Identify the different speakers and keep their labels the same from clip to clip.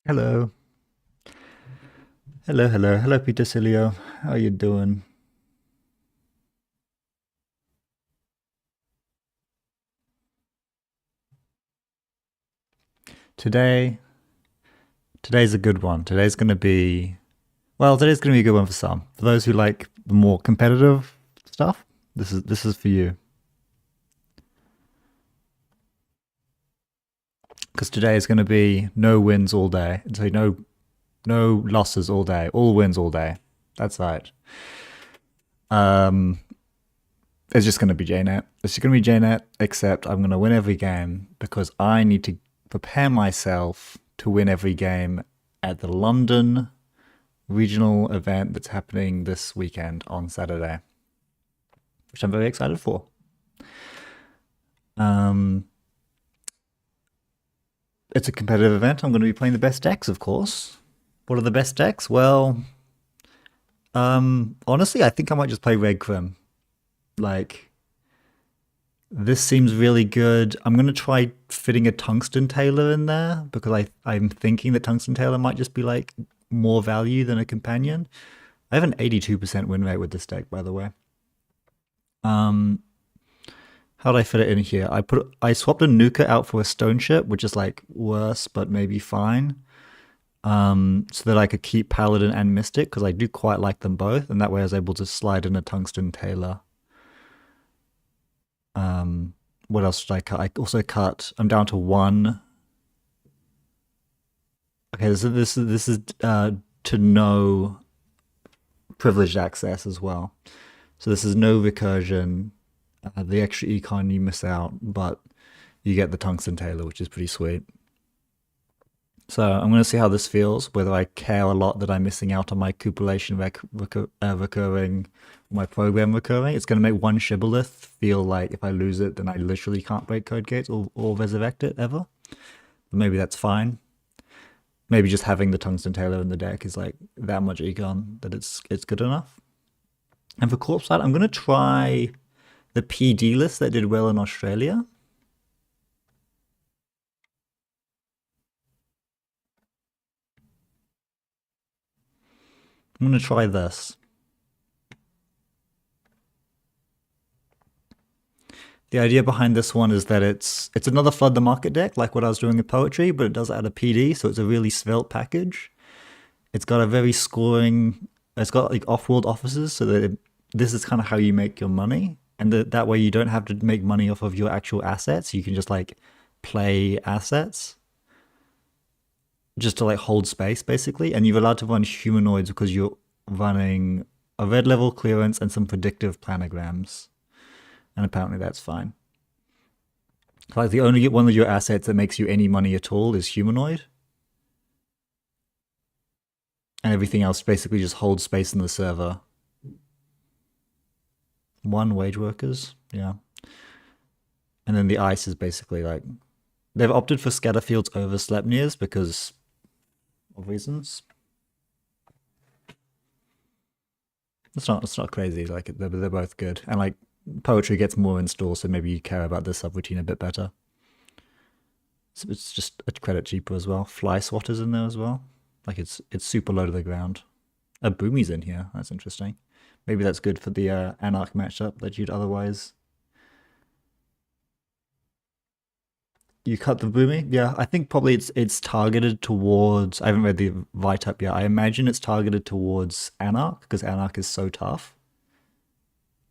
Speaker 1: Hello. Hello, Peter Cilio. How you doing? Today, today's a good one. Today's gonna be a good one for some. For those who like the more competitive stuff, this is for you. Because today is gonna be no wins all day. So no losses all day. All wins all day. That's right. Um, it's just gonna be JNet. It's just gonna be JNet, except I'm gonna win every game because I need to prepare myself to win every game at the London regional event that's happening this weekend on Saturday, which I'm very excited for. Um, it's a competitive event. I'm going to be playing the best decks, of course. What are the best decks? Well, honestly, I think I might just play Red Crim. Like, this seems really good. I'm going to try fitting a Tungsten Tailor in there because I'm thinking that Tungsten Tailor might just be like more value than a companion. I have an 82% win rate with this deck, by the way. Um, How did I fit it in here? I swapped a Nuka out for a Stone Ship, which is like worse, but maybe fine. So that I could keep Paladin and Mystic because I do quite like them both, and that way I was able to slide in a Tungsten Tailor. Um, what else did I cut? I also cut. I'm down to one. Okay, so this is to no privileged access as well. So this is no recursion. The extra econ you miss out, but you get the Tungsten Tailor, which is pretty sweet. So I'm going to see how this feels, whether I care a lot that I'm missing out on my cupulation recurring, my program recurring. It's going to make one shibboleth feel like if I lose it, then I literally can't break code gates or resurrect it ever. But maybe that's fine. Maybe just having the Tungsten Tailor in the deck is like that much econ that it's good enough. And for Corp side, I'm going to try the PD list that did well in Australia. I'm going to try this. The idea behind this one is that it's another flood the market deck, like what I was doing with poetry, but it does add a PD, so it's a really svelte package. It's got a very scoring. It's got like off-world offices, so that this is kind of how you make your money, and that way you don't have to make money off of your actual assets. You can just like play assets just to like hold space, basically. And you're allowed to run humanoids because you're running a red level clearance and some predictive planograms, and apparently that's fine. Like the only one of your assets that makes you any money at all is humanoid, and everything else basically just holds space in the server. One wage workers, yeah, and then the ice is basically like they've opted for Scatterfields over Sleipnirs because of reasons. It's not crazy. Like they're both good, and like poetry gets more install, so maybe you care about this subroutine a bit better. So it's just a credit cheaper as well. Fly swatters in there as well. Like it's super low to the ground. A boomy's in here. That's interesting. Maybe that's good for the Anarch matchup that you'd otherwise. You cut the boomy? Yeah, I think probably it's targeted towards. I haven't read the write up yet. I imagine it's targeted towards Anarch because Anarch is so tough.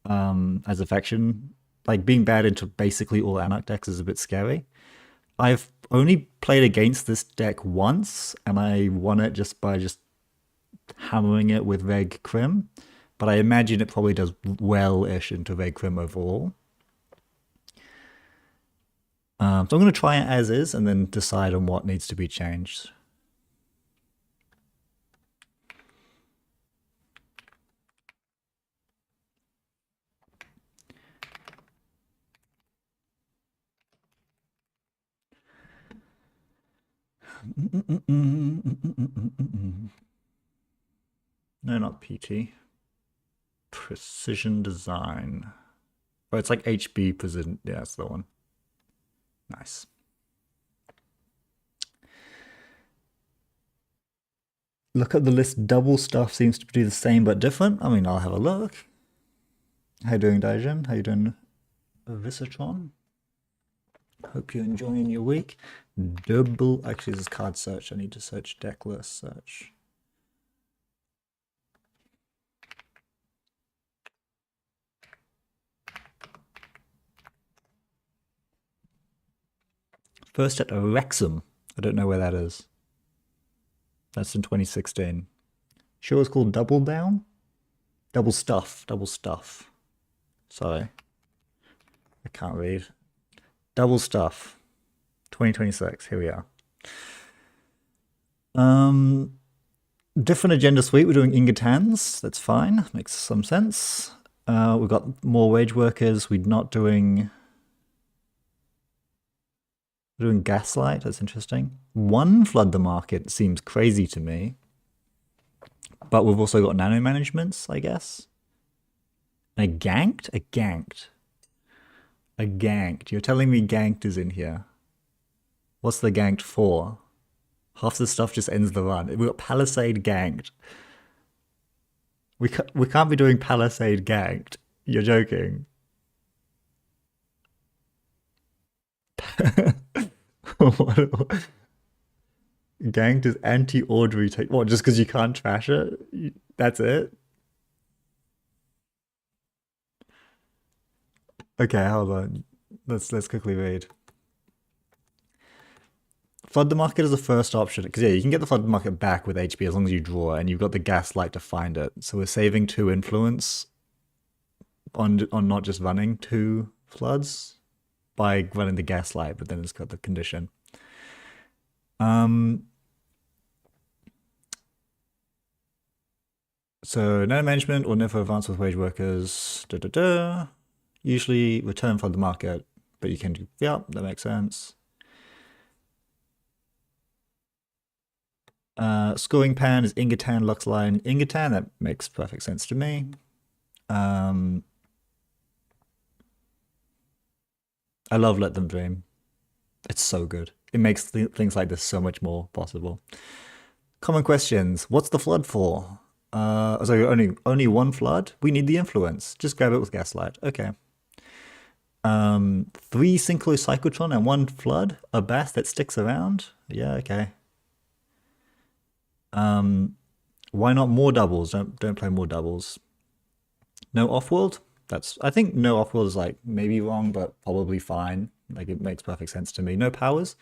Speaker 1: As a faction, like being bad into basically all Anarch decks is a bit scary. I've only played against this deck once, and I won it just by just hammering it with Reg Crim. But I imagine it probably does well-ish into Reg Crim overall. So I'm going to try it as is and then decide on what needs to be changed. No, not PT. Precision Design. Oh, it's like HB Precision. Yeah, that's the one. Nice. Look at the list. Double stuff seems to do the same but different. I mean, I'll have a look. How you doing, Daijin? How you doing, Visitron? Hope you're enjoying your week. Double. Actually, this is card search. I need to search deck list search. First at Wrexham. I don't know where that is. That's in 2016. Sure, it's called Double Down? Double Stuff. Double Stuff. Sorry. I can't read. Double Stuff. 2026. Here we are. Different agenda suite. We're doing Ingatans. That's fine. Makes some sense. We've got more wage workers. We're not doing... We're doing Gaslight. That's interesting. One Flood the Market seems crazy to me. But we've also got nano managements, I guess. And a ganked? A ganked. A ganked. You're telling me ganked is in here. What's the ganked for? Half the stuff just ends the run. We've got Palisade ganked. We can't be doing Palisade ganked. You're joking. Ganked is anti-Audrey take. What, just because you can't trash it? That's it? Okay, hold on. Let's quickly read. Flood the market is the first option. Because yeah, you can get the flood market back with HP as long as you draw, and you've got the Gaslight to find it. So we're saving 2 influence on not just running 2 floods by running the Gaslight, but then it's got the condition. So nano management or never advance with wage workers. Usually return from the market, but you can do, yeah, that makes sense. Scoring pan is Ingatan, Luxline, Ingatan. That makes perfect sense to me. I love Let Them Dream. It's so good. It makes things like this so much more possible. Common questions. What's the flood for? So only 1 flood? We need the influence. Just grab it with Gaslight. Okay. 3 Synchro Cyclotron and 1 flood? A bass that sticks around? Yeah, okay. Why not more doubles? Don't play more doubles. No Offworld? I think no Offworld is like maybe wrong, but probably fine. Like it makes perfect sense to me. No powers.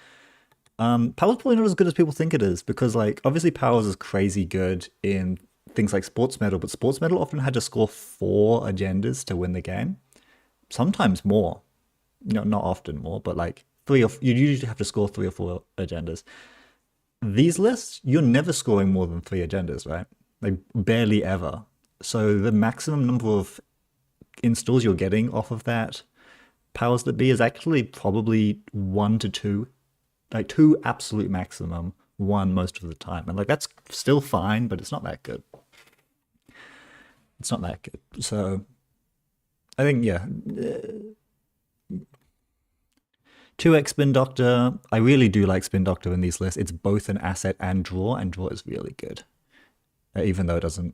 Speaker 1: Powers probably not as good as people think it is, because like obviously powers is crazy good in things like sports medal, but sports medal often had to score 4 agendas to win the game. Sometimes more. No, not often more, but like you usually have to score 3 or 4 agendas. These lists, you're never scoring more than 3 agendas, right? Like barely ever. So the maximum number of installs you're getting off of that powers that be is actually probably 1 to 2. Like 2 absolute maximum, 1 most of the time. And like that's still fine, but it's not that good. It's not that good. So I think, yeah. 2x Spin Doctor. I really do like Spin Doctor in these lists. It's both an asset and draw is really good. Even though it doesn't,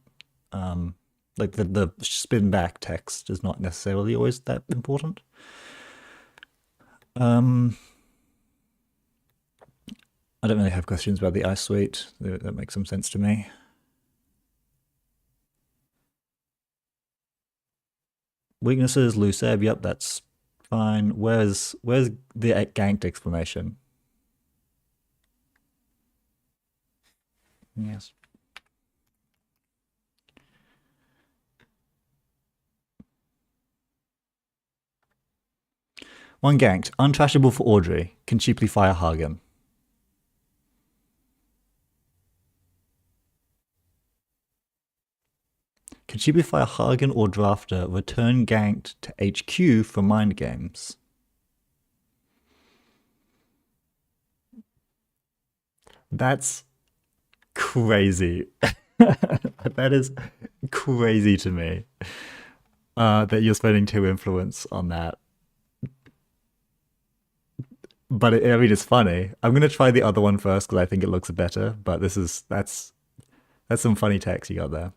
Speaker 1: like the spin back text is not necessarily always that important. I don't really have questions about the Ice Suite. That makes some sense to me. Weaknesses, loose ebb. Yep, that's fine. Where's the ganked explanation? Yes. One ganked. Untrashable for Audrey. Can cheaply fire Hagen. Can cheaply fire Hagen or Drafter. Return ganked to HQ for mind games. That's crazy. That is crazy to me. That you're spending 2 influence on that. But I mean, it's funny. I'm gonna try the other one first because I think it looks better. But that's That's some funny text you got there.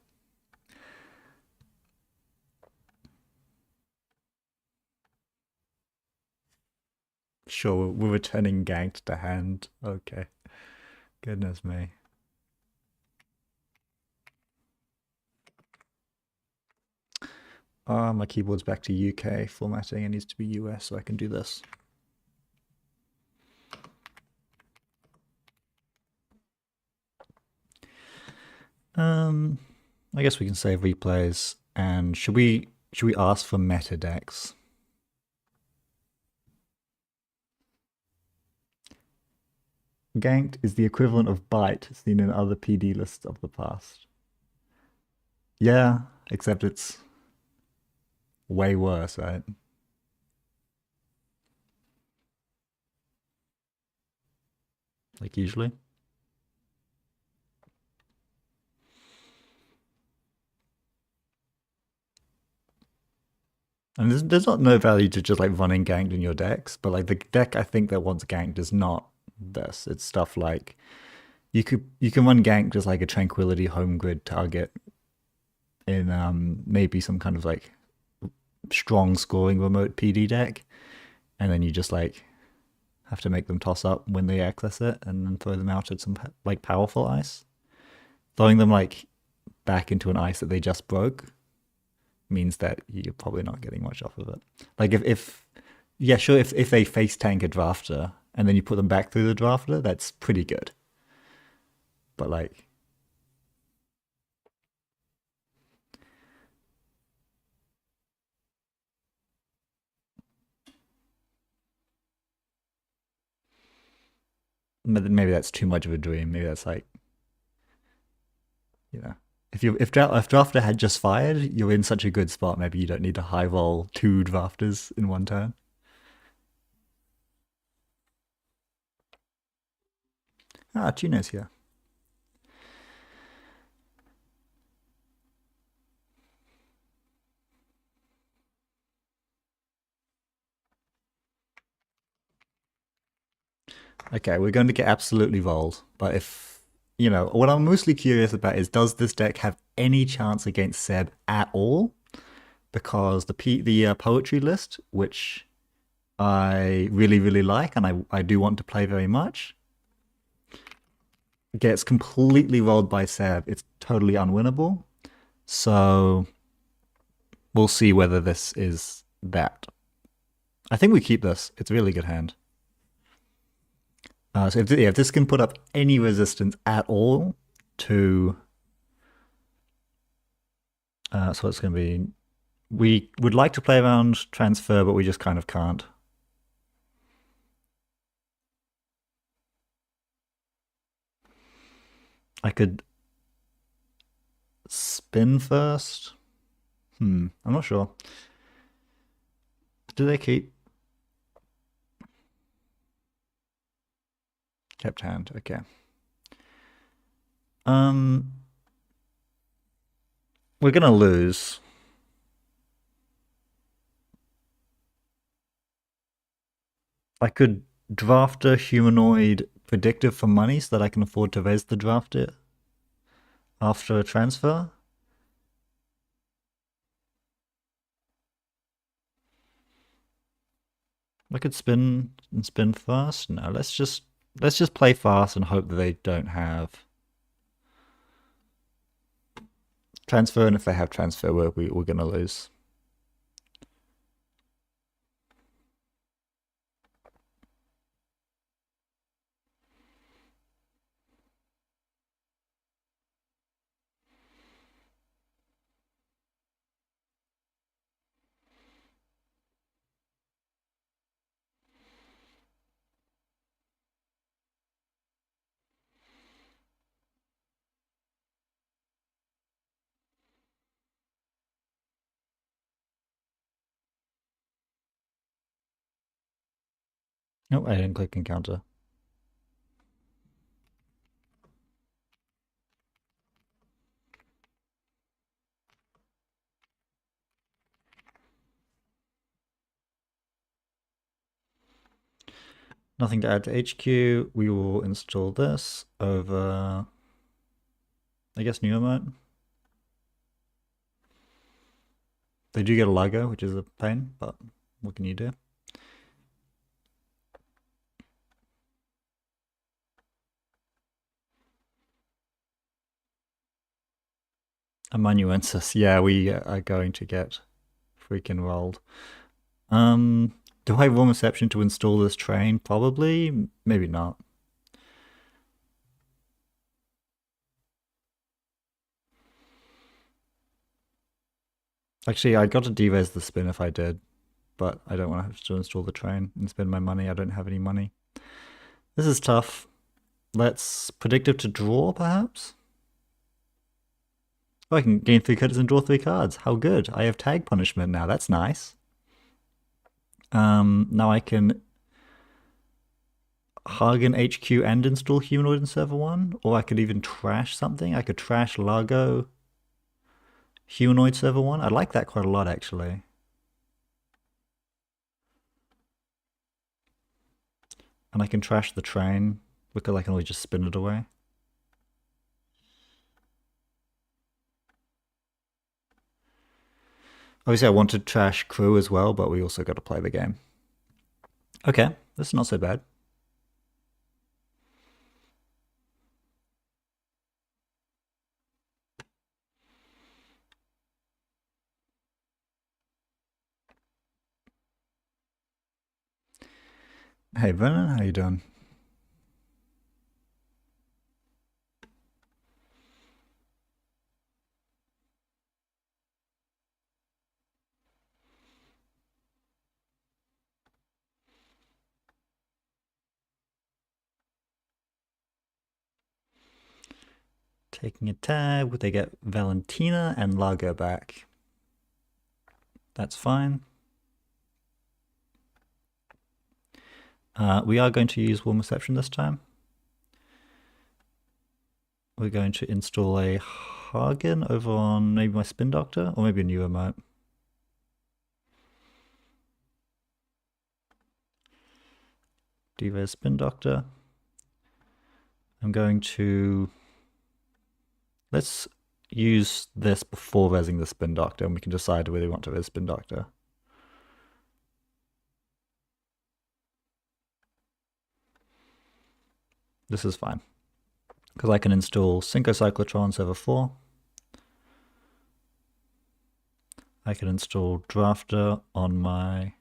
Speaker 1: Sure, we're returning ganked to hand. Okay. Goodness me. My keyboard's back to UK formatting. It needs to be US so I can do this. I guess we can save replays. And should we ask for meta decks? Ganked is the equivalent of bite seen in other PD lists of the past. Yeah, except it's way worse, right? Like usually. And there's not no value to just like running ganked in your decks, but like the deck I think that wants ganked is not this. It's stuff like you can run ganked as like a tranquility home grid target in maybe some kind of like strong scoring remote PD deck, and then you just like have to make them toss up when they access it, and then throw them out at some like powerful ice. Throwing them like back into an ice that they just broke means that you're probably not getting much off of it. Like if yeah, sure, if they face tank a drafter and then you put them back through the drafter, that's pretty good. But like maybe that's too much of a dream. Maybe that's like, you know, if drafter had just fired, you're in such a good spot. Maybe you don't need to high roll two drafters in one turn. Ah, Tuno's here. Okay, we're going to get absolutely rolled. But if, you know, what I'm mostly curious about is does this deck have any chance against Seb at all? Because the poetry list, which I really, really like and I do want to play very much, gets completely rolled by Seb. It's totally unwinnable. So we'll see whether this is that. I think we keep this. It's a really good hand. So if this can put up any resistance at all to, so it's going to be, we would like to play around transfer, but we just kind of can't. I could spin first. I'm not sure. Do they keep? Kept hand. Okay. We're gonna lose. I could draft a humanoid predictive for money so that I can afford to raise the drafter after a transfer. I could spin and spin fast. No, let's just play fast and hope that they don't have transfer, and if they have transfer, we're gonna lose. Nope, I didn't click encounter. Nothing to add to HQ. We will install this over I guess new emote. They do get a logo, which is a pain, but what can you do? Amanuensis. Yeah, we are going to get freaking rolled. Do I have warm reception to install this train? Probably. Maybe not. Actually, I got to deres the spin if I did, but I don't want to have to install the train and spend my money. I don't have any money. This is tough. Let's predictive to draw, perhaps? Oh, I can gain 3 credits and draw 3 cards. How good. I have tag punishment now. That's nice. Now I can Hagen HQ and install Humanoid in Server 1, or I could even trash something. I could trash Largo Humanoid Server 1. I like that quite a lot, actually. And I can trash the train, because I can always just spin it away. Obviously, I want to trash crew as well, but we also got to play the game. Okay, this is not so bad. Hey, Vernon, how you doing? Taking a tab, they get Valentina and Largo back. That's fine. We are going to use warm reception this time. We're going to install a Hagen over on maybe my Spin Doctor, or maybe a new emote. Diva's Spin Doctor. I'm going to... Let's use this before resing the Spin Doctor, and we can decide whether we want to res Spin Doctor. This is fine, because I can install Synchrocyclotron Server 4. I can install Drafter on my...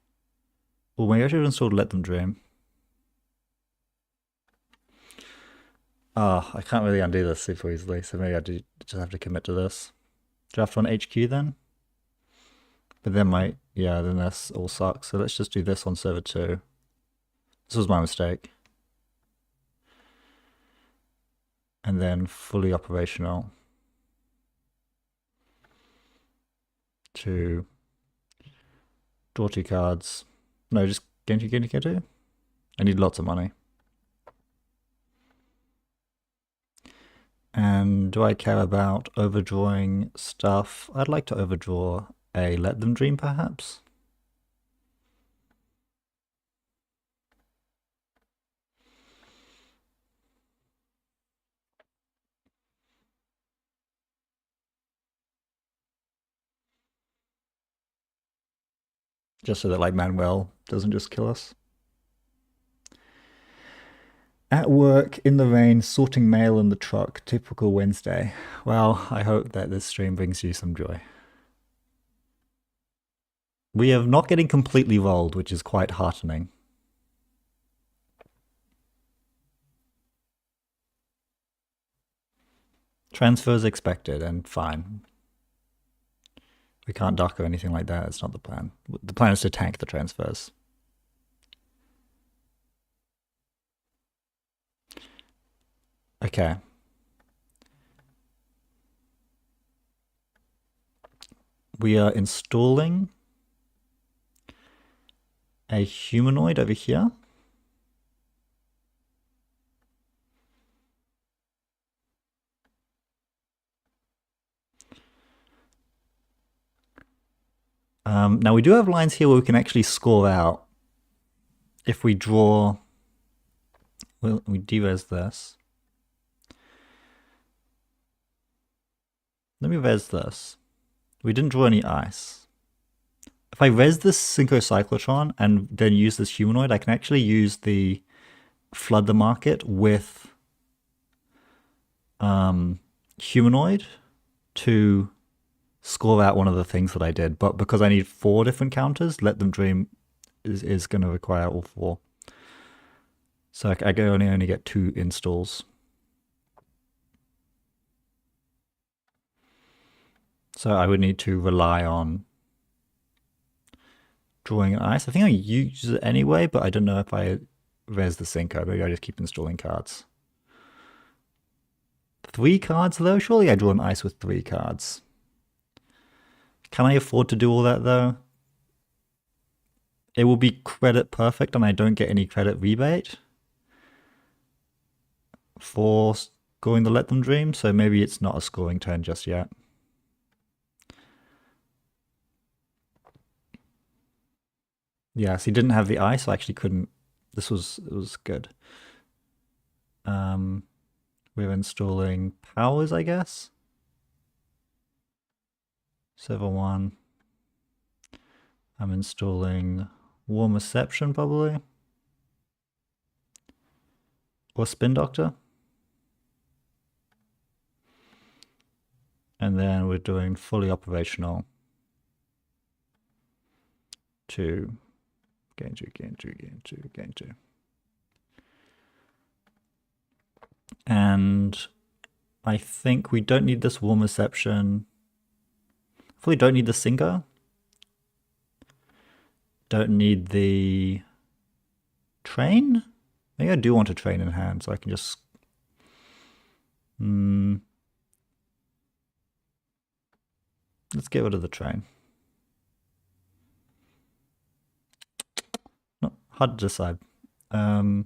Speaker 1: Oh, maybe I should have installed Let Them Dream. I can't really undo this super easily, so maybe I do just have to commit to this. Draft on HQ then. But then then this all sucks. So let's just do this on server 2. This was my mistake. And then fully operational to draw 2 cards. No, just get 2. I need lots of money. And do I care about overdrawing stuff? I'd like to overdraw a Let Them Dream, perhaps. Just so that, like, Manuel doesn't just kill us. At work, in the rain, sorting mail in the truck. Typical Wednesday. Well, I hope that this stream brings you some joy. We are not getting completely rolled, which is quite heartening. Transfers expected, and fine. We can't duck or anything like that. It's not the plan. The plan is to tank the transfers. Okay. We are installing a humanoid over here. Now we do have lines here where we can actually score out. If we draw, well, we deres this. Let me res this. We didn't draw any ice. If I res this synchrocyclotron and then use this humanoid, I can actually use the flood the market with humanoid to score out one of the things that I did. But because I need 4 different counters, Let Them Dream is going to require all 4. So I can only get 2 installs. So I would need to rely on drawing an ice. I think I use it anyway, but I don't know if I res the synco. Maybe I just keep installing cards. 3 cards though? Surely I draw an ice with 3 cards. Can I afford to do all that though? It will be credit perfect and I don't get any credit rebate for scoring the Let Them Dream, so maybe it's not a scoring turn just yet. Yes, he didn't have the ice, so I actually couldn't. It was good. We're installing powers, I guess. Server 1. I'm installing Warm Reception, probably. Or Spin Doctor. And then we're doing fully operational to gain 2. And I think we don't need this Warm Reception. Probably don't need the Synco. Don't need the train. Maybe I do want a train in hand, so I can just... Let's get rid of the train. No, hard to decide. Maybe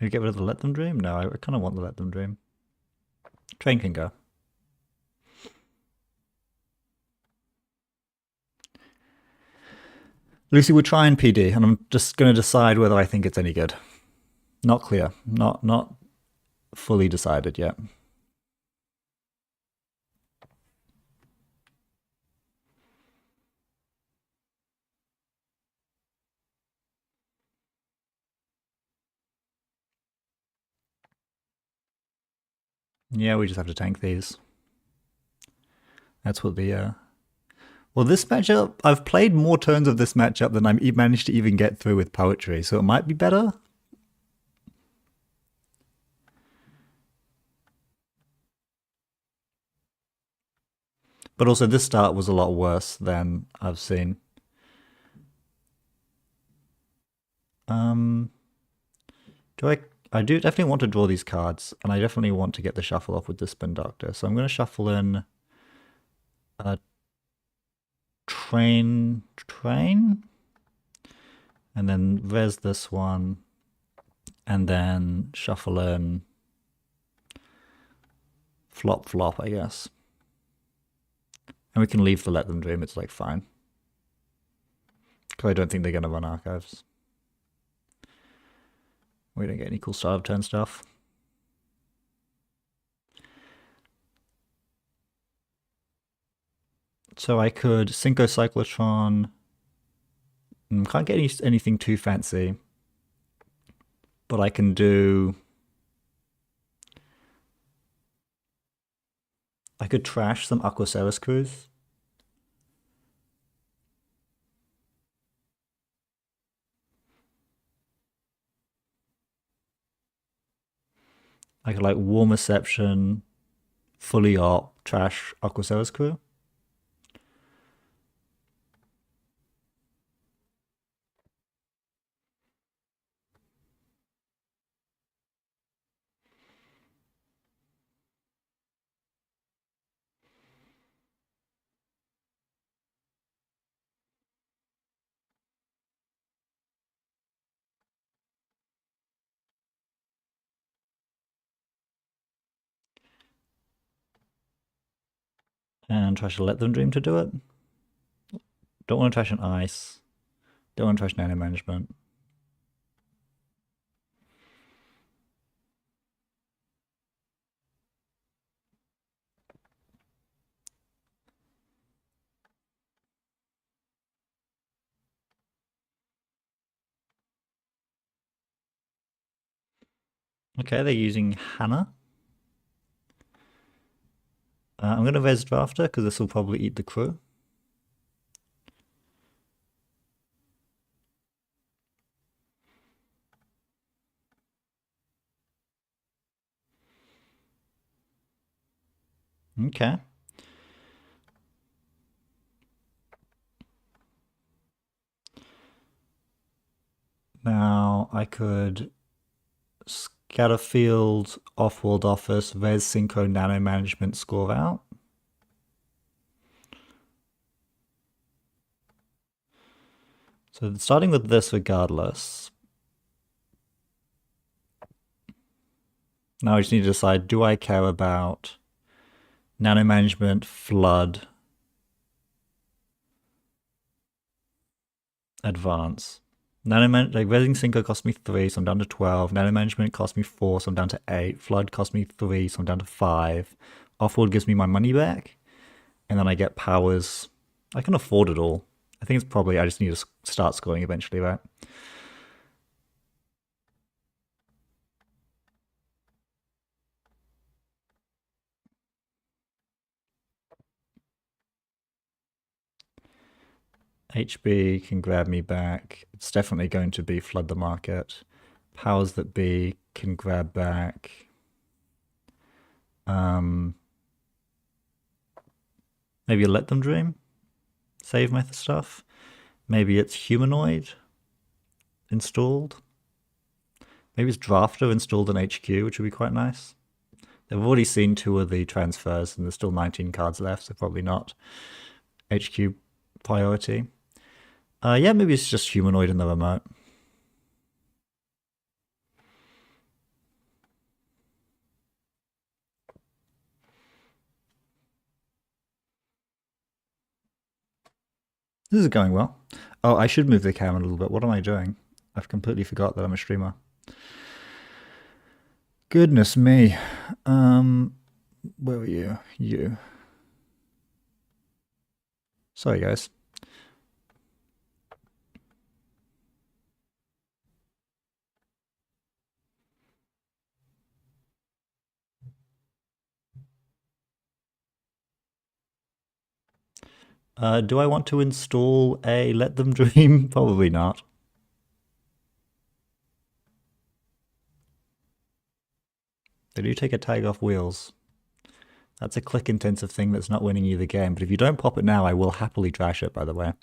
Speaker 1: get rid of the Let Them Dream? No, I kind of want the Let Them Dream. Train can go. Lucy, we're trying PD, and I'm just going to decide whether I think it's any good. Not clear. Not fully decided yet. Yeah, we just have to tank these. That's what the... Well, this matchup, I've played more turns of this matchup than I managed to even get through with poetry, so it might be better. But also this start was a lot worse than I've seen. I do definitely want to draw these cards, and I definitely want to get the shuffle off with the Spin Doctor. So I'm going to shuffle in a train, and then res this one, and then shuffle in flop, I guess. And we can leave the Let Them Dream, it's like fine. Because I don't think they're going to run archives. We don't get any cool start of turn stuff. So I could Synco Cyclotron. Can't get anything too fancy. But I can do... I could trash some Aquaceres crews. I could like Warm Reception, fully op, trash Aquaceres crew. And trash a Let Them Dream to do it. Don't want to trash an ice. Don't want to trash nano management. Okay, they're using Hannah. I'm going to res drafter because this will probably eat the crew. Okay. Now I could scatter field, off-world office, res synchro nano management score out. So starting with this regardless. Now I just need to decide, do I care about nano management, flood, advance? Like resing synchro cost me 3, so I'm down to 12. Nano management cost me 4, so I'm down to 8. Flood cost me 3, so I'm down to 5. Off-world gives me my money back, and then I get powers. I can afford it all. I think it's probably, I just need to start scoring eventually, right? HB can grab me back. It's definitely going to be flood the market. Powers that be can grab back. Maybe let them dream. Save my stuff. Maybe it's humanoid installed. Maybe it's drafter installed in HQ, which would be quite nice. They've already seen 2 of the transfers, and there's still 19 cards left, so probably not HQ priority. Yeah, maybe it's just humanoid in the remote. This is going well. Oh, I should move the camera a little bit. What am I doing? I've completely forgot that I'm a streamer. Goodness me. Where were you? You. Sorry, guys. Do I want to install a Let Them Dream? Probably not. They do take a tag off wheels. That's a click-intensive thing that's not winning you the game, but if you don't pop it now, I will happily trash it, by the way.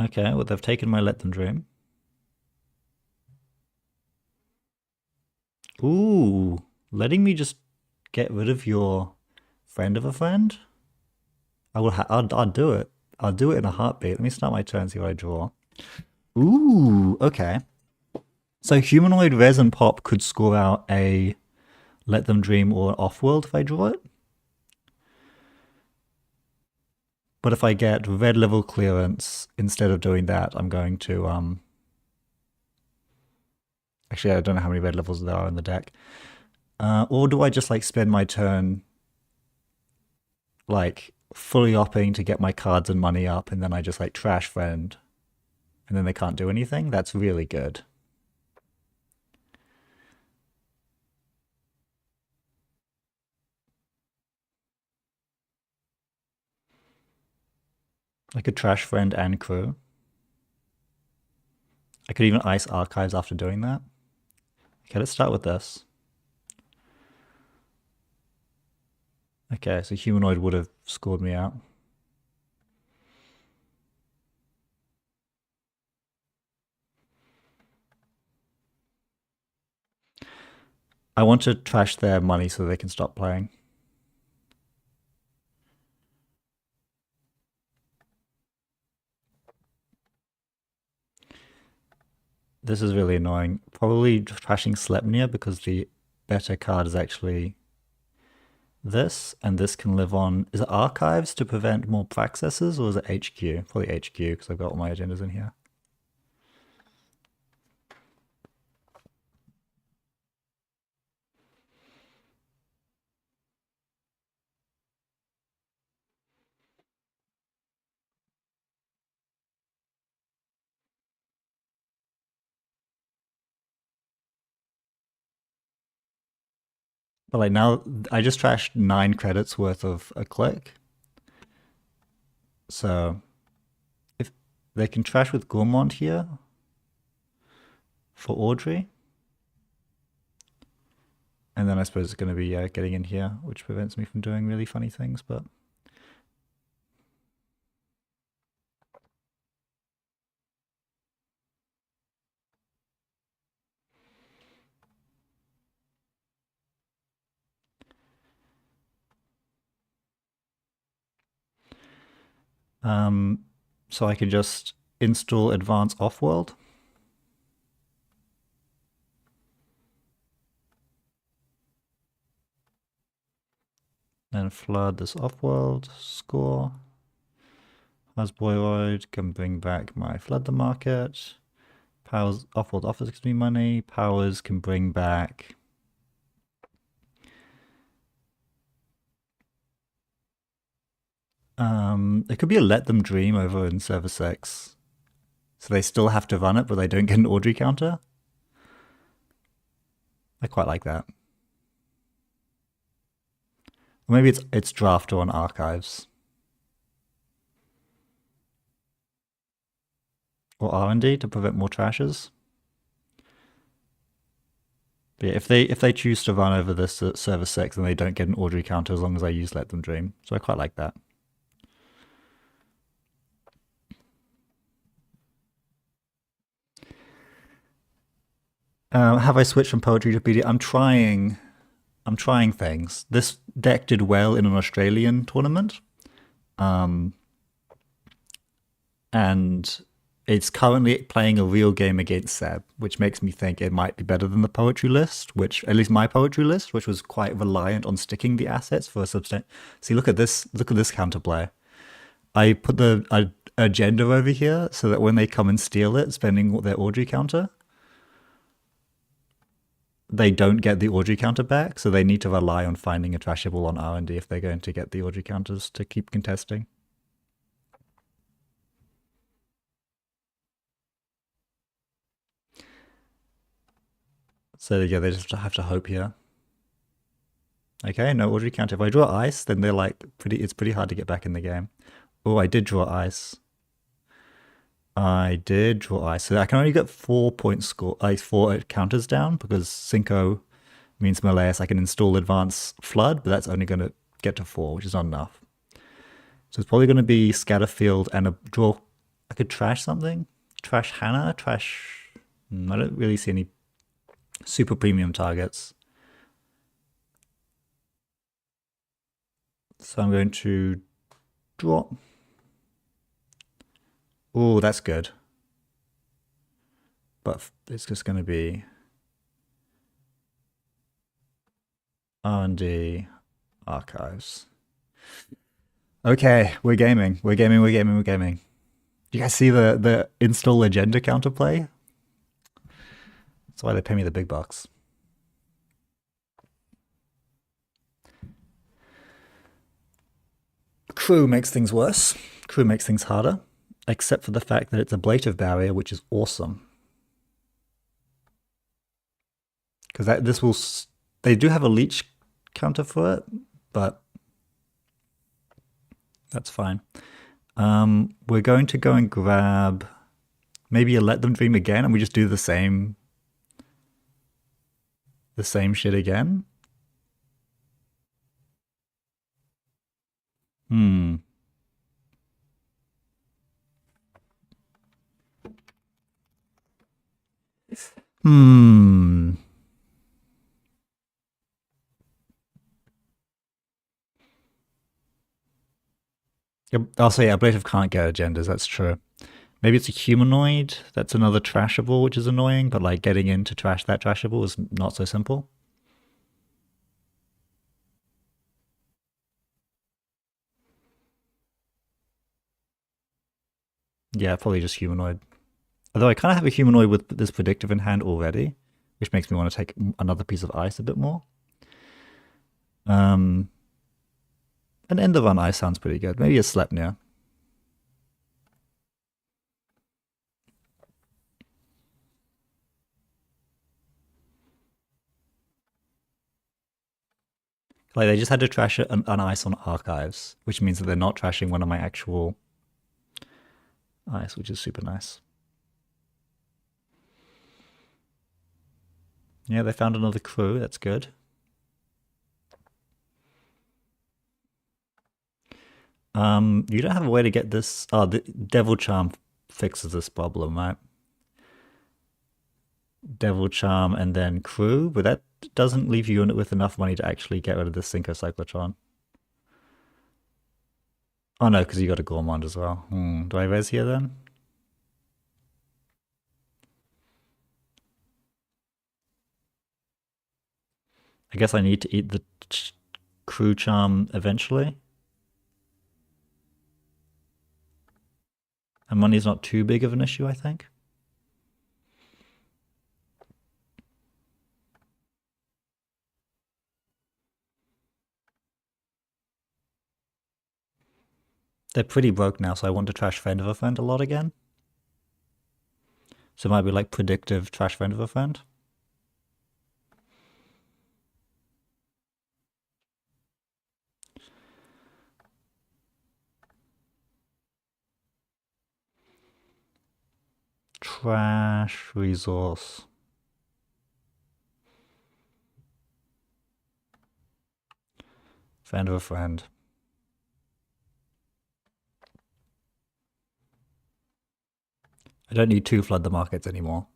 Speaker 1: Okay, well, they've taken my Let Them Dream. Ooh, letting me just get rid of your friend of a friend? I'll do it. I'll do it in a heartbeat. Let me start my turn, see what I draw. Ooh, okay. So humanoid res and pop could score out a Let Them Dream or off-world if I draw it. But if I get red level clearance instead of doing that, I'm going to actually I don't know how many red levels there are in the deck. Or do I just like spend my turn like fully opping to get my cards and money up, and then I just like trash friend, and then they can't do anything? That's really good. I could trash friend and crew. I could even ice archives after doing that. Okay, let's start with this. Okay, so humanoid would have scored me out. I want to trash their money so they can stop playing. This is really annoying. Probably trashing Slepnia because the better card is actually this, and this can live on. Is it archives to prevent more praxesses, or is it HQ? Probably HQ because I've got all my agendas in here. But like now, I just trashed 9 credits worth of a click. So if they can trash with Gourmand here for Audrey. And then I suppose it's going to be getting in here, which prevents me from doing really funny things, but... So I can just install Advance Offworld. And flood this Offworld, score. Hasboroid can bring back my Flood the Market. Powers, Offworld offers gives me money. Powers can bring back... it could be a Let Them Dream over in Server 6. So they still have to run it, but they don't get an Audrey counter. I quite like that. Or maybe it's draft on archives. Or R&D to prevent more trashes. But yeah, if they choose to run over this at server 6, then they don't get an Audrey counter as long as I use Let Them Dream. So I quite like that. Have I switched from poetry to BD? I'm trying things. This deck did well in an Australian tournament. And it's currently playing a real game against Seb, which makes me think it might be better than the poetry list, which, at least my poetry list, which was quite reliant on sticking the assets for a substantial... See, look at this counterplay. I put the agenda over here so that when they come and steal it, spending their Audrey counter, they don't get the Audrey counter back, so they need to rely on finding a trashable on R&D if they're going to get the Audrey counters to keep contesting. So yeah, they just have to hope here. Okay, no Audrey counter. If I draw ice, then they're like it's pretty hard to get back in the game. Oh, I did draw ice. I did draw ice. So I can only get 4 points score, like 4 counters down because Cinco means Malaise. I can install Advance Flood, but that's only going to get to 4, which is not enough. So it's probably going to be Scatterfield and a draw. I could trash something. Trash Hannah. Trash. I don't really see any super premium targets. So I'm going to draw. Oh, that's good. But it's just going to be R&D archives. Okay, we're gaming. We're gaming. We're gaming. We're gaming. Do you guys see the install agenda counterplay? That's why they pay me the big bucks. Crew makes things worse. Crew makes things harder, except for the fact that it's ablative barrier, which is awesome. Because this will... They do have a leech counter for it, but that's fine. We're going to go and grab maybe a Let Them Dream again, and we just do the same shit again. Hmm. Hmm. I'll say ablative can't get agendas, that's true. Maybe it's a humanoid. That's another trashable, which is annoying, but like getting in to trash that trashable is not so simple. Yeah, probably just humanoid. Although I kind of have a humanoid with this predictive in hand already, which makes me want to take another piece of ice a bit more. An end of run ice sounds pretty good. Maybe a Sleipnir. Like they just had to trash an ice on archives, which means that they're not trashing one of my actual ice, which is super nice. Yeah, they found another crew. That's good. You don't have a way to get this. Oh, the Devil Charm fixes this problem, right? Devil Charm and then crew, but that doesn't leave you with enough money to actually get rid of the Synchrocyclotron. Oh no, because you got a Gourmand as well. Do I res here then? I guess I need to eat the crew charm eventually. And money's not too big of an issue, I think. They're pretty broke now, so I want to trash Friend of a Friend a lot again. So it might be like predictive trash Friend of a Friend. Trash resource. Friend of a Friend. I don't need to flood the markets anymore.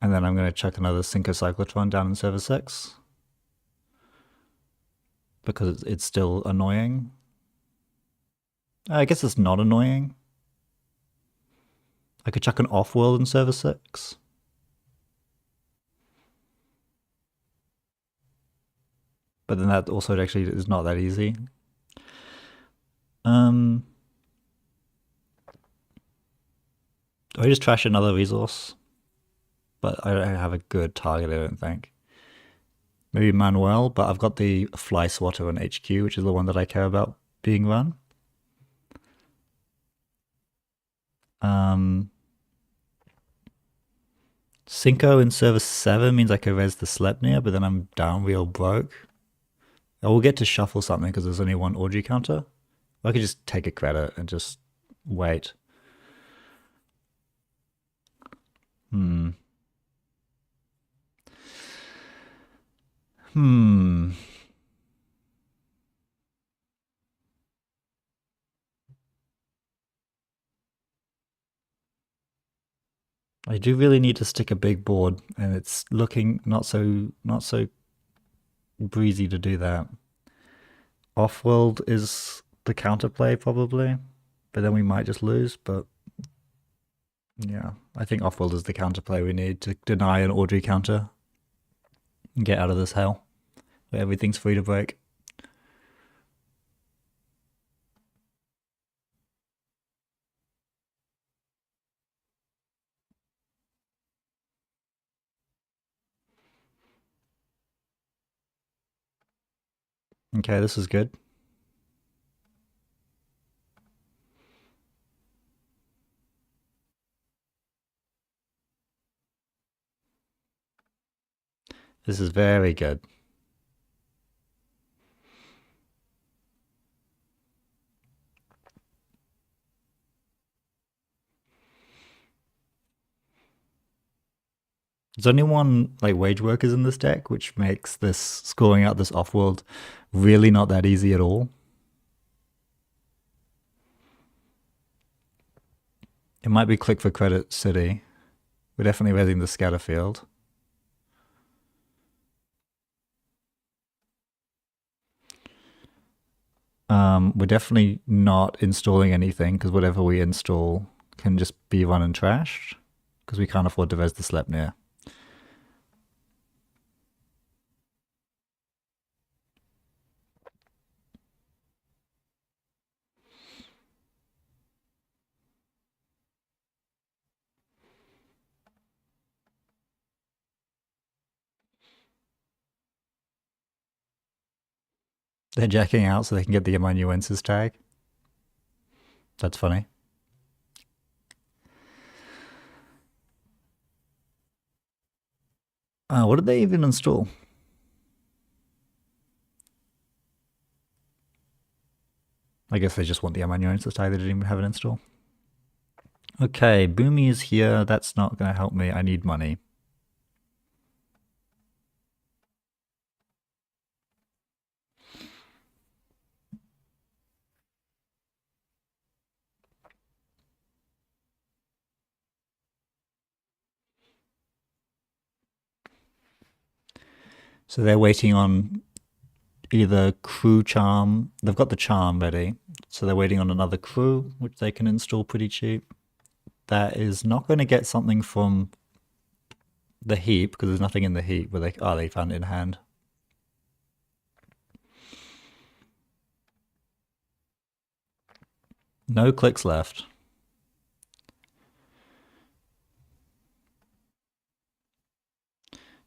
Speaker 1: And then I'm going to chuck another Synchrocyclotron down in server 6. Because it's still annoying. I guess it's not annoying. I could chuck an off-world in server 6. But then that also actually is not that easy. Do I just trash another resource? But I don't have a good target, I don't think. Maybe Manuel, but I've got the Fly Swatter on HQ, which is the one that I care about being run. Cinco in server 7 means I can res the Sleipnir, but then I'm down real broke. I will get to shuffle something because there's only one orgy counter. I could just take a credit and just wait. I do really need to stick a big board, and it's looking not so breezy to do that. Off-world is the counterplay probably, but then we might just lose. But yeah, I think off-world is the counterplay we need to deny an Audrey counter and get out of this hell where everything's free to break. Okay, this is good. This is very good. There's only one like wage workers in this deck, which makes this scoring out this off-world really not that easy at all. It might be click for credit city. We're definitely raising the scatter field. We're definitely not installing anything because whatever we install can just be run and trashed because we can't afford to res the Sleipnir. They're jacking out so they can get the amanuensis tag. That's funny. What did they even install? I guess they just want the Amanuensis Society. They didn't even have an install. Okay, Boomy is here. That's not going to help me. I need money. So they're waiting on either crew charm. They've got the charm ready. So they're waiting on another crew, which they can install pretty cheap. That is not going to get something from the heap, because there's nothing in the heap. Where they found it in hand. No clicks left.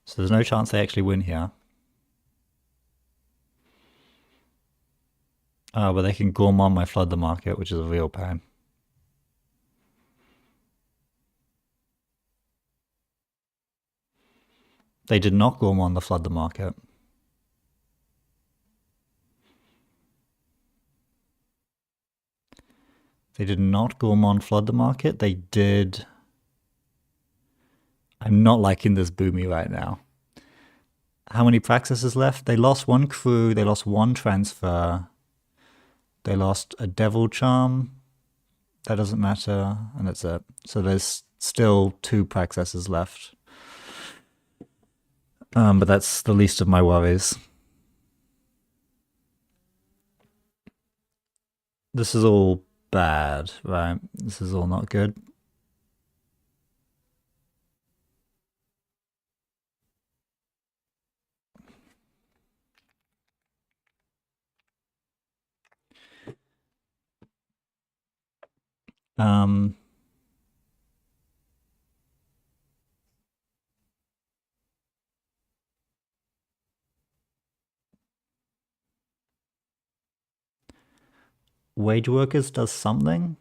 Speaker 1: So there's no chance they actually win here. But they can gourmand my flood the market, which is a real pain. They did not gourmand the flood the market. They did not gourmand flood the market. They did. I'm not liking this Boomy right now. How many praxis left? They lost one crew. They lost one transfer. They lost a devil charm. That doesn't matter. And that's it. So there's still 2 praxis left. But that's the least of my worries. This is all bad, right? This is all not good. Wage workers does something.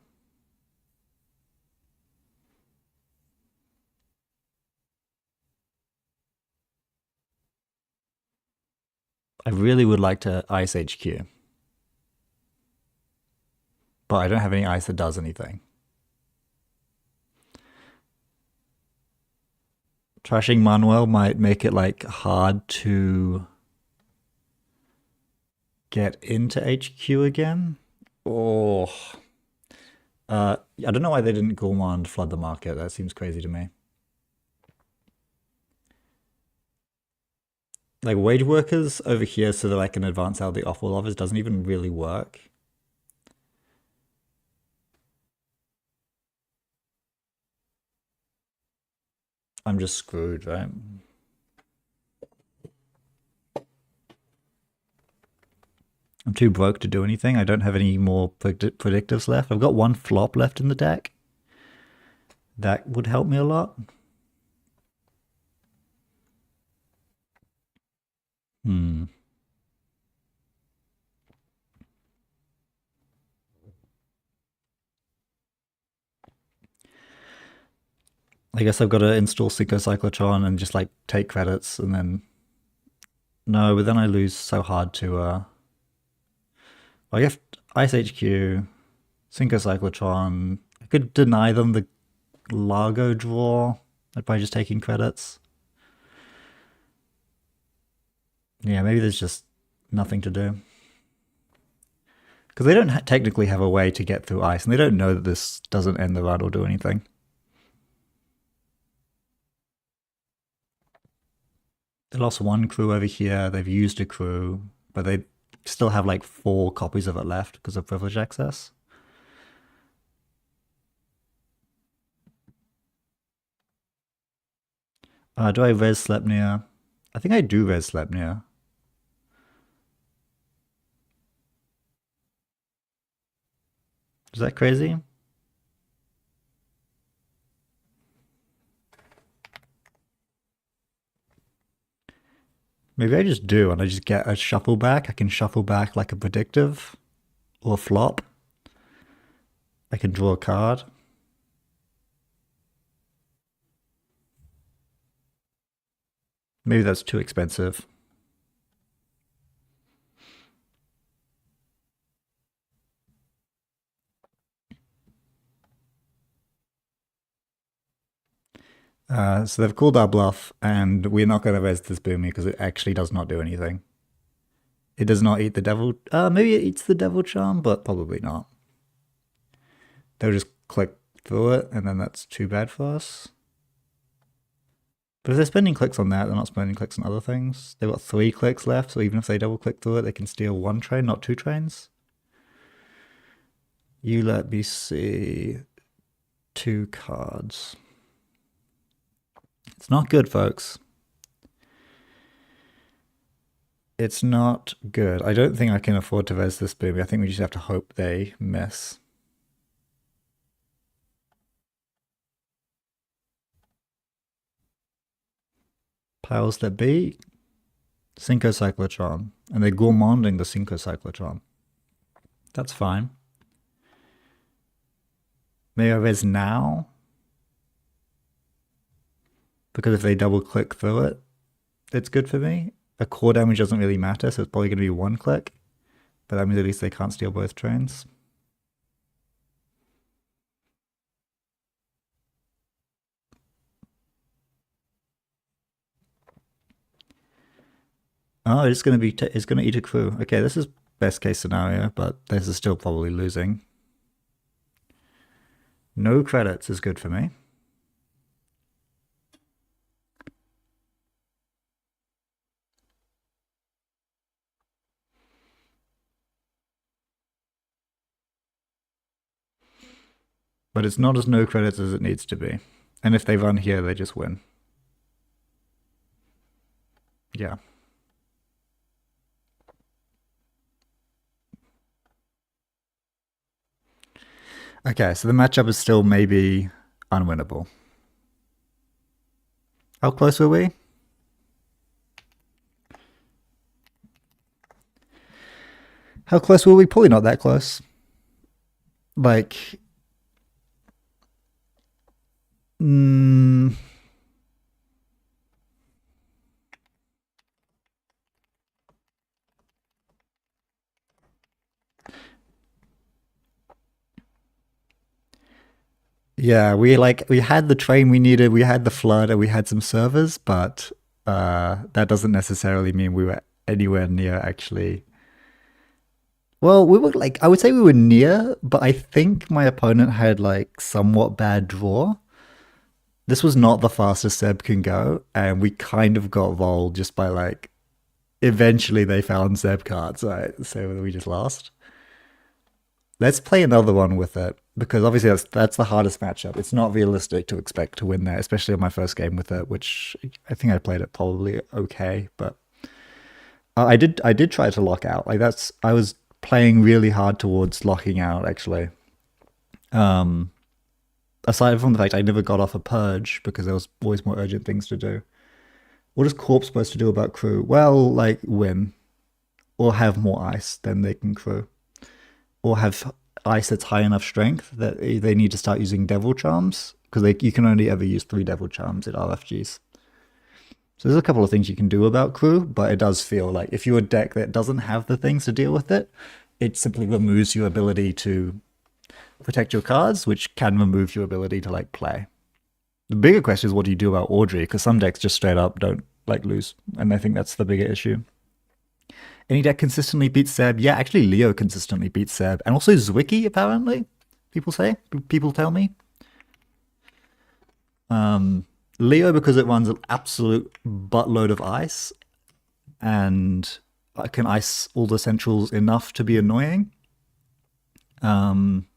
Speaker 1: I really would like to ice HQ. But I don't have any ice that does anything. Trashing Manuel might make it like hard to get into HQ again. Oh. I don't know why they didn't gourmand flood the market. That seems crazy to me. Like wage workers over here so that I can advance out the awful office doesn't even really work. I'm just screwed, right? I'm too broke to do anything. I don't have any more predictives left. I've got 1 flop left in the deck. That would help me a lot. I guess I've got to install Synchrocyclotron and just like take credits and then... No, but then I lose so hard to... I guess Ice HQ, Synchrocyclotron... I could deny them the Largo draw by just taking credits. Yeah, maybe there's just nothing to do. Because they don't technically have a way to get through ice, and they don't know that this doesn't end the run or do anything. They lost 1 crew over here, they've used a crew, but they still have like 4 copies of it left because of privilege access. Do I res Sleipnir? I think I do res Sleipnir. Is that crazy? Maybe I just do, and I just get a shuffle back. I can shuffle back like a predictive or a flop. I can draw a card. Maybe that's too expensive. So they've called our bluff, and we're not going to res this boomy because it actually does not do anything. It does not eat the devil. Maybe it eats the devil charm, but probably not. They'll just click through it, and then that's too bad for us. But if they're spending clicks on that, they're not spending clicks on other things. They've got 3 clicks left, so even if they double click through it, they can steal 1 train, not 2 trains. You let me see 2 cards. It's not good, folks. It's not good. I don't think I can afford to res this booby. I think we just have to hope they miss. Powers that be, Synchrocyclotron. And they're gourmanding the Synchrocyclotron. That's fine. May I res now? Because if they double click through it, it's good for me. A core damage doesn't really matter, so it's probably going to be 1 click. But that means at least they can't steal both trains. Oh, it's going to be it's going to eat a crew. Okay, this is best case scenario, but this is still probably losing. No credits is good for me. But it's not as no credits as it needs to be. And if they run here, they just win. Yeah. Okay, so the matchup is still maybe unwinnable. How close were we? How close were we? Probably not that close. Like, yeah, we had the train we needed, we had the flood, and we had some servers, but that doesn't necessarily mean we were anywhere near actually. Well, we were like, I would say we were near, but I think my opponent had like somewhat bad draw. This was not the fastest Seb can go, and we kind of got rolled just by like. Eventually, they found Seb cards, right? So we just lost. Let's play another one with it because obviously that's the hardest matchup. It's not realistic to expect to win there, especially on my first game with it, which I think I played it probably okay, but I did try to lock out. Like I was playing really hard towards locking out actually. Aside from the fact I never got off a purge because there was always more urgent things to do. What is Corp supposed to do about crew? Well, like win or have more ice than they can crew. Or have ice that's high enough strength that they need to start using devil charms because you can only ever use 3 devil charms at RFGs. So there's a couple of things you can do about crew, but it does feel like if you're a deck that doesn't have the things to deal with it, it simply removes your ability to protect your cards, which can remove your ability to like play. The bigger question is what do you do about Audrey? Because some decks just straight up don't like lose, and I think that's the bigger issue. Any deck consistently beats Seb? Yeah, actually Leo consistently beats Seb. And also Zwicky, apparently. People say. People tell me. Leo, because it runs an absolute buttload of ice. And I can ice all the centrals enough to be annoying. And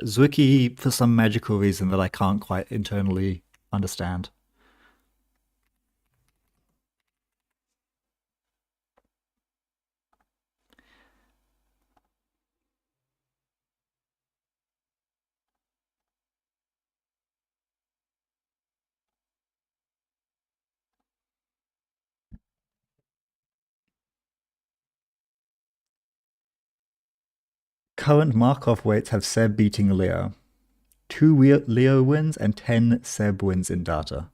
Speaker 1: Zwicky, for some magical reason that I can't quite internally understand. Current Markov weights have Seb beating Leo. 2 Leo wins and 10 Seb wins in data.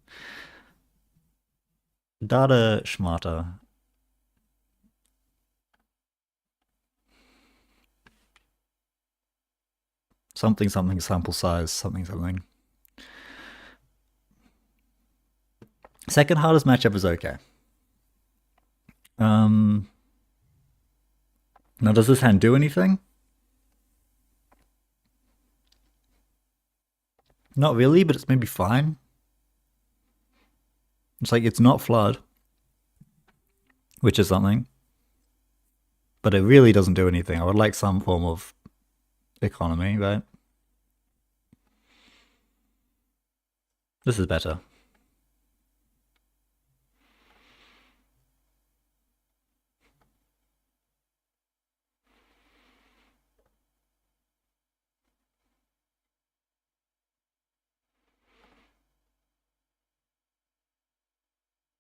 Speaker 1: Data schmata. Something sample size, something. second hardest matchup is okay. Now, does this hand do anything? Not really, but it's maybe fine. It's like it's not flood, which is something. But it really doesn't do anything. I would like some form of economy, right? This is better.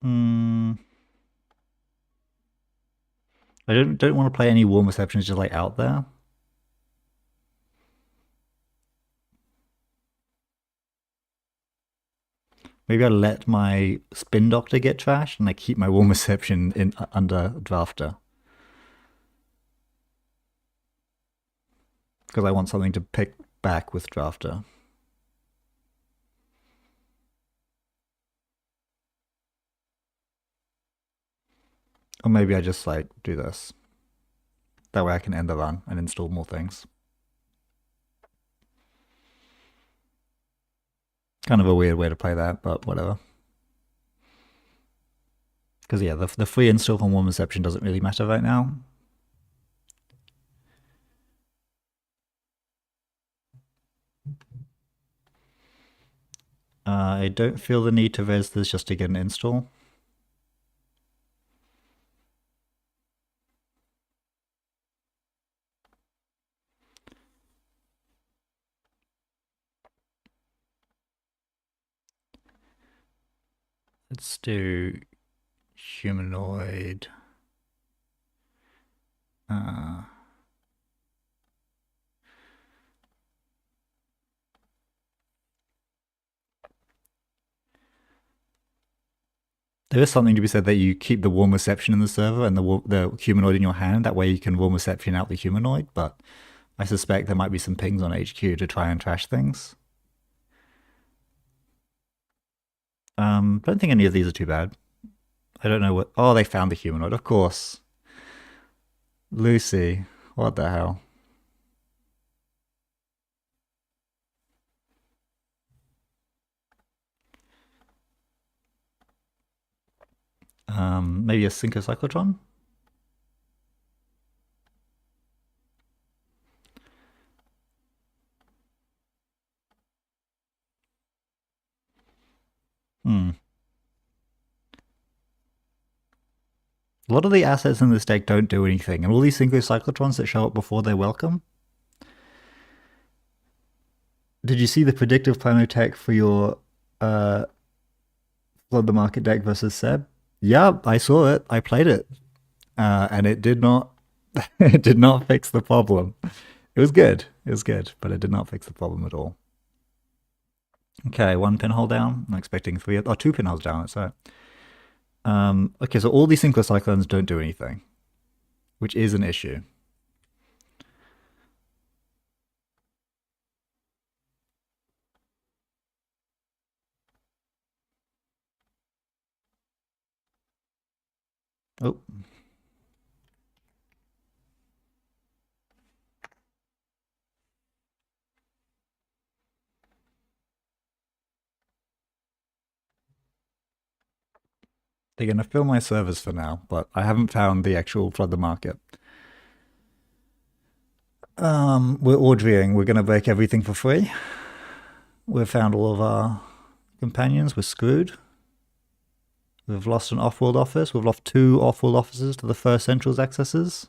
Speaker 1: Hmm. I don't want to play any warm receptions just like out there. Maybe I let my spin doctor get trashed and I keep my warm reception in under drafter. Because I want something to pick back with drafter. Or maybe I just like do this. That way I can end the run and install more things. Kind of a weird way to play that, but whatever. Because yeah, the free install from warm reception doesn't really matter right now. I don't feel the need to res this just to get an install. Let's do humanoid. There is something to be said that you keep the warm reception in the server and the humanoid in your hand. That way you can warm reception out the humanoid, but I suspect there might be some pings on HQ to try and trash things. Don't think any of these are too bad. I don't know what... Oh, they found the humanoid, of course. Lucy, what the hell? Maybe a synchrocyclotron? Hmm. A lot of the assets in this deck don't do anything, and all these synchrocyclotrons that show up before they're welcome. Did you see the predictive planotech for your Flood the Market deck versus Seb? Yeah, I saw it. I played it, and it did not. It did not fix the problem. It was good. It was good, but it did not fix the problem at all. Okay, one pinhole down. I'm expecting three or two pinholes down. That's right. Okay, so all these synchrocyclones don't do anything, which is an issue. Oh. They're going to fill my servers for now, but I haven't found the actual Flood the Market. We're ordering. We're going to break everything for free. We've found all of our companions. We're screwed. We've lost an off-world office. We've lost two off-world offices to the first Central's accesses.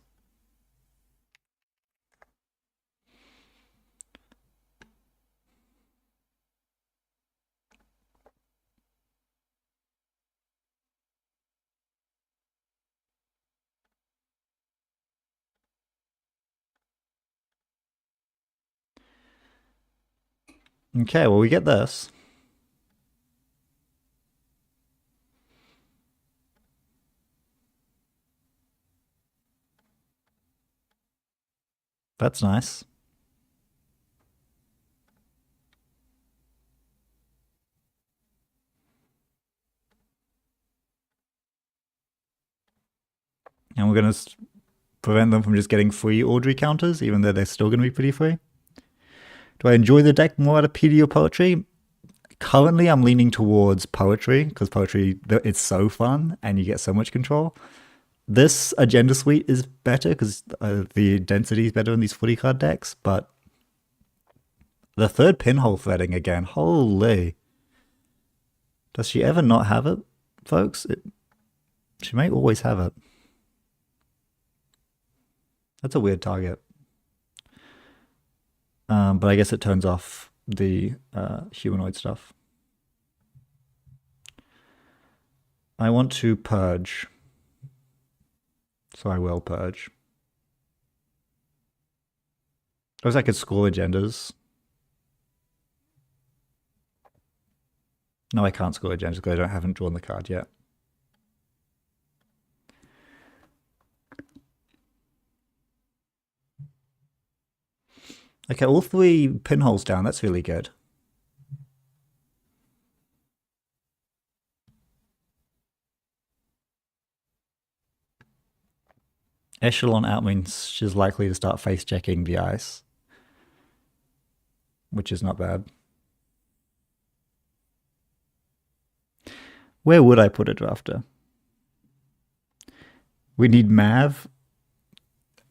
Speaker 1: Okay, well, we get this. That's nice. And we're going to prevent them from just getting free Audrey counters, even though they're still going to be pretty free. Do I enjoy the deck more out of PD or poetry? Currently, I'm leaning towards poetry, because poetry, it's so fun, and you get so much control. This agenda suite is better, because the density is better in these footy card decks, but the third pinhole threading again, holy. Does she ever not have it, folks? She may always have it. That's a weird target. But I guess it turns off the humanoid stuff. I want to purge. So I will purge. I wish I could score agendas. No, I can't score agendas because I haven't drawn the card yet. Okay, all 3 pinholes down. That's really good. Echelon out means she's likely to start face checking the ice, which is not bad. Where would I put a drafter? We need Mav.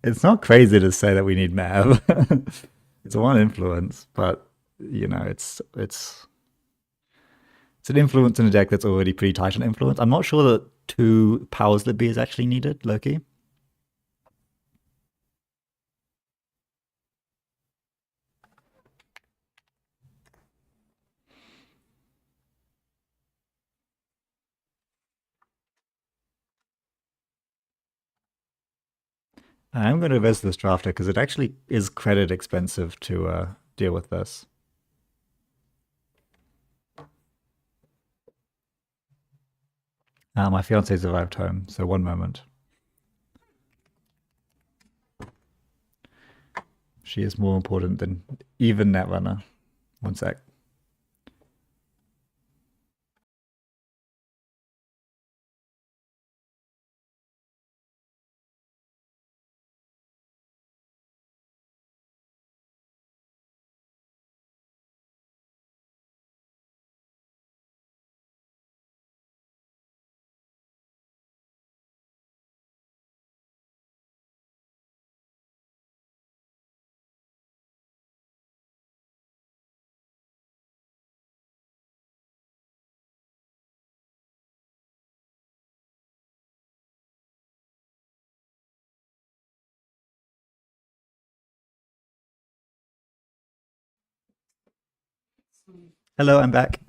Speaker 1: It's not crazy to say that we need Mav. It's 1 influence, but you know, it's an influence in a deck that's already pretty tight on influence. I'm not sure that 2 powers that be is actually needed, Loki. I'm going to reverse this drafter because it actually is credit expensive to deal with this. My fiance's arrived home, so 1 moment. She is more important than even Netrunner. 1 sec. Hello, I'm back.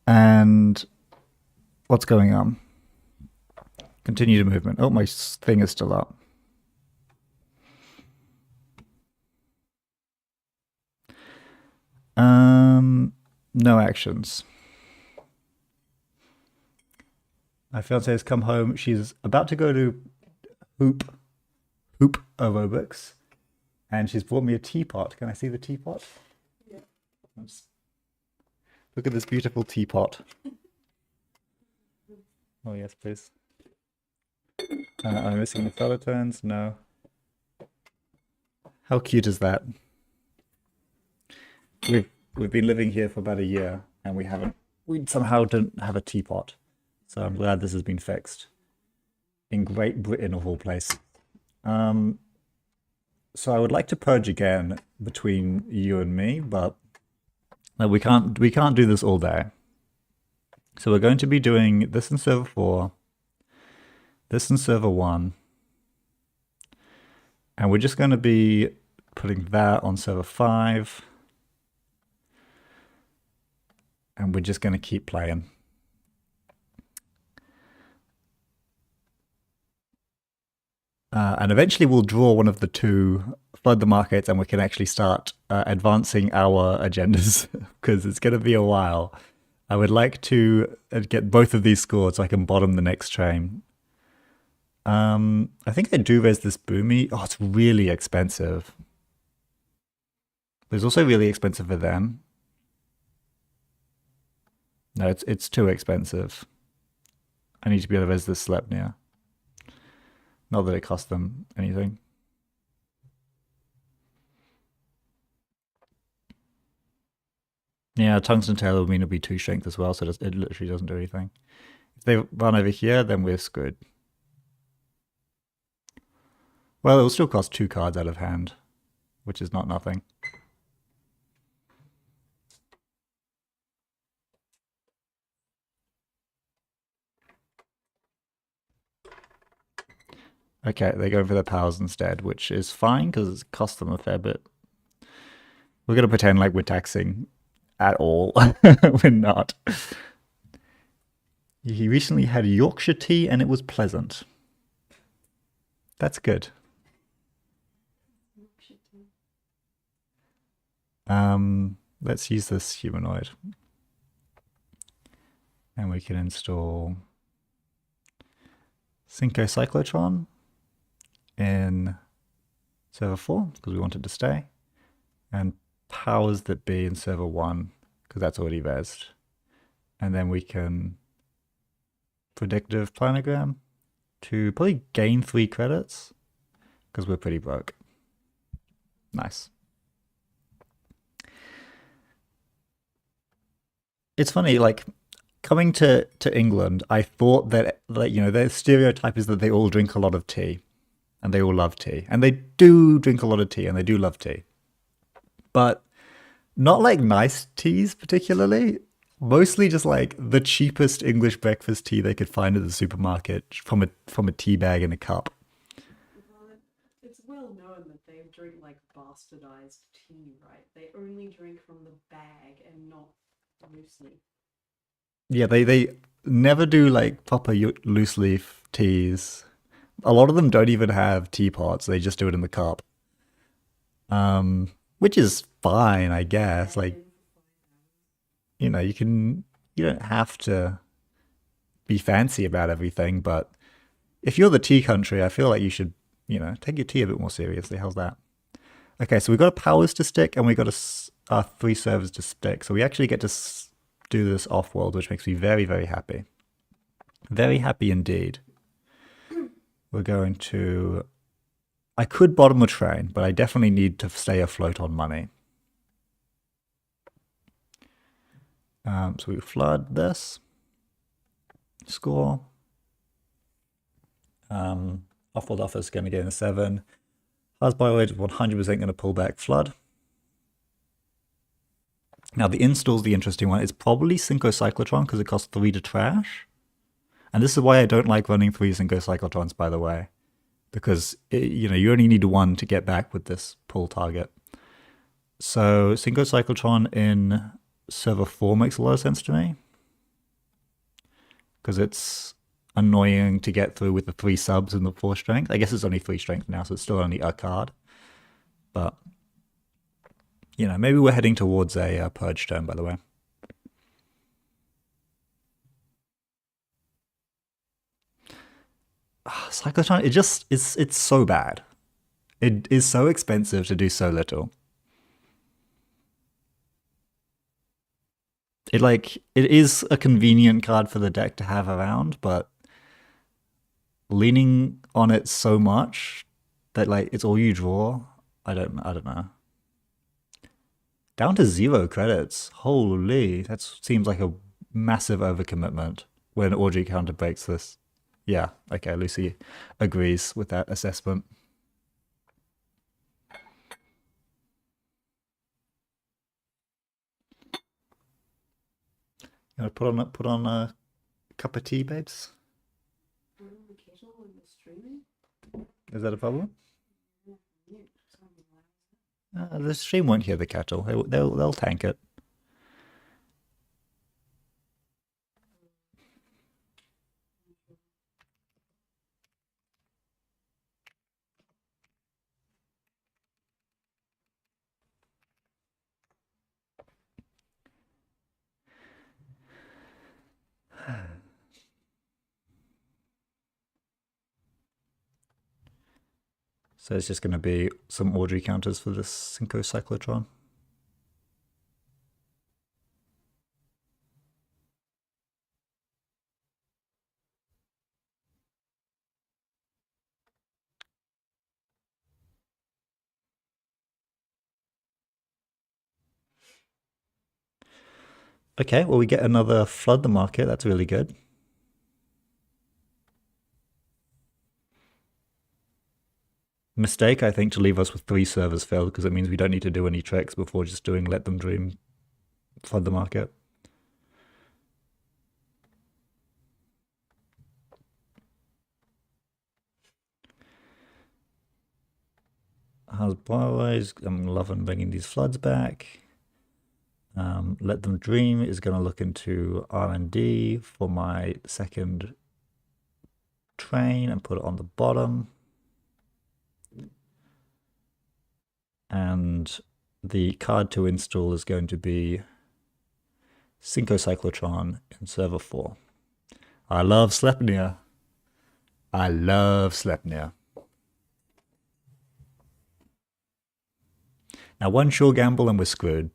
Speaker 1: And what's going on? Continue the movement. Oh, my thing is still up. No actions. My fiance has come home. She's about to go to Hoop aerobics, and she's brought me a teapot. Can I see the teapot? Yeah. Look at this beautiful teapot. Oh yes, please. Am I missing the fellow turns? No. How cute is that? We've been living here for about a year, and we somehow don't have a teapot. So I'm glad this has been fixed. In Great Britain, of all places. So I would like to purge again between you and me, but we can't do this all day. So we're going to be doing this in server 4, this in server 1, and we're just going to be putting that on server 5, and we're just going to keep playing. And eventually we'll draw one of the 2, flood the markets, and we can actually start advancing our agendas, because it's going to be a while. I would like to get both of these scored so I can bottom the next train. I think I do res this Boomy. Oh, it's really expensive. It's also really expensive for them. No, it's too expensive. I need to be able to res this Sleipnir. Not that it costs them anything. Yeah, Tungsten Tail will mean it'll be 2 strength as well, so it literally doesn't do anything. If they run over here, then we're screwed. Well, it will still cost 2 cards out of hand, which is not nothing. Okay, they go for their powers instead, which is fine because it costs them a fair bit. We're going to pretend like we're taxing at all. We're not. He recently had Yorkshire tea and it was pleasant. That's good. Let's use this humanoid. And we can install Synco Cyclotron in server 4 because we want it to stay. And powers that be in server 1 because that's already rezzed. And then we can predictive planogram to probably gain 3 credits because we're pretty broke. Nice. It's funny, like coming to England, I thought that, like, you know, their stereotype is that they all drink a lot of tea and they all love tea, and they do drink a lot of tea and they do love tea, but not like nice teas particularly. Mostly just like the cheapest English breakfast tea they could find at the supermarket from a tea bag in a cup.
Speaker 2: Well, it's well known that they drink like bastardized tea, right? They only drink from the bag and not loosely.
Speaker 1: Yeah, they never do like proper loose leaf teas. A lot of them don't even have teapots. They just do it in the cup. Which is fine, I guess. Like, you know, you don't have to be fancy about everything, but if you're the tea country, I feel like you should, you know, take your tea a bit more seriously. How's that? Okay, so we've got a powers to stick and we've got a 3 servers to stick. So we actually get to do this off-world, which makes me very, very happy. Very happy indeed. We're going to... I could bottom a train, but I definitely need to stay afloat on money. So we flood this. Score. Off-world office going to get in a 7. Hard's by is 100% going to pull back flood. Now the install's the interesting one. It's probably Synco Cyclotron because it costs 3 to trash. And this is why I don't like running 3 Synco Cyclotrons, by the way. Because, you know, you only need 1 to get back with this pull target. So Synco Cyclotron in server 4 makes a lot of sense to me. Because it's annoying to get through with the 3 subs and the 4 strength. I guess it's only 3 strength now, so it's still only a card. But, you know, maybe we're heading towards a purge turn, by the way. Cyclotron, it's so bad. It is so expensive to do so little. It is a convenient card for the deck to have around, but leaning on it so much that like it's all you draw, I don't know. Down to 0 credits. Holy, that seems like a massive overcommitment when Audrey counter breaks this. Yeah, okay, Lucy agrees with that assessment. You want to put on a cup of tea, babes? Is that a problem? The stream won't hear the kettle. They'll tank it. So it's just going to be some Audrey counters for this Synco Cyclotron. Okay, well, we get another flood the market. That's really good. Mistake, I think, to leave us with 3 servers filled because it means we don't need to do any tricks before just doing let them dream, flood the market. How's Byways? I'm loving bringing these floods back. Let them dream is going to look into R&D for my second train and put it on the bottom. And the card to install is going to be Syncocyclotron in server 4. I love Sleipnir. I love Sleipnir. Now, one sure gamble and we're screwed.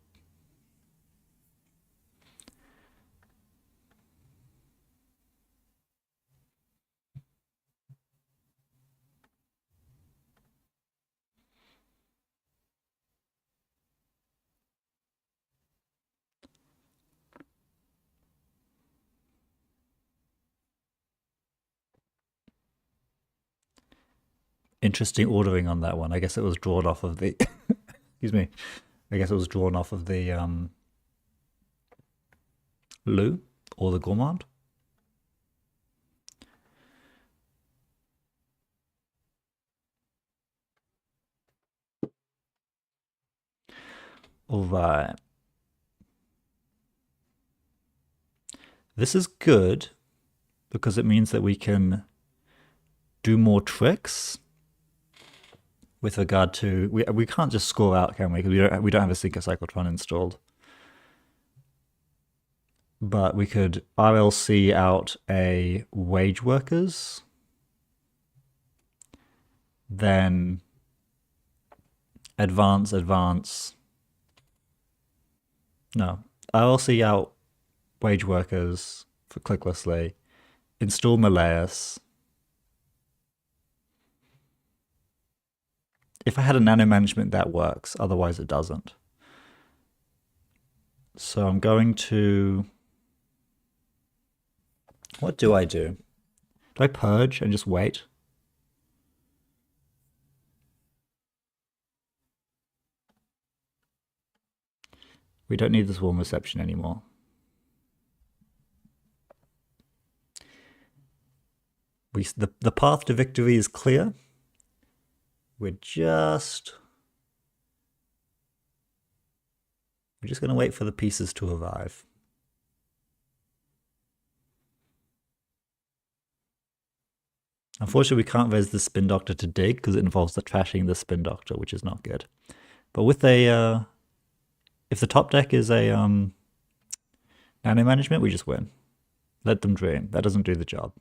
Speaker 1: Interesting ordering on that one. I guess it was drawn off of the. Excuse me. I guess it was drawn off of the Lou or the Gourmand. All right. This is good because it means that we can do more tricks with regard to we can't just score out, can we? Because we don't have a Syncocyclotron installed. But we could RLC out a wage workers, then advance. No, RLC out wage workers for clicklessly, install Malleus. If I had a nano management, that works. Otherwise, it doesn't. So I'm going to. What do I do? Do I purge and just wait? We don't need this warm reception anymore. The path to victory is clear. We're just going to wait for the pieces to arrive. Unfortunately, we can't raise the Spin Doctor to dig because it involves the trashing the Spin Doctor, which is not good. But with a, if the top deck is a nano management, we just win. Let them dream. That doesn't do the job.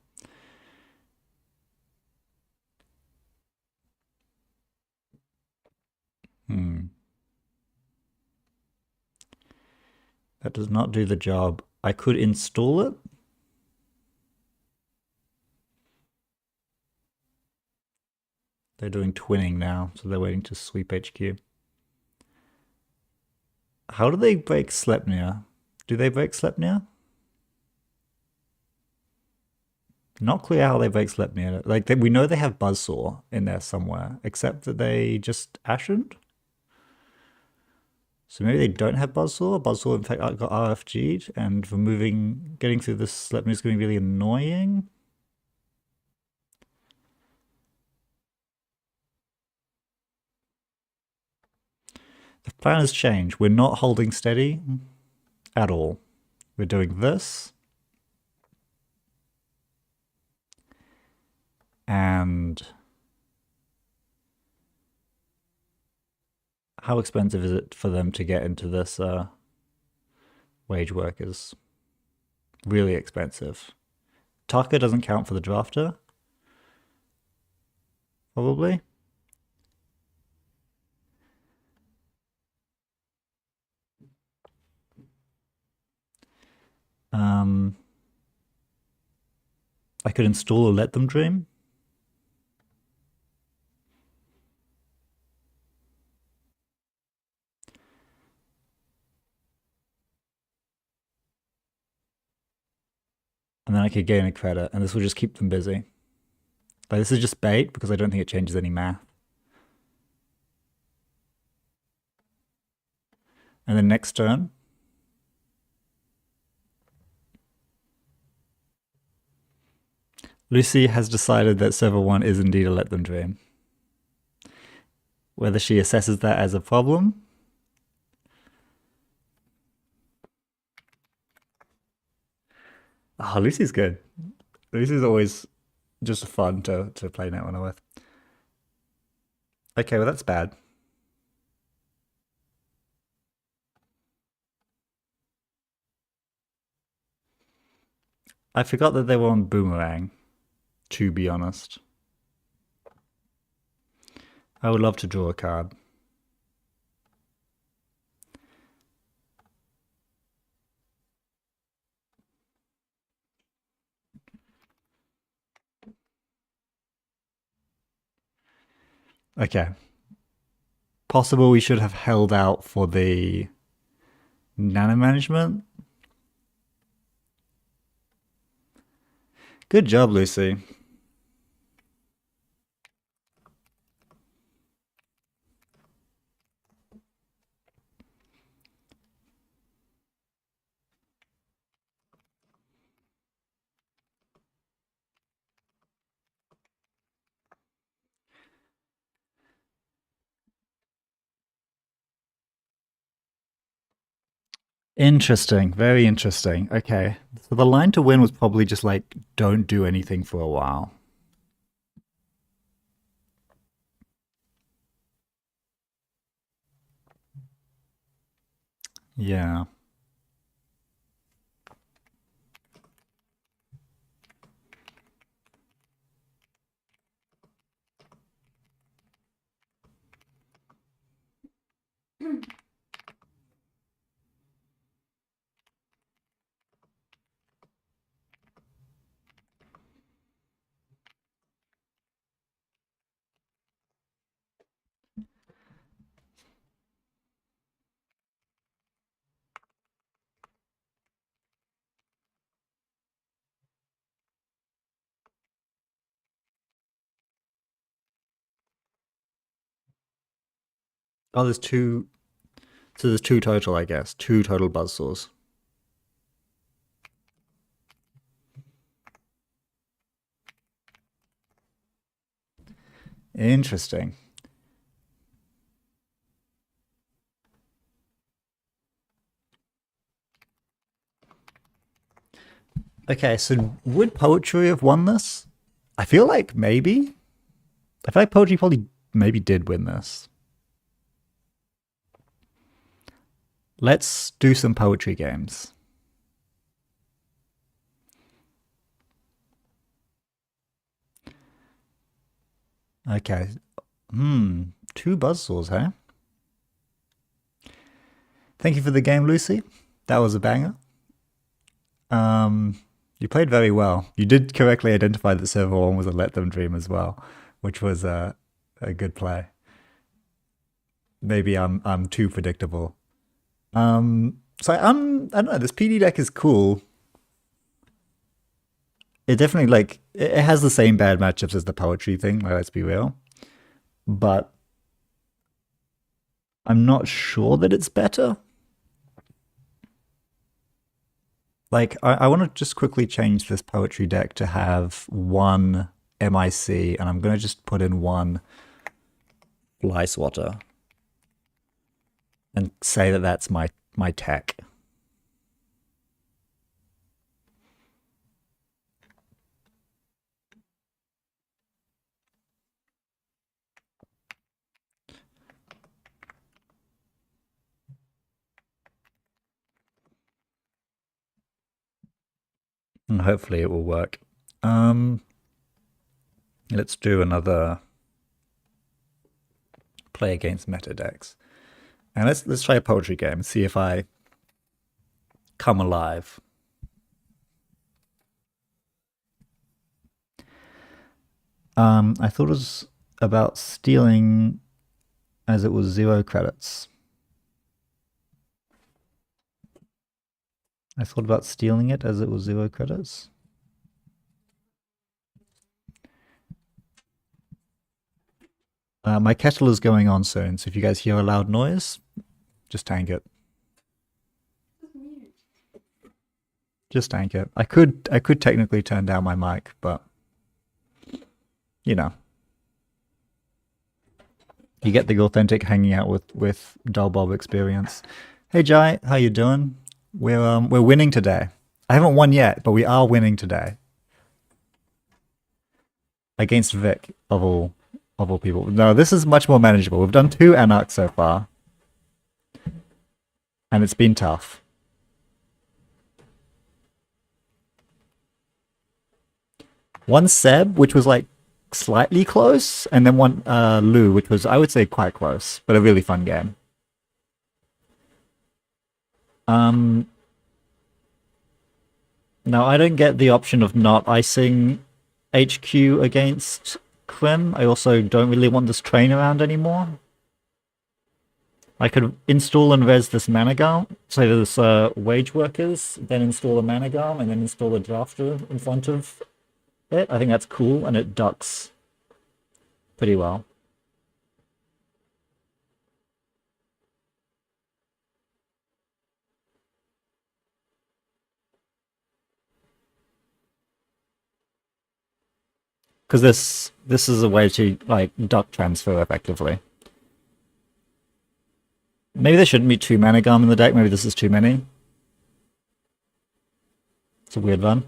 Speaker 1: That does not do the job. I could install it. They're doing twinning now, so they're waiting to sweep HQ. How do they break Sleipnir? Do they break Sleipnir? Not clear how they break Sleipnir. Like we know they have Buzzsaw in there somewhere, except that they just ashened. So maybe they don't have Buzzsaw. Buzzsaw, in fact, got RFG'd, and getting through this Sleipnir is going to be really annoying. The plan has changed. We're not holding steady at all. We're doing this. And how expensive is it for them to get into this wage workers? Really expensive. Taka doesn't count for the drafter. Probably. I could install a Let Them Dream. And then I could gain a credit, and this will just keep them busy. Like, this is just bait because I don't think it changes any math. And then next turn, Lucy has decided that server 1 is indeed a let them dream. Whether she assesses that as a problem. Oh, Lucy's good. Lucy's always just fun to play Netrunner with. Okay, well that's bad. I forgot that they were on Boomerang, to be honest. I would love to draw a card. Okay. Possible we should have held out for the nano management. Good job, Lucy. Interesting. Very interesting. Okay. So the line to win was probably just like, don't do anything for a while. Yeah. Oh, there's two. So there's two total, I guess. Two total buzzsaws. Interesting. Okay, so would poetry have won this? I feel like maybe. I feel like poetry probably maybe did win this. Let's do some poetry games. Okay. Two buzzsaws, huh? Thank you for the game, Lucy. That was a banger. You played very well. You did correctly identify that server 1 was a let them dream as well, which was a good play. Maybe I'm too predictable. So I don't know. This PD deck is cool. It definitely like it has the same bad matchups as the poetry thing. Like, let's be real, but I'm not sure that it's better. Like I want to just quickly change this poetry deck to have one MIC, and I'm gonna just put in one fly swatter and say that that's my tech. And hopefully it will work. Let's do another play against meta decks. And let's try a poetry game and see if I come alive. I thought it was about stealing as it was 0 credits. I thought about stealing it as it was 0 credits. My kettle is going on soon, so if you guys hear a loud noise, just tank it.
Speaker 2: Just mute.
Speaker 1: Just tank it. I could technically turn down my mic, but you know, you get the authentic hanging out with Dull Bob experience. Hey Jai, how you doing? We're winning today. I haven't won yet, but we are winning today against Vic of all people. No, this is much more manageable. We've done 2 Anarchs so far, and it's been tough. One Seb, which was like slightly close, and then one Lou, which was, I would say, quite close, but a really fun game. Now I don't get the option of not icing HQ against Krim. I also don't really want this train around anymore. I could install and res this Managarm, so there's wage workers, then install a Managarm, and then install a drafter in front of it. I think that's cool, and it ducks pretty well. Because this is a way to like duck transfer effectively. Maybe there shouldn't be 2 Managarm in the deck. Maybe this is too many. It's a weird one.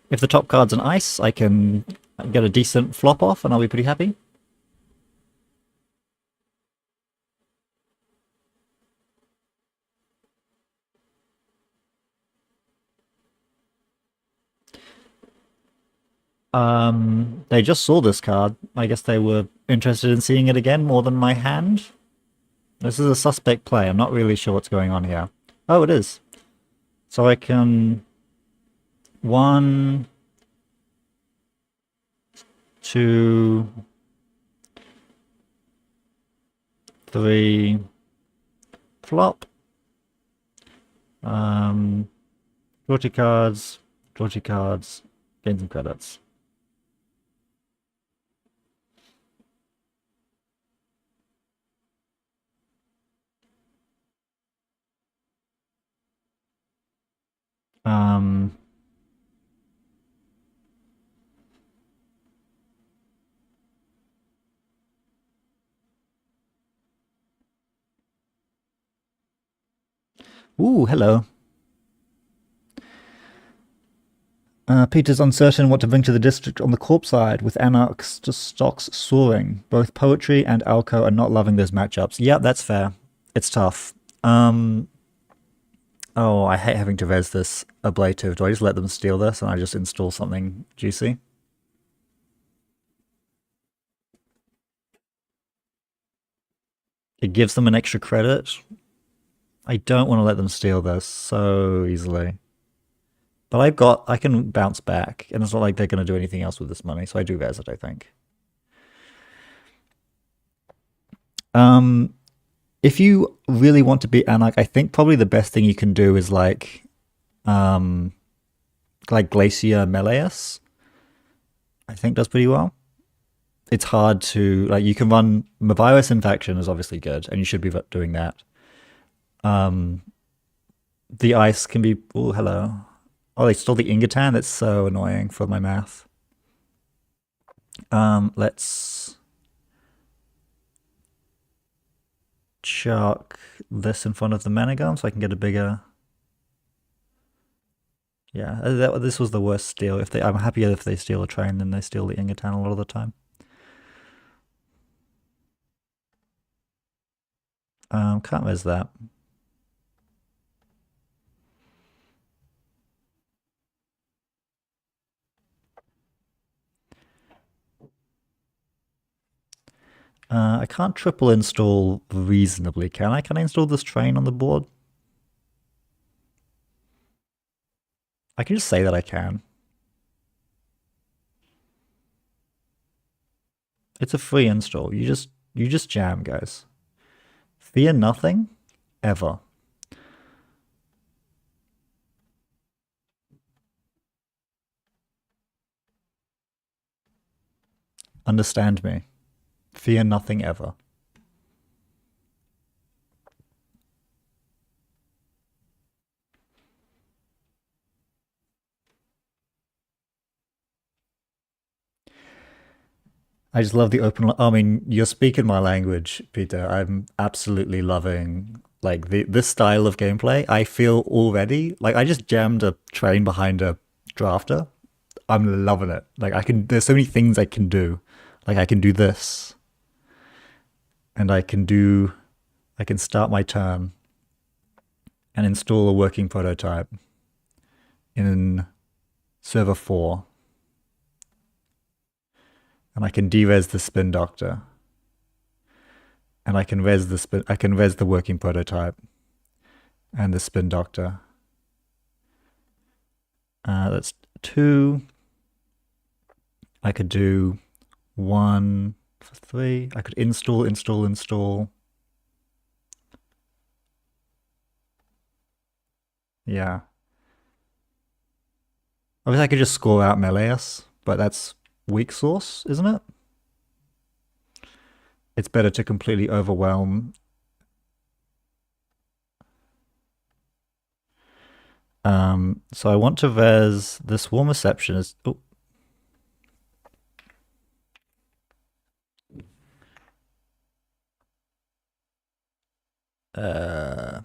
Speaker 1: If the top card's an ice, I can get a decent flop off and I'll be pretty happy. They just saw this card. I guess they were interested in seeing it again more than my hand. This is a suspect play. I'm not really sure what's going on here. Oh, it is. So I can... 1, 2, 3, flop. Draw 2 cards, gain some credits. Ooh, hello. Peter's uncertain what to bring to the district on the Corp side, with Anarch's stocks soaring. Both Poetry and Alco are not loving those matchups. Yeah, that's fair. It's tough. Oh, I hate having to res this ablative. Do I just let them steal this and I just install something juicy? It gives them an extra credit. I don't want to let them steal this so easily. But I can bounce back, and it's not like they're going to do anything else with this money, so I do res it, I think. If you really want to beat Anarch, I think probably the best thing you can do is like Glacier Meleus. I think does pretty well. It's hard to, like, you can run Virus Infection is obviously good, and you should be doing that. The ice can be, oh, hello. Oh, they stole the Ingatan? That's so annoying for my math. Let's chuck this in front of the Managarm so I can get a bigger... Yeah, this was the worst steal. I'm happier if they steal a train than they steal the Ingatan a lot of the time. Can't res that. I can't triple install reasonably, can I? Can I install this train on the board? I can just say that I can. It's a free install. You just jam, guys. Fear nothing, ever. Understand me. Fear nothing ever. I just love the open. I mean, you're speaking my language, Peter. I'm absolutely loving like this style of gameplay. I feel already like I just jammed a train behind a drafter. I'm loving it. Like I can. There's so many things I can do. Like I can do this, and I can do. I can start my turn and install a working prototype in server 4, and I can derez the spin doctor, and I can res the spin. I can res the working prototype and the spin doctor. That's 2. I could do 1 for 3. I could install. Yeah. Obviously, I could just score out Meleus, but that's weak source, isn't it? It's better to completely overwhelm. So I want to res this warm reception is. Oh.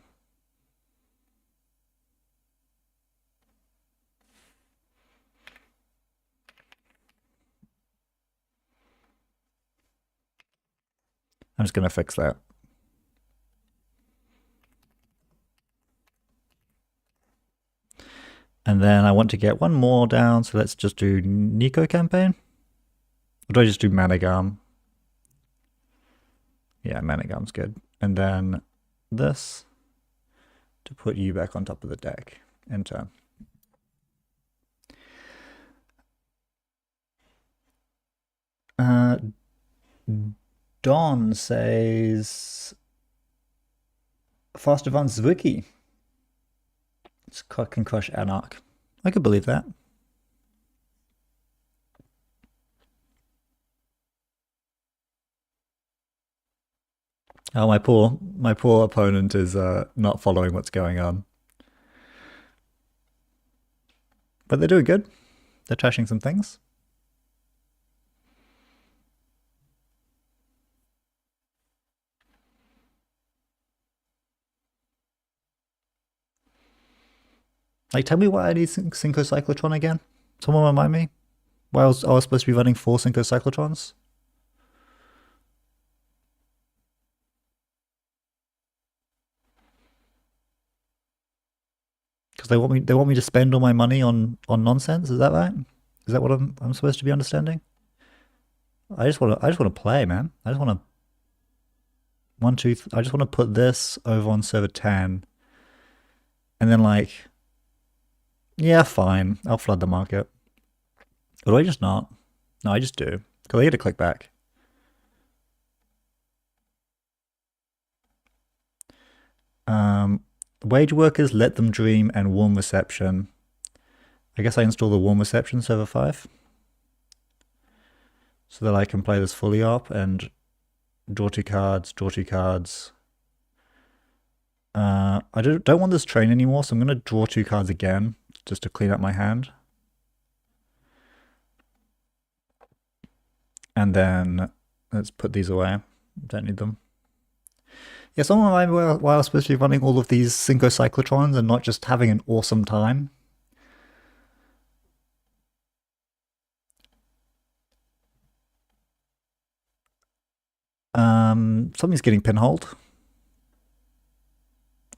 Speaker 1: I'm just gonna fix that. And then I want to get one more down, so let's just do Nico campaign. Or do I just do Managam? Yeah, Managam's good. And then this to put you back on top of the deck. Enter. Don says Fast Advance Wiki. Can crush Anarch. I could believe that. Oh, my poor opponent is not following what's going on. But they're doing good. They're trashing some things. Like, tell me why I need Synchrocyclotron again. Someone remind me why I was supposed to be running 4 Synchrocyclotrons. Because they want me to spend all my money on nonsense. Is that right? Is that what I'm supposed to be understanding? I just want to play, man. I just want to I just want to put this over on server 10, and then like, yeah, fine, I'll flood the market. Or do I just not? No, I just do because I get to click back. Wage workers, let them dream, and warm reception. I guess I install the warm reception server 5 so that I can play this fully up and draw 2 cards, draw 2 cards. I don't want this train anymore, so I'm going to draw 2 cards again just to clean up my hand. And then let's put these away. Don't need them. Yeah, someone remind me why I was supposed to be running all of these Synchrocyclotrons and not just having an awesome time. Something's getting pinholed.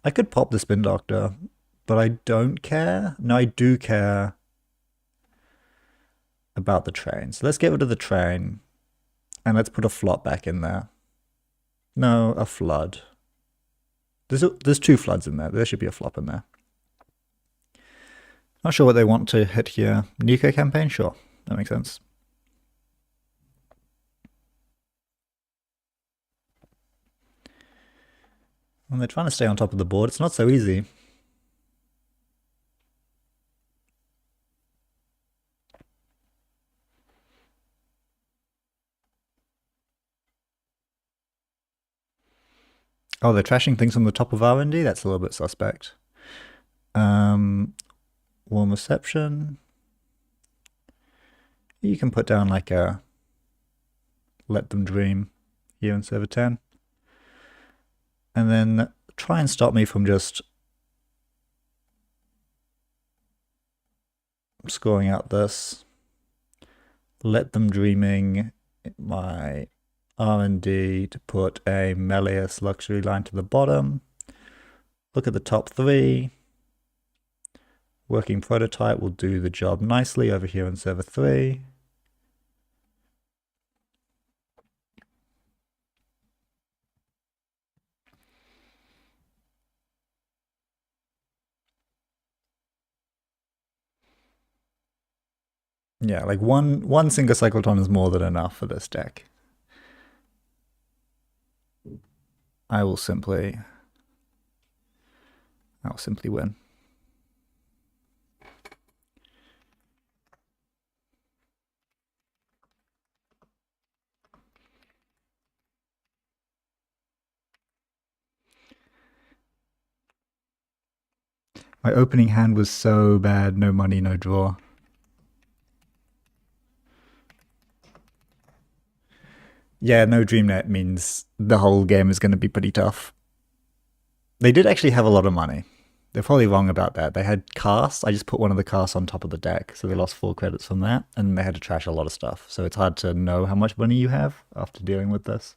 Speaker 1: I could pop the Spin Doctor, but I don't care. No, I do care about the train. So let's get rid of the train and let's put a flop back in there. No, a flood. There's 2 floods in there. There should be a flop in there. Not sure what they want to hit here. Nico campaign? Sure. That makes sense. And they're trying to stay on top of the board. It's not so easy. Oh, they're trashing things on the top of R&D? That's a little bit suspect. Warm reception. You can put down like a let them dream here in server 10. And then try and stop me from just scoring out this. Let them dreaming my R&D to put a Melius luxury line to the bottom. Look at the top three. Working prototype will do the job nicely over here in server 3. Yeah, like one single cyclotron is more than enough for this deck. I will simply win. My opening hand was so bad, no money, no draw. Yeah, no DreamNet means the whole game is going to be pretty tough. They did actually have a lot of money. They're probably wrong about that. They had casts. I just put one of the casts on top of the deck, so they lost 4 credits from that, and they had to trash a lot of stuff. So it's hard to know how much money you have after dealing with this.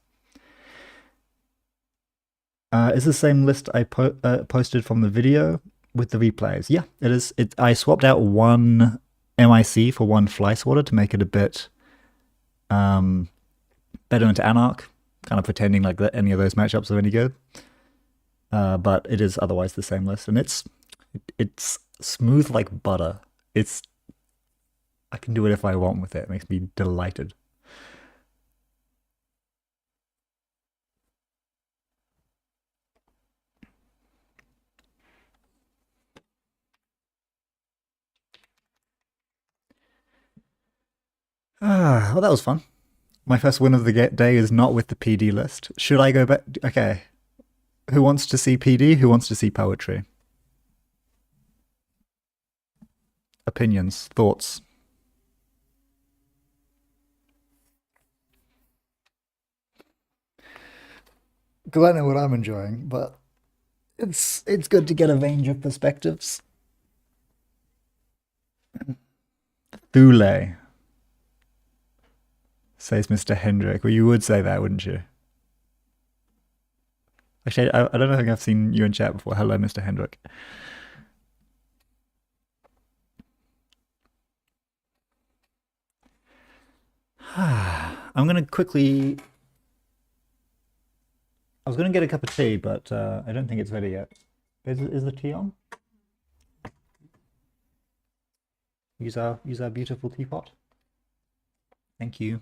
Speaker 1: Is the same list I posted from the video with the replays? Yeah, it is. I swapped out one MIC for one Fly Swatter to make it a bit better into Anarch, kind of pretending like that any of those matchups are any good. But it is otherwise the same list, and it's smooth like butter. I can do it if I want with it. It makes me delighted. Well, that was fun. My first win of the day is not with the PD list. Should I go back? Okay. Who wants to see PD? Who wants to see poetry? Opinions, thoughts. Because I know what I'm enjoying, but it's good to get a range of perspectives. Thule, says Mr. Hendrick. Well, you would say that, wouldn't you? Actually, I don't think I've seen you in chat before. Hello, Mr. Hendrick. I'm gonna quickly. I was gonna get a cup of tea, but I don't think it's ready yet. Is the tea on? Use our beautiful teapot. Thank you.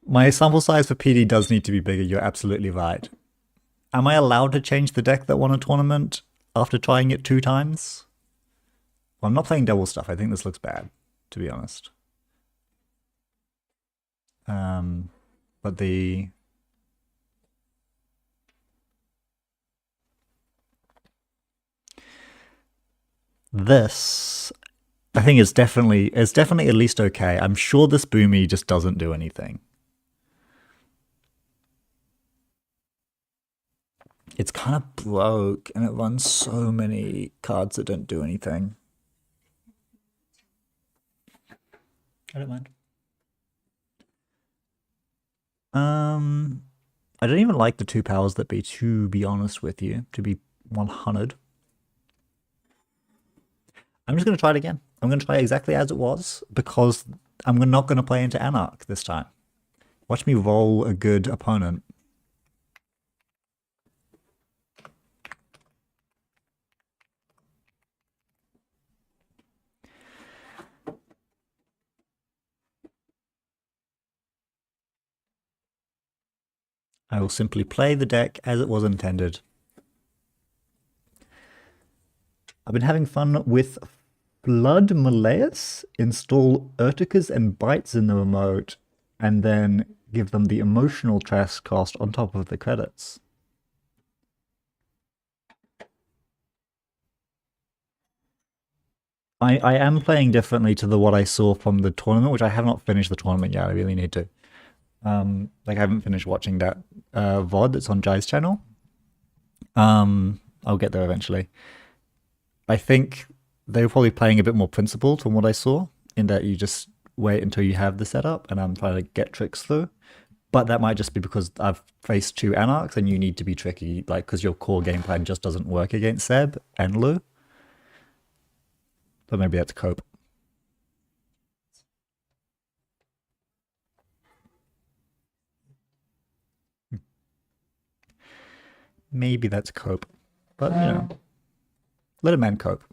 Speaker 1: My sample size for PD does need to be bigger. You're absolutely right. Am I allowed to change the deck that won a tournament after trying it 2 times? Well, I'm not playing double stuff. I think this looks bad, to be honest. But this, I think it's definitely at least okay. I'm sure this Boomy just doesn't do anything. It's kind of broke, and it runs so many cards that don't do anything. I don't mind. I don't even like the 2 powers that be, to be honest with you, to be 100. I'm just going to try it again. I'm going to try it exactly as it was, because I'm not going to play into Anarch this time. Watch me roll a good opponent. I will simply play the deck as it was intended. I've been having fun with Flood Malleus, install Urticas and Bites in the remote, and then give them the emotional trash cost on top of the credits. I am playing differently to what I saw from the tournament, which I have not finished the tournament yet. I really need to. Like I haven't finished watching that VOD that's on Jai's channel. I'll get there eventually. I think they were probably playing a bit more principled from what I saw, in that you just wait until you have the setup, and I'm trying to get tricks through. But that might just be because I've faced 2 Anarchs, and you need to be tricky, like because your core game plan just doesn't work against Seb and Lou. So maybe that's cope. Maybe that's cope. But, you know, let a man cope.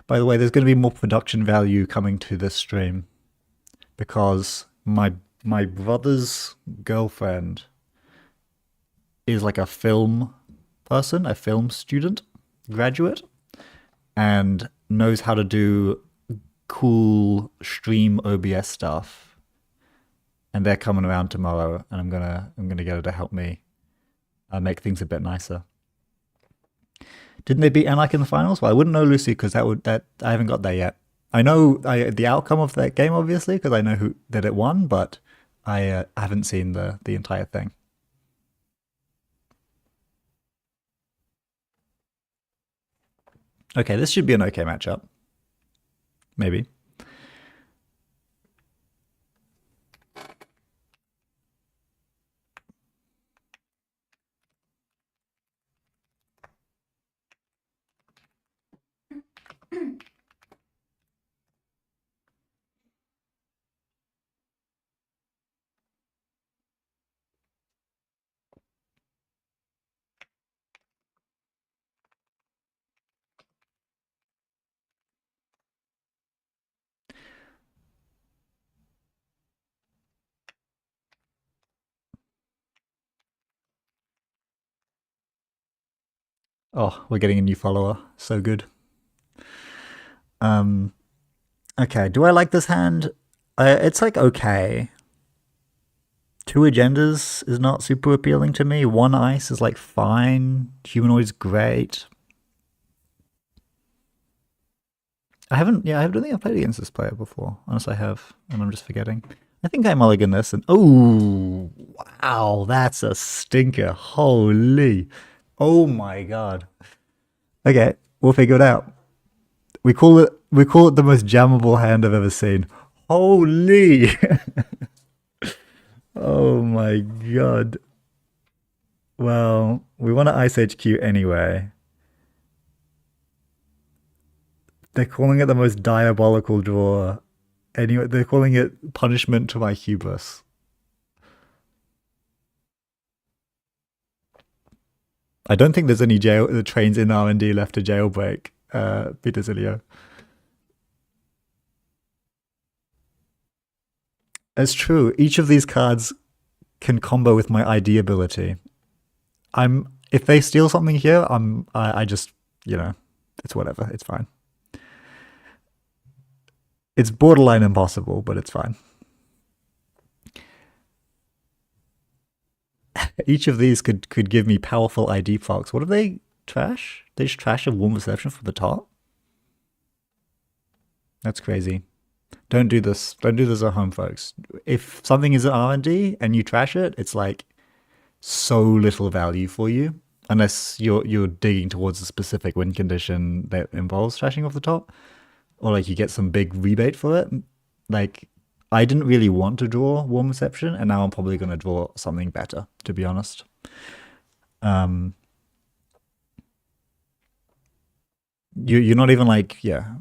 Speaker 1: By the way, there's going to be more production value coming to this stream because my brother's girlfriend is like a film person, a film student, graduate, and knows how to do cool stream OBS stuff. And they're coming around tomorrow, and I'm gonna get her to help me make things a bit nicer. Didn't they beat Anarch in the finals? Well, I wouldn't know, Lucy, because that I haven't got there yet. I know the outcome of that game, obviously, because I know who that it won, but I haven't seen the entire thing. Okay, this should be an okay matchup. Maybe. Oh, we're getting a new follower. So good. Okay, do I like this hand? It's like okay. 2 agendas is not super appealing to me. 1 ice is like fine. Humanoid's great. I don't think I've played against this player before. Unless I have, and I'm just forgetting. I think I mulligan this, and oh wow, that's a stinker. Holy. Oh my god. Okay, we'll figure it out. We call it the most jammable hand I've ever seen. Holy. Oh my god. Well, we want to Ice HQ anyway. They're calling it the most diabolical draw. Anyway, they're calling it punishment to my hubris. I don't think there's any the trains in R&D left to jailbreak, Peter Zilio. It's true. Each of these cards can combo with my ID ability. If they steal something here, I just, you know, it's whatever. It's fine. It's borderline impossible, but it's fine. Each of these could give me powerful ID procs. What do they trash? They just trash a warm reception from the top? That's crazy. Don't do this. Don't do this at home, folks. If something is an R&D and you trash it, it's like so little value for you, unless you're digging towards a specific win condition that involves trashing off the top, or like you get some big rebate for it. Like I didn't really want to draw warm reception, and now I'm probably going to draw something better, to be honest. You're not even like, yeah,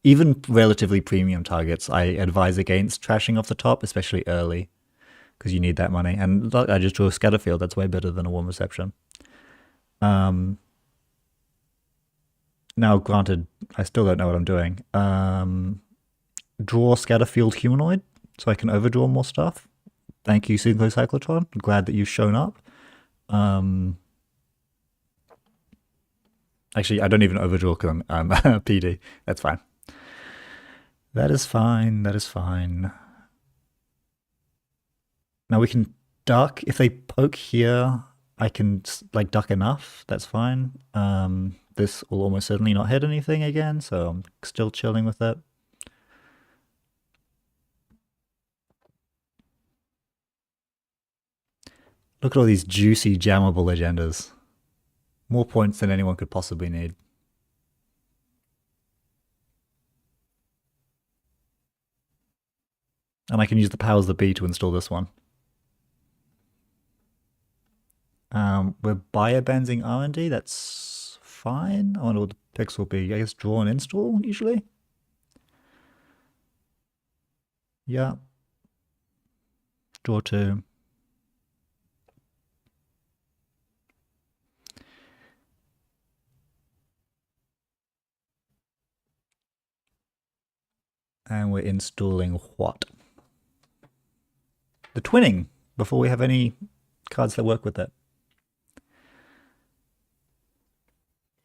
Speaker 1: even relatively premium targets, I advise against trashing off the top, especially early, because you need that money. And I just drew a Scatterfield. That's way better than a warm reception. Now, granted, I still don't know what I'm doing. Draw Scatterfield Humanoid, so I can overdraw more stuff. Thank you, Cyclotron. Glad that you've shown up. Actually, I don't even overdraw because I'm PD. That's fine. That is fine. That is fine. Now we can duck. If they poke here, I can like duck enough. That's fine. This will almost certainly not hit anything again, so I'm still chilling with it. Look at all these juicy, jammable agendas. More points than anyone could possibly need. And I can use the powers that be to install this one. We're biobenzing R&D. That's fine. I wonder what the picks will be. I guess draw and install, usually. Yeah. Draw 2. And we're installing what? The twinning, before we have any cards that work with it.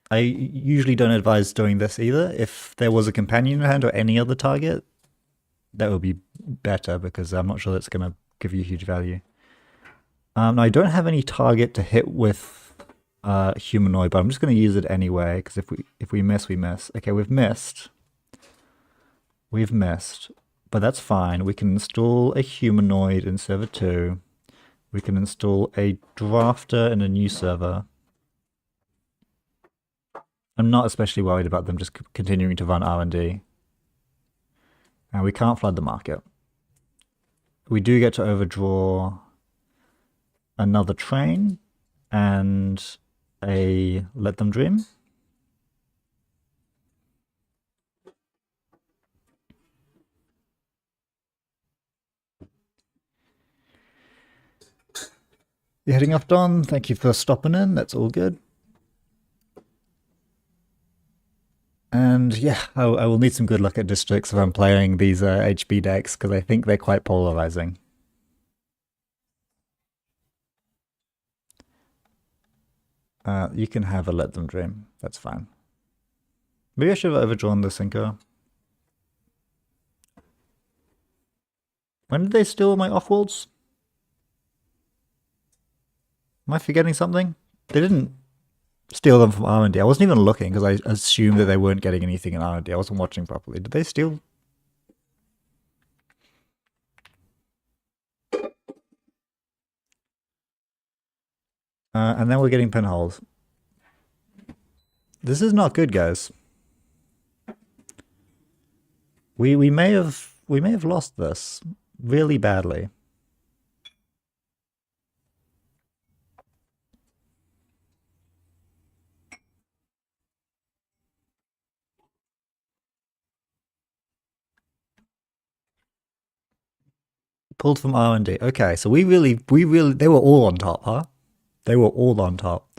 Speaker 1: I usually don't advise doing this either. If there was a companion in hand or any other target, that would be better because I'm not sure that's going to give you huge value. Now I don't have any target to hit with humanoid, but I'm just going to use it anyway because if we miss, we miss. Okay, we've missed. We've missed, but that's fine. We can install a humanoid in server 2. We can install a drafter in a new server. I'm not especially worried about them just continuing to run R&D. And we can't flood the market. We do get to overdraw another train and a Let Them Dream. You're heading off, Don. Thank you for stopping in. That's all good. And yeah, I will need some good luck at districts if I'm playing these HB decks because I think they're quite polarizing. You can have a Let Them Dream. That's fine. Maybe I should have overdrawn the Sinker. When did they steal my off-worlds? Am I forgetting something? They didn't steal them from R&D. I wasn't even looking because I assumed that they weren't getting anything in R&D. I wasn't watching properly. Did they steal? And then we're getting pinholes. This is not good, guys. We may have lost this really badly. Pulled from R&D. Okay, so we really, they were all on top, huh? They were all on top.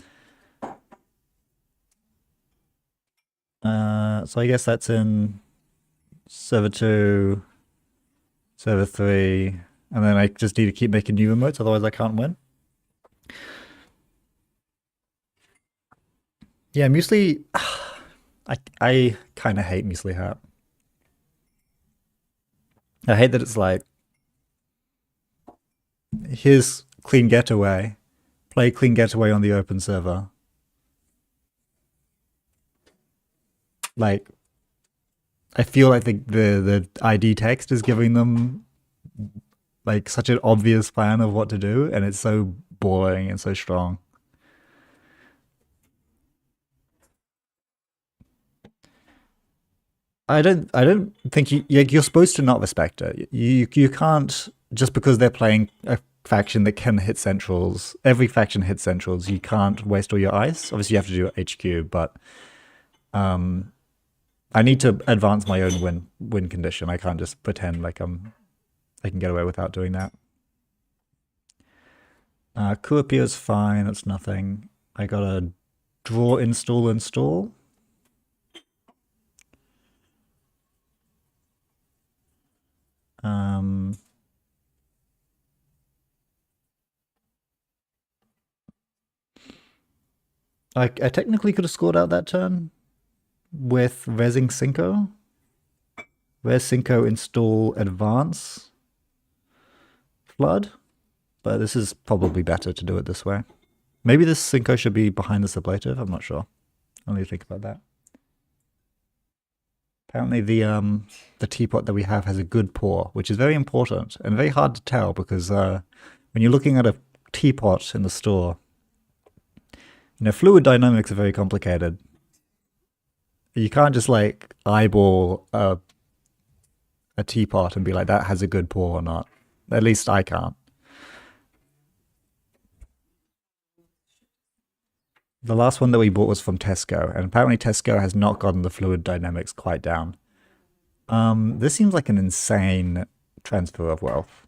Speaker 1: So I guess that's in server 2, server 3, and then I just need to keep making new remotes, otherwise I can't win. Yeah, Muesli, I kind of hate Muesli Hat. I hate that it's like, here's Clean Getaway, play Clean Getaway on the open server. Like, I feel like the ID text is giving them like such an obvious plan of what to do, and it's so boring and so strong. I don't think you're supposed to not respect it. You can't just because they're playing a faction that can hit centrals. Every faction hits centrals. You can't waste all your ice. Obviously, you have to do HQ, but I need to advance my own win condition. I can't just pretend like I can get away without doing that. Kuopio's fine. That's nothing. I got a draw, install. I technically could have scored out that turn with Resing Cinco. Res Cinco install Advance Flood, but this is probably better to do it this way. Maybe this Cinco should be behind this ablative, I'm not sure. I'll need to think about that. Apparently the teapot that we have has a good pour, which is very important and very hard to tell because when you're looking at a teapot in the store, you know, fluid dynamics are very complicated. You can't just like eyeball a teapot and be like, that has a good pour or not. At least I can't. The last one that we bought was from Tesco, and apparently Tesco has not gotten the fluid dynamics quite down. This seems like an insane transfer of wealth.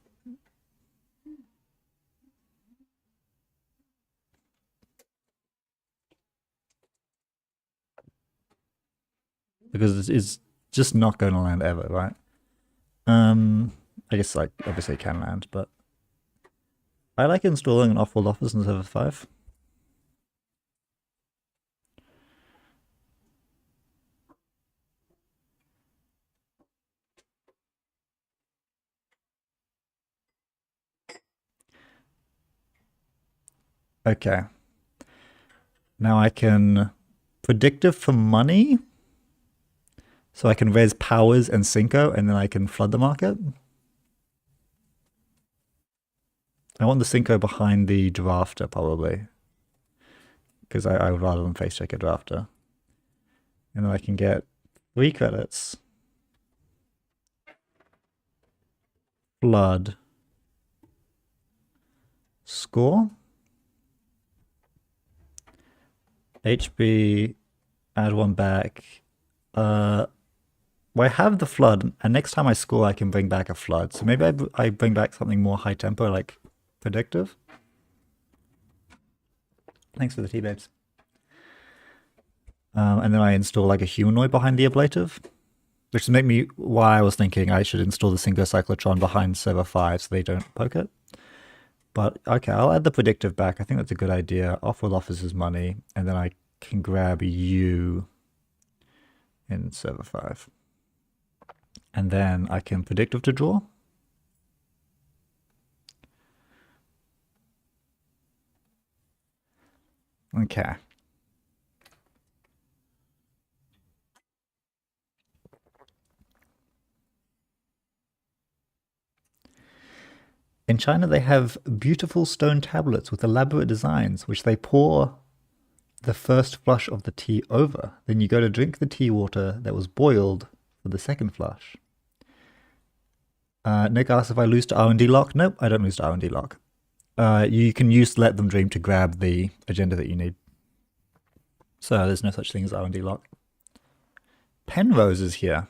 Speaker 1: Because it's just not going to land ever, right? I guess like obviously it can land, but I like installing an off-world office in server 5. Okay. Now I can predictive for money. So I can raise powers and Cinco, and then I can flood the market. I want the Cinco behind the drafter, probably. Because I would rather than face check a drafter. And then I can get 3 credits. Flood. Score. HB. Add 1 back. Well, I have the flood, and next time I score, I can bring back a flood. So maybe I bring back something more high tempo, like predictive. Thanks for the tea, babes. And then I install like a humanoid behind the ablative, which would make why I was thinking I should install the Cinco Cyclotron behind server 5 so they don't poke it. But okay, I'll add the predictive back. I think that's a good idea. Off-world officer's money, and then I can grab you in server 5. And then I can predictive to draw. Okay. In China, they have beautiful stone tablets with elaborate designs, which they pour the first flush of the tea over. Then you go to drink the tea water that was boiled for the second flush. Nick asks if I lose to R&D lock. Nope, I don't lose to R&D lock. You can use Let Them Dream to grab the agenda that you need. So there's no such thing as R&D lock. Penrose is here.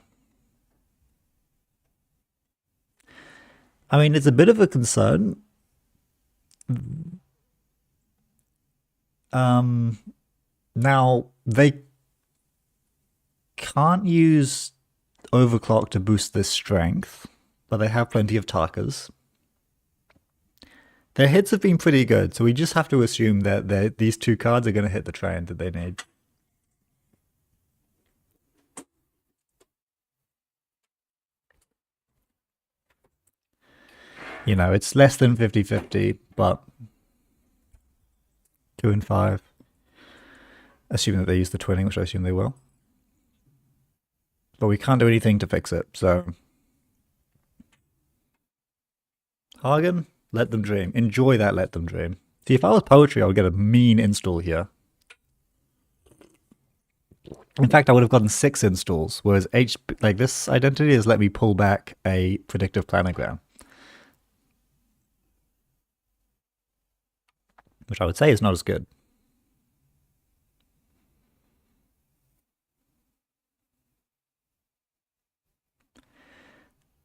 Speaker 1: I mean, it's a bit of a concern. Now, they can't use overclock to boost their strength, but they have plenty of Tarkas. Their hits have been pretty good, so we just have to assume that these 2 cards are going to hit the train that they need. You know, it's less than 50-50, but 2 and 5. Assuming that they use the twinning, which I assume they will. But we can't do anything to fix it, so... Hagen, Let Them Dream. Enjoy that Let Them Dream. See, if I was poetry, I would get a mean install here. In fact, I would have gotten 6 installs, whereas like this identity has let me pull back a predictive planogram. Which I would say is not as good.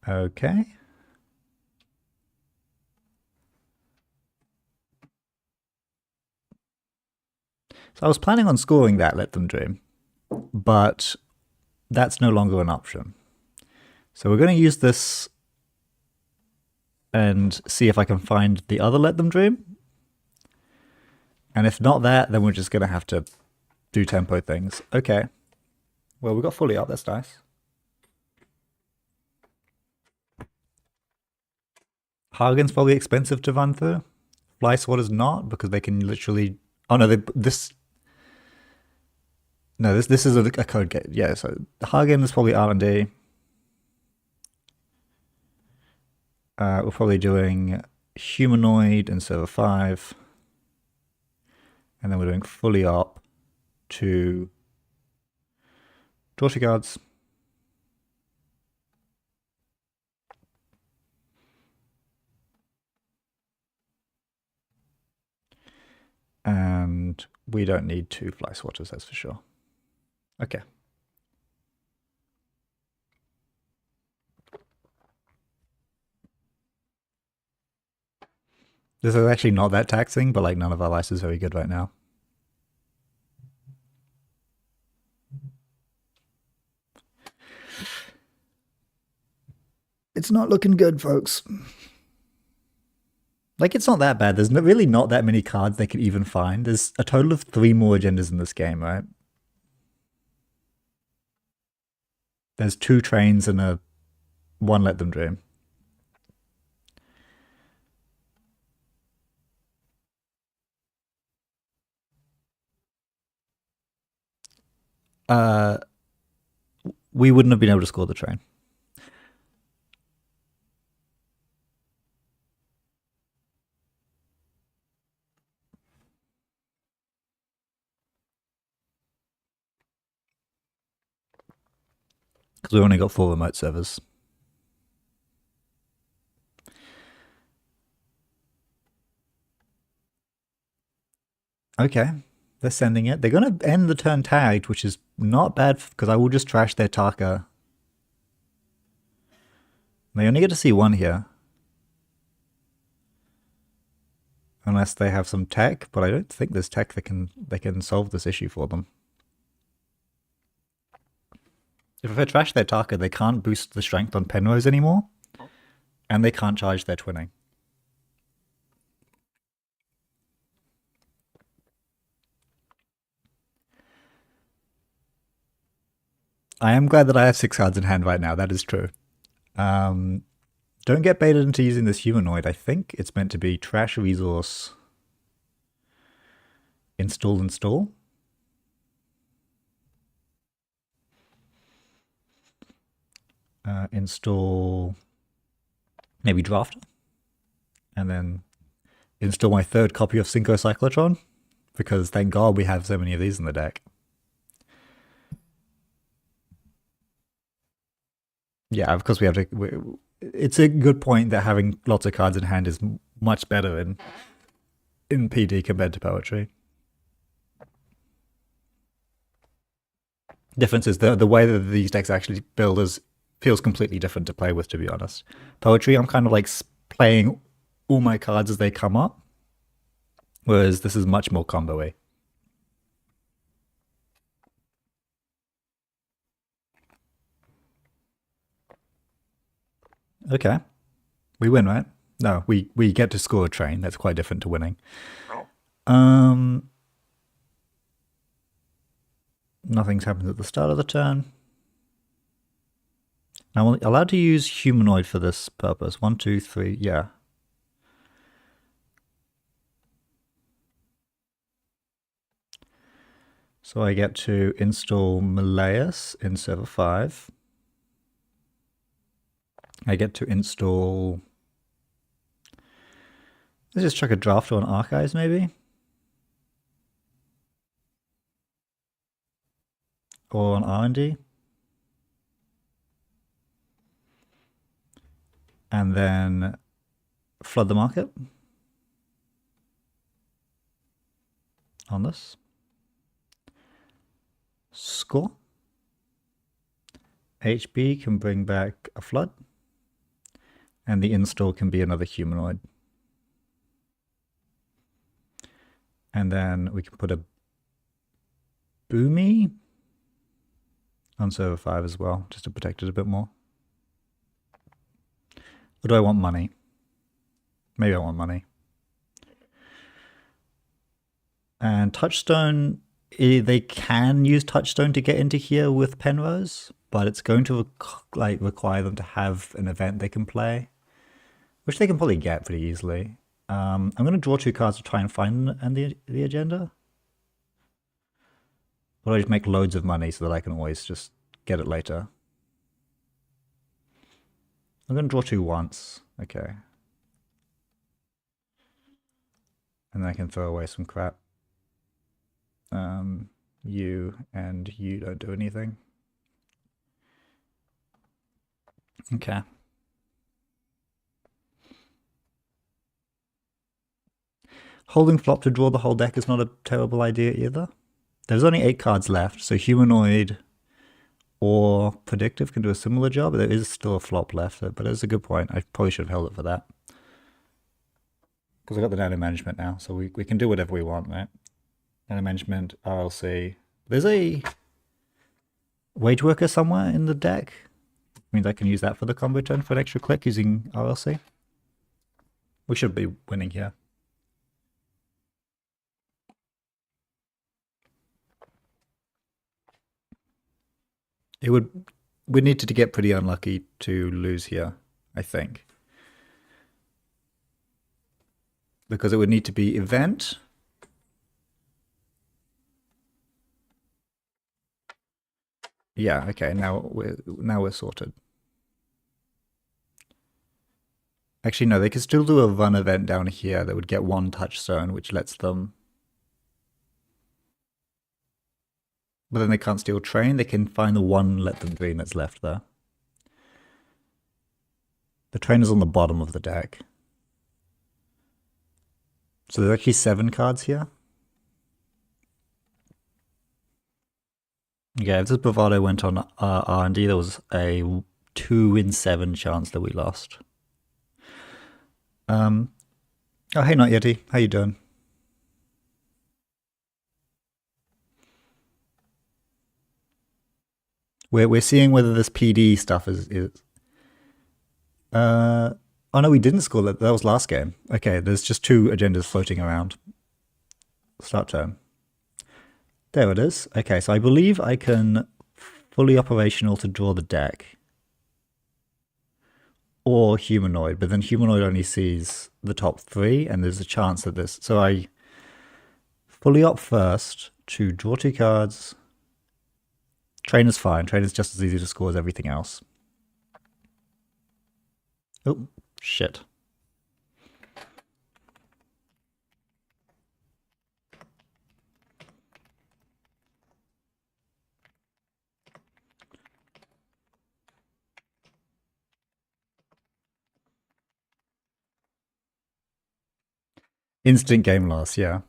Speaker 1: Okay. So I was planning on scoring that Let Them Dream, but that's no longer an option. So we're going to use this and see if I can find the other Let Them Dream. And if not that, then we're just going to have to do tempo things. Okay. Well, we got fully up. That's nice. Hagen's probably expensive to run through. Fly Sword is not because they can literally. Oh no, this. No, this is a code gate. Yeah, so Hagen is probably R&D. We're probably doing humanoid in server 5. And then we're doing fully up to torture guards. And we don't need 2 fly swatters, that's for sure. Okay. This is actually not that taxing, but like none of our lice is very good right now. It's not looking good, folks. Like, it's not that bad. There's really not that many cards they could even find. There's a total of 3 more agendas in this game, right? There's 2 trains and a 1 Let Them Dream. We wouldn't have been able to score the train. Because we only got 4 remote servers. Okay, they're sending it. They're going to end the turn tagged, which is not bad because I will just trash their Taka. They only get to see 1 here. Unless they have some tech, but I don't think there's tech that can solve this issue for them. If I trash their Taka, they can't boost the strength on Penrose anymore, and they can't charge their twinning. I am glad that I have 6 cards in hand right now, that is true. Don't get baited into using this humanoid. I think it's meant to be trash resource, install. Install maybe draft, and then install my 3rd copy of Synchro Cyclotron, because thank God we have so many of these in the deck. Yeah, of course we have to. It's a good point that having lots of cards in hand is much better in PD compared to poetry. Difference is the way that these decks actually build feels completely different to play with, to be honest. Poetry, I'm kind of like playing all my cards as they come up, whereas this is much more combo-y. Okay. We win, right? No, we get to score a train. That's quite different to winning. Nothing's happened at the start of the turn. Now I'm allowed to use humanoid for this purpose. 1, 2, 3, yeah. So I get to install Malleus in server 5. I get to install... Let's just chuck a draft on Archives, maybe? Or on R&D? And then flood the market on this. Score. HB can bring back a flood. And the install can be another humanoid. And then we can put a Boomy on server 5 as well, just to protect it a bit more. Or do I want money? Maybe I want money. And Touchstone they can use Touchstone to get into here with Penrose, but it's going to require them to have an event they can play, which they can probably get pretty easily. I'm going to draw 2 cards to try and find the agenda. But I just make loads of money so that I can always just get it later. I'm going to draw 2 once. Okay. And then I can throw away some crap. You and you don't do anything. Okay. Holding flop to draw the whole deck is not a terrible idea either. There's only 8 cards left, so Humanoid or Predictive can do a similar job, but there is still a flop left, but it's a good point. I probably should have held it for that. Because I got the Nano Management now, so we can do whatever we want, right? Nano Management, RLC. There's a Wage Worker somewhere in the deck. Means I can use that for the combo turn for an extra click using RLC. We should be winning here. We needed to get pretty unlucky to lose here, I think. Because it would need to be event. Yeah, okay, now we're sorted. Actually, no, they could still do a run event down here that would get 1 touchstone, which lets them... But then they can't steal train. They can find the 1 let them dream that's left there. The train is on the bottom of the deck. So there's actually 7 cards here. Yeah, if this Bravado went on R&D, there was a 2 in 7 chance that we lost. Oh, hey, Not Yeti. How you doing? We're seeing whether this PD stuff is oh no, we didn't score that. That was last game. Okay, there's just 2 agendas floating around. Start turn. There it is. Okay, so I believe I can fully operational to draw the deck. Or Humanoid, but then Humanoid only sees the top 3, and there's a chance that this... So I fully opt first to draw 2 cards. Trainer's fine. Trainer's just as easy to score as everything else. Oh, shit. Instant game loss, yeah.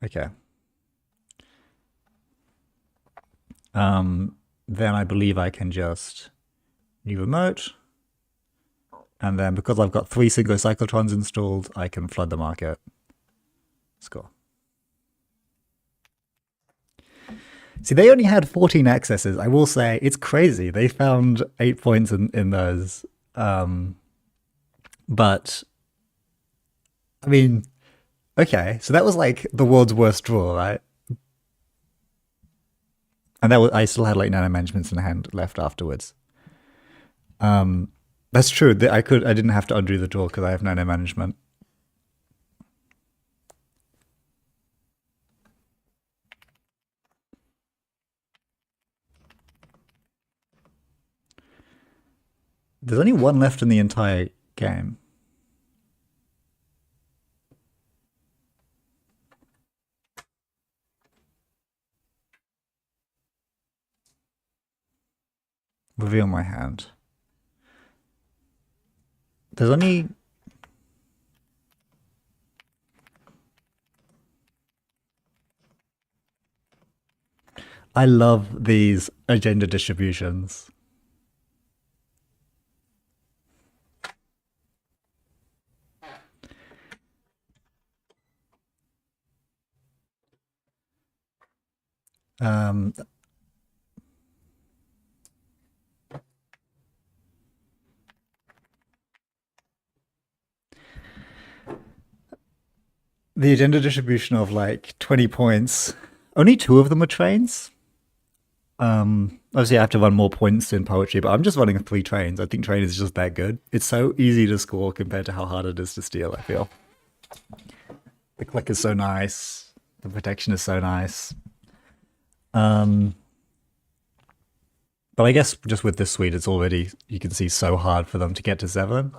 Speaker 1: Okay. Then I believe I can just new remote. And then because I've got 3 single cyclotrons installed, I can flood the market. Score. See, they only had 14 accesses. I will say it's crazy. They found 8 points in those. But I mean, okay, so that was like the world's worst draw, right? And that was, I still had like nano managements in hand left afterwards. That's true. I didn't have to undo the draw because I have nano management. There's only 1 left in the entire game. Reveal my hand. There's only... I love these agenda distributions. the agenda distribution of like 20 points, only two of them are trains. Obviously, I have to run more points in poetry, but I'm just running three trains. I think train is just that good. It's so easy to score compared to how hard it is to steal, I feel. The click is so nice. The protection is so nice. But I guess just with this suite, it's already, you can see, so hard for them to get to 7.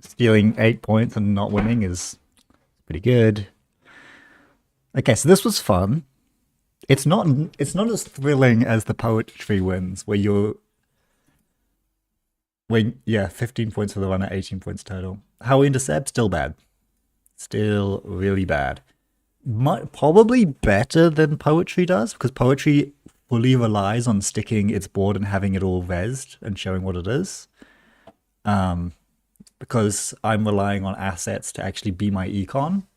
Speaker 1: Stealing 8 points and not winning is pretty good. Okay, so this was fun. It's not as thrilling as the poetry wins, where you're yeah, 15 points for the runner, 18 points total. How we intercept, still bad. Still really bad. Probably better than poetry does, because poetry fully relies on sticking its board and having it all rezzed and showing what it is. Because I'm relying on assets to actually be my econ,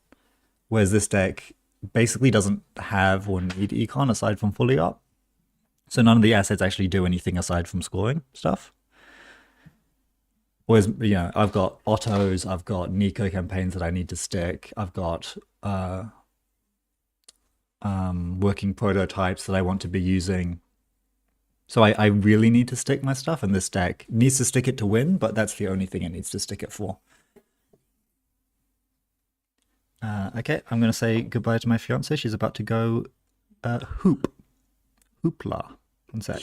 Speaker 1: whereas this deck basically doesn't have or need econ aside from fully up. So none of the assets actually do anything aside from scoring stuff. Whereas, you know, I've got autos, I've got Nico campaigns that I need to stick, I've got working prototypes that I want to be using. So I really need to stick my stuff, and this deck needs to stick it to win, but that's the only thing it needs to stick it for. Okay, I'm going to say goodbye to my fiance. She's about to go hoopla. One sec.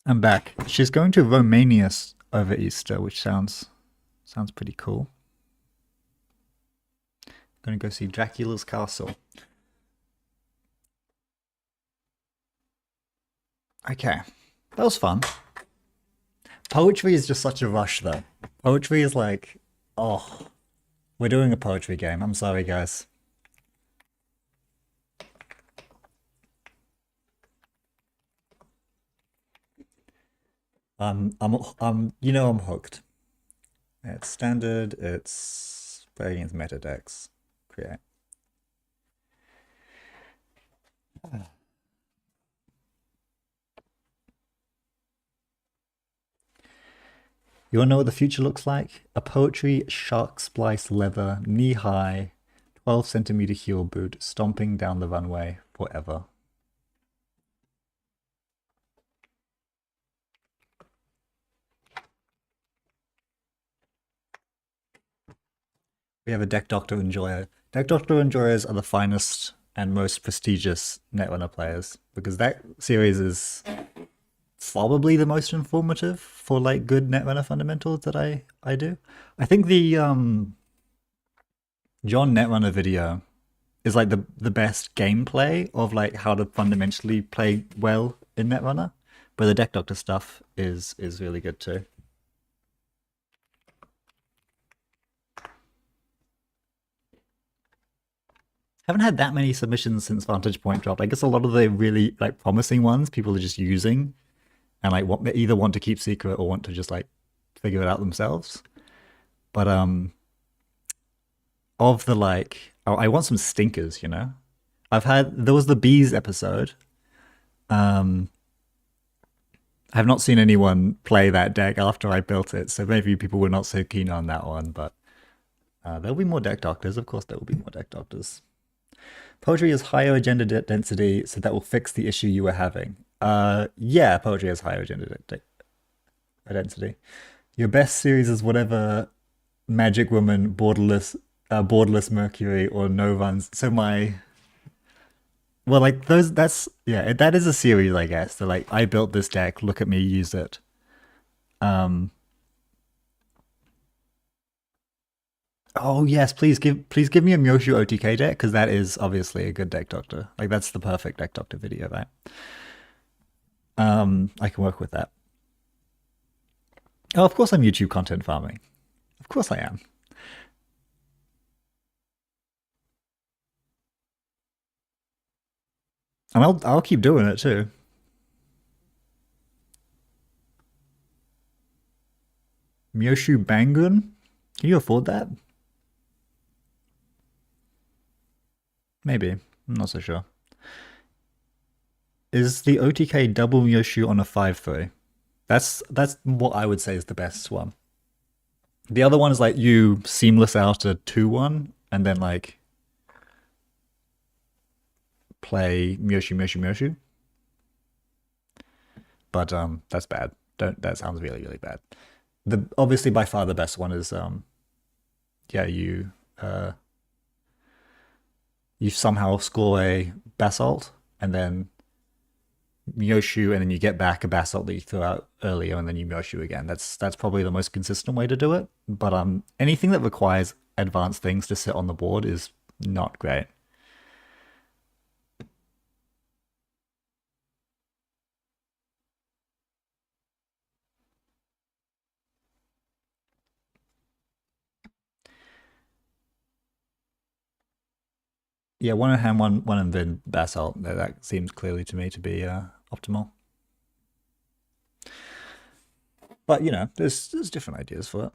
Speaker 1: I'm back. She's going to Romania over Easter, which sounds pretty cool. Gonna go see Dracula's castle. Okay, that was fun. Poetry is just such a rush, though. Poetry is like, oh, we're doing a poetry game. I'm sorry, guys. You know, I'm hooked. It's standard. It's playing against meta decks. Create. You wanna know what the future looks like? A poetry shark splice leather, knee high, 12-centimeter heel boot, stomping down the runway forever. We have a Deck Doctor Enjoyer. Deck Doctor Enjoyers are the finest and most prestigious Netrunner players, because that series is probably the most informative for like good Netrunner fundamentals that I do. I think the John Netrunner video is like the best gameplay of like how to fundamentally play well in Netrunner, but the Deck Doctor stuff is really good too. Haven't had that many submissions since Vantage Point dropped. I guess a lot of the really like promising ones people are just using and like they either want to keep secret or want to just like figure it out themselves. But of the like, I want some stinkers, you know. There was the bees episode. I have not seen anyone play that deck after I built it, so maybe people were not so keen on that one. But there'll be more deck doctors. Of course, there will be more deck doctors. Poetry is higher agenda density, so that will fix the issue you were having. Yeah, poetry has higher agenda density. Your best series is whatever Magic Woman, Borderless Mercury, or No Runs. So well, like that is a series, I guess. So like, I built this deck. Look at me use it. Oh yes, please give me a Myoshu OTK deck, because that is obviously a good deck doctor. Like that's the perfect deck doctor video, right? I can work with that. Oh, of course I'm YouTube content farming. Of course I am. And I'll keep doing it too. Myoshu Bangun? Can you afford that? Maybe. I'm not so sure. Is the OTK double Myoshu on a 5-3? That's what I would say is the best one. The other one is like you seamless out a 2-1 and then like play Myoshu Myoshu Myoshu. But that's bad. Don't that sounds really, really bad. The obviously by far the best one is yeah, you somehow score a basalt and then Myoshu, and then you get back a basalt that you threw out earlier, and then you Myoshu again. That's probably the most consistent way to do it. But anything that requires advanced things to sit on the board is not great. Yeah, one in hand, one in Vin basalt. That seems clearly to me to be optimal. But you know, there's different ideas for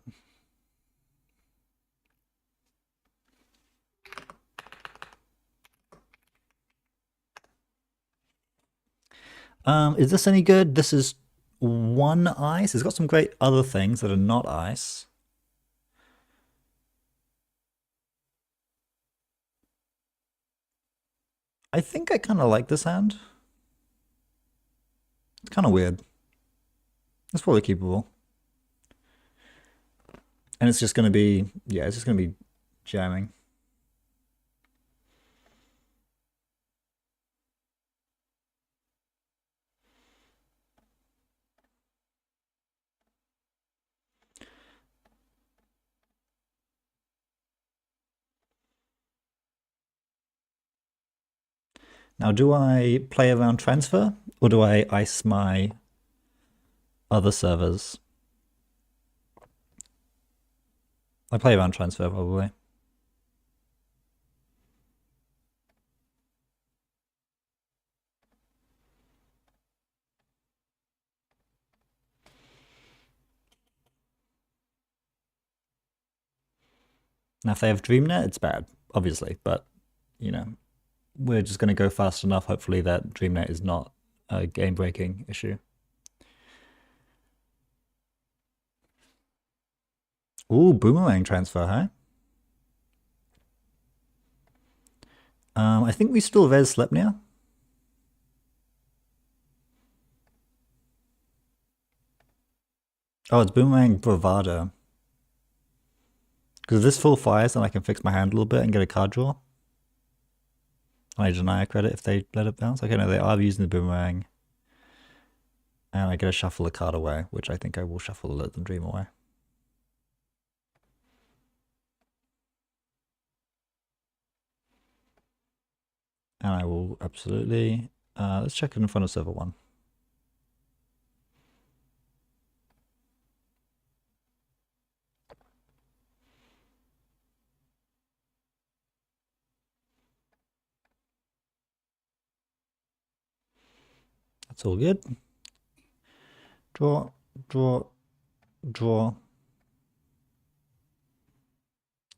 Speaker 1: it. Is this any good? This is one ice. It's got some great other things that are not ice. I think I kind of like this hand. It's kind of weird. It's probably keepable. And it's just going to be, yeah, it's just going to be jamming. Now, do I play around transfer or do I ice my other servers? I play around transfer probably. Now, if they have DreamNet, it's bad, obviously, but you know, we're just going to go fast enough. Hopefully, that DreamNet is not a game-breaking issue. Ooh, boomerang transfer, huh? I think we still Res Slepnia. Oh, it's boomerang bravado. Because if this full fires, then I can fix my hand a little bit and get a card draw. And I deny a credit if they let it bounce. Okay, no, they are using the boomerang. And I get to shuffle a card away, which I think I will shuffle to let them dream away. And I will absolutely... let's check it in front of server 1. That's all good. Draw, draw, draw.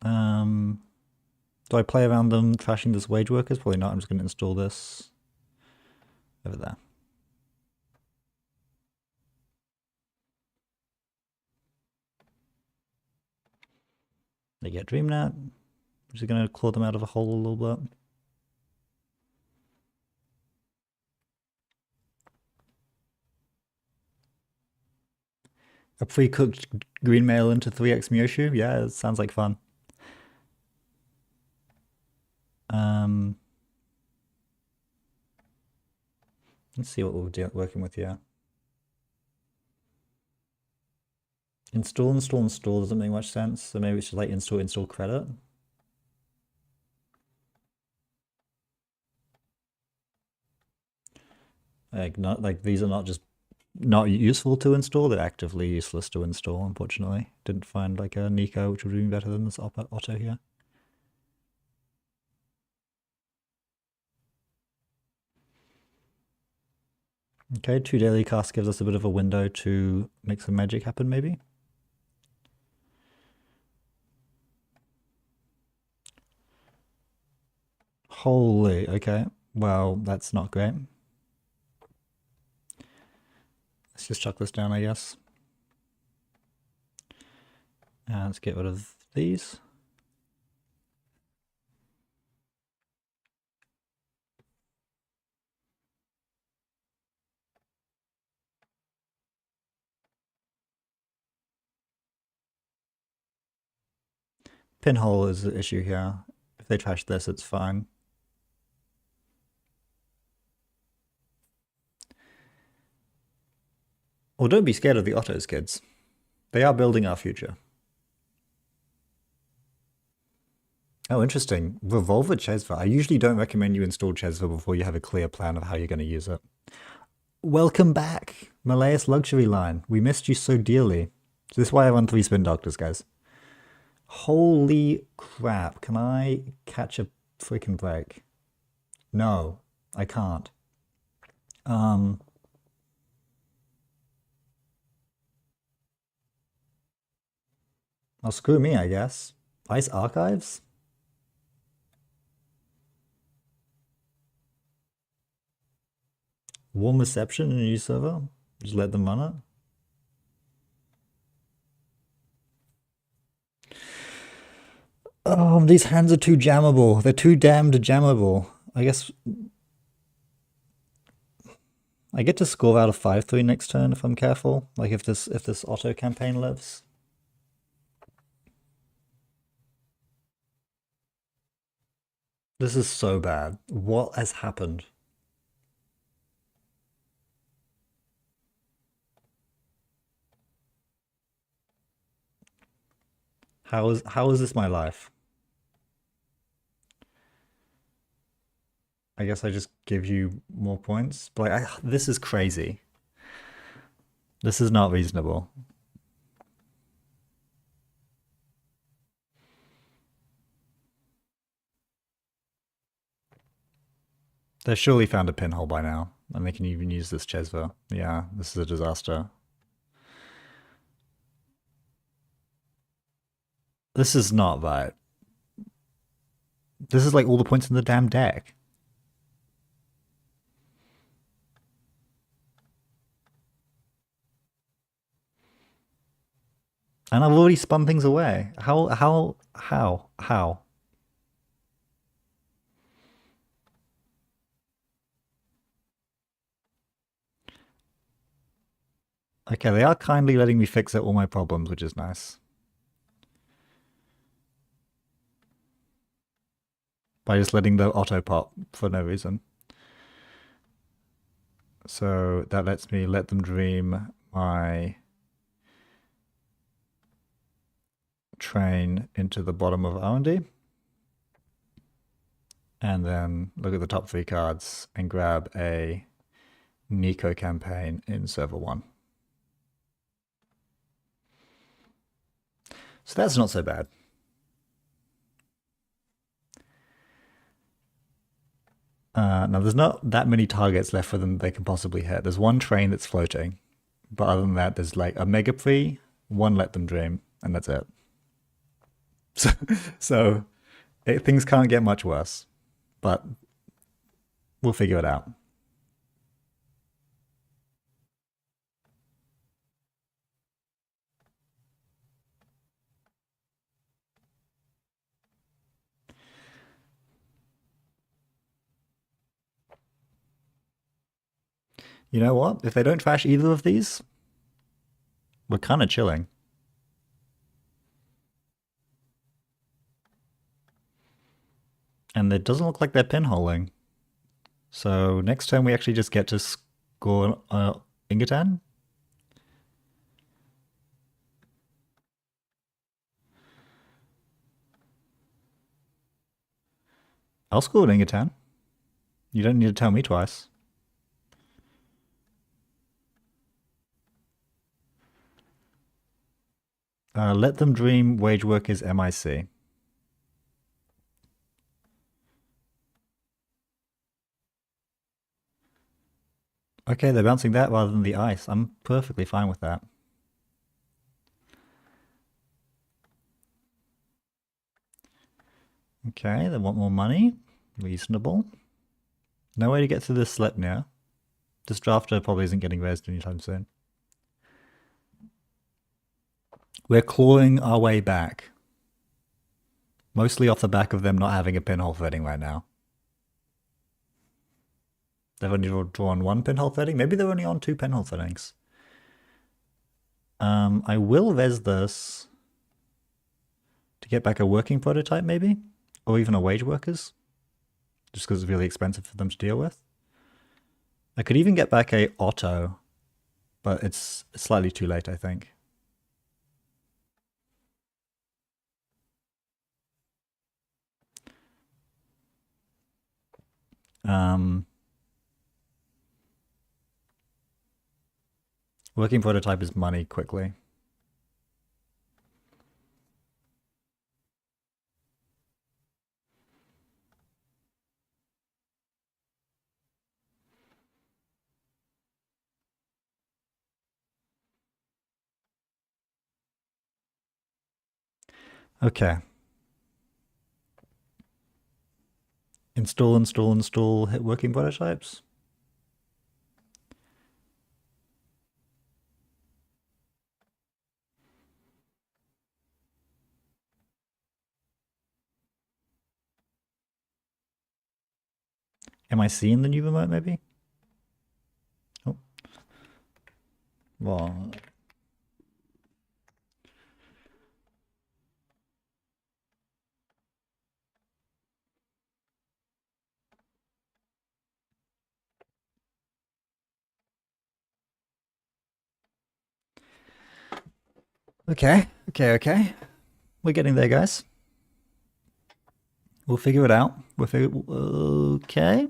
Speaker 1: Do I play around them trashing this wage workers? Probably not. I'm just going to install this over there. They get DreamNet. I'm just going to claw them out of a hole a little bit. A pre-cooked green mail into 3x Myoshu? Yeah, it sounds like fun. Let's see what we're working with here. Install doesn't make much sense. So maybe we should like install credit. Like these are not just not useful to install, they're actively useless to install, unfortunately. Didn't find like a Nico which would be better than this Otto here. Okay, 2 daily casts gives us a bit of a window to make some magic happen, maybe. Holy, okay. Well, that's not great. Let's just chuck this down, I guess. And let's get rid of these. Pinhole is the issue here. If they trash this, it's fine. Well, don't be scared of the Ottos, kids. They are building our future. Oh, interesting. Revolver Chesva. I usually don't recommend you install Chesva before you have a clear plan of how you're going to use it. Welcome back, Malaeus Luxury Line. We missed you so dearly. So this is why I run 3 Spin Doctors, guys. Holy crap. Can I catch a freaking break? No, I can't. Well, screw me, I guess. Ice Archives? Warm reception in a new server? Just let them run it? Oh, these hands are too jammable. They're too damned jammable. I guess I get to score out of 5-3 next turn if I'm careful. Like if this auto campaign lives. This is so bad. What has happened? How is this my life? I guess I just give you more points. But like, this is crazy. This is not reasonable. They've surely found a pinhole by now, and they can even use this Chesva. Yeah, this is a disaster. This is not right. This is like all the points in the damn deck. And I've already spun things away. How? Okay, they are kindly letting me fix all my problems, which is nice. By just letting the auto pop for no reason. So that lets me let them dream my train into the bottom of R&D. And then look at the top 3 cards and grab a Nico campaign in server 1. So that's not so bad. Now there's not that many targets left for them they can possibly hit. There's one train that's floating, but other than that, there's like a Mega Pre, one Let Them Dream, and that's it. So things can't get much worse, but we'll figure it out. You know what? If they don't trash either of these, we're kind of chilling. And it doesn't look like they're pinholing. So next turn we actually just get to score Ingatan. I'll score an Ingatan. You don't need to tell me twice. Let Them Dream, Wage Workers, MIC. Okay, they're bouncing that rather than the ice. I'm perfectly fine with that. Okay, they want more money. Reasonable. No way to get through this slip now. This drafter probably isn't getting rezzed anytime soon. We're clawing our way back. Mostly off the back of them not having a pinhole threading right now. They've only drawn one pinhole threading. Maybe they're only on two pinhole threadings. I will res this to get back a working prototype maybe, or even a wage workers, just because it's really expensive for them to deal with. I could even get back a auto, but it's slightly too late, I think. Working prototype is money quickly. Okay. Install, hit working prototypes. Am I seeing the new remote maybe? Oh. Well. Okay. We're getting there, guys. We'll figure it out. Okay.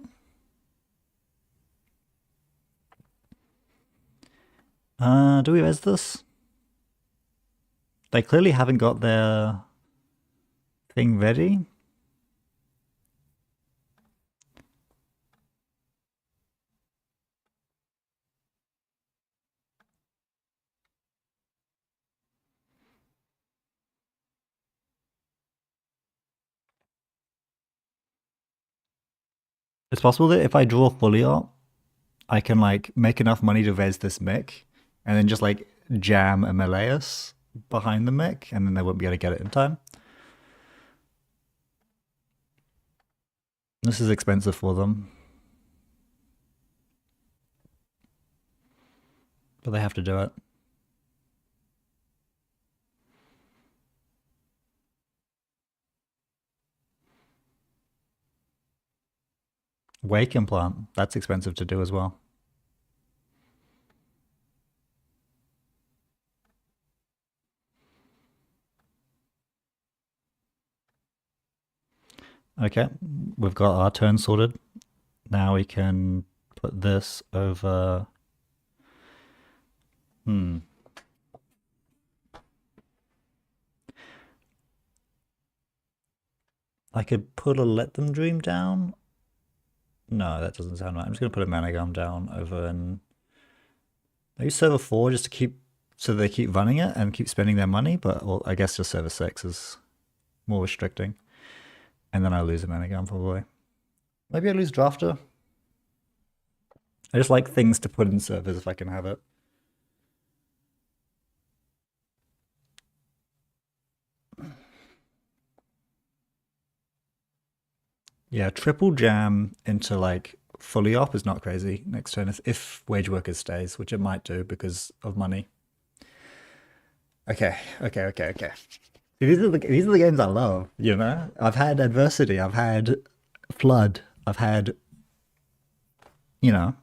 Speaker 1: Do we res this? They clearly haven't got their thing ready. It's possible that if I draw fully up, I can like make enough money to res this mech, and then just like jam a Meleus behind the mech, and then they won't be able to get it in time. This is expensive for them, but they have to do it. Wake implant, that's expensive to do as well. Okay, we've got our turn sorted. Now we can put this over. I could put a Let Them Dream down. No, that doesn't sound right. I'm just going to put a Managum down over in maybe server 4 just to keep, so they keep running it and keep spending their money, but well, I guess just server 6 is more restricting. And then I lose a Managum probably. Maybe I lose Drafter. I just like things to put in servers if I can have it. Yeah, triple jam into like fully op is not crazy next turn if Wage Workers stays, which it might do because of money. Okay. These are the games I love, you know? I've had adversity, I've had flood, I've had, you know,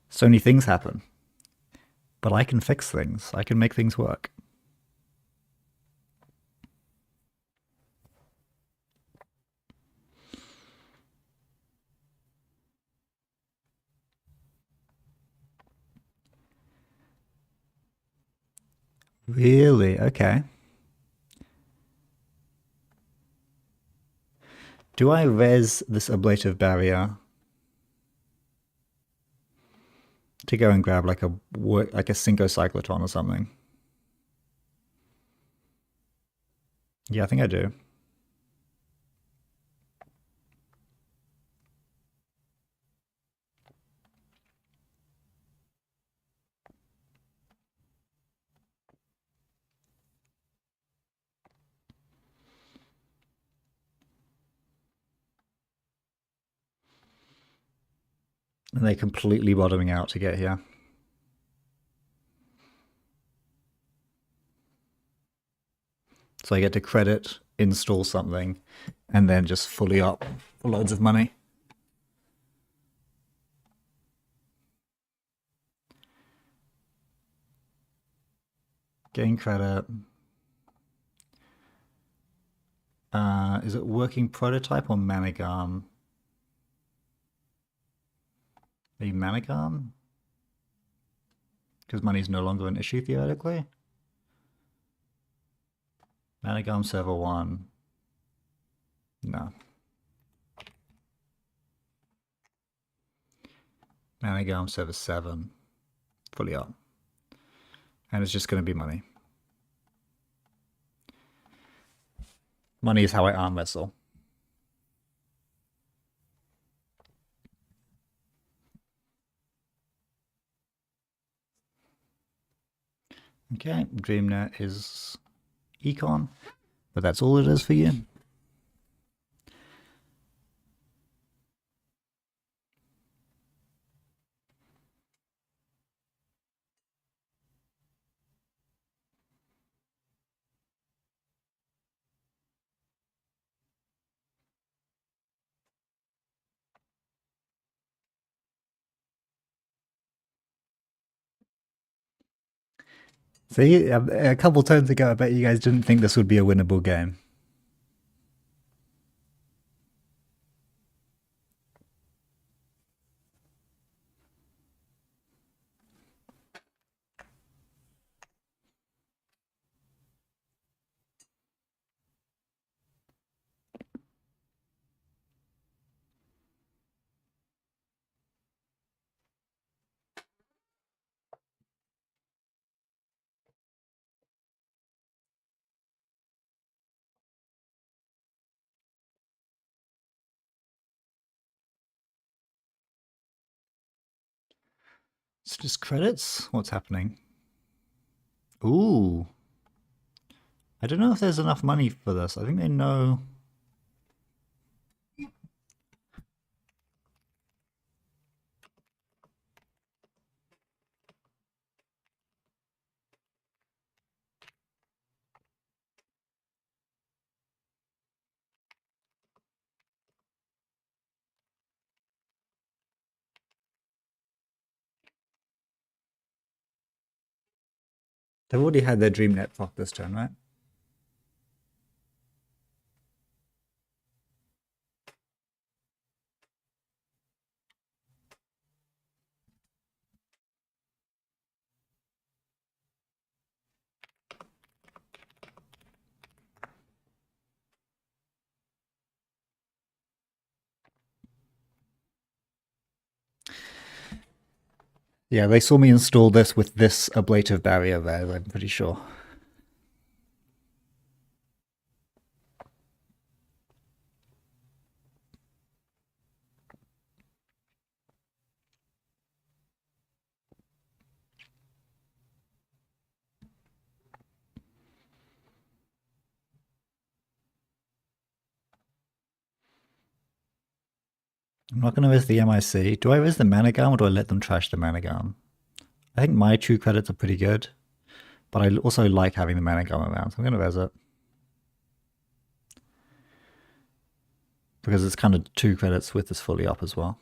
Speaker 1: so many things happen. But I can fix things. I can make things work. Really? Okay. Do I res this ablative barrier to go and grab like a Synco Cyclotron or something? Yeah, I think I do. And they're completely bottoming out to get here. So I get to credit, install something, and then just fully up for loads of money. Gain credit. Is it working prototype or Manigarm? Maybe Manigarm? Because money's no longer an issue theoretically. Manigarm server 1. No. Manigarm server 7. Fully up. And it's just going to be money. Money is how I arm wrestle. Okay, DreamNet is econ, but that's all it is for you. See, a couple turns ago, I bet you guys didn't think this would be a winnable game. It's just credits. What's happening? Ooh. I don't know if there's enough money for this. I think they know. They've already had their DreamNet fuck this turn, right? Yeah, they saw me install this with this ablative barrier there, I'm pretty sure. I'm not going to risk the MIC. Do I risk the Manigarm or do I let them trash the Manigarm? I think my 2 credits are pretty good, but I also like having the Manigarm around, so I'm going to res it. Because it's kind of 2 credits with this fully up as well.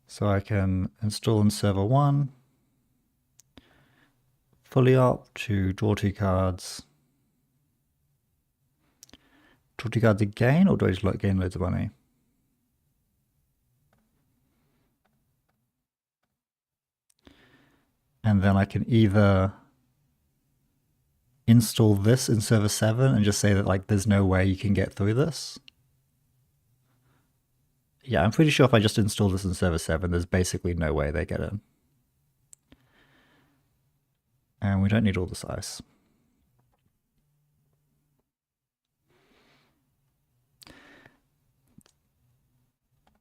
Speaker 1: So I can install in server 1, fully up to draw 2 cards. Draw 2 cards again, or do I just gain loads of money? And then I can either install this in server 7 and just say that like there's no way you can get through this. Yeah, I'm pretty sure if I just install this in server 7, there's basically no way they get in. And we don't need all this ice.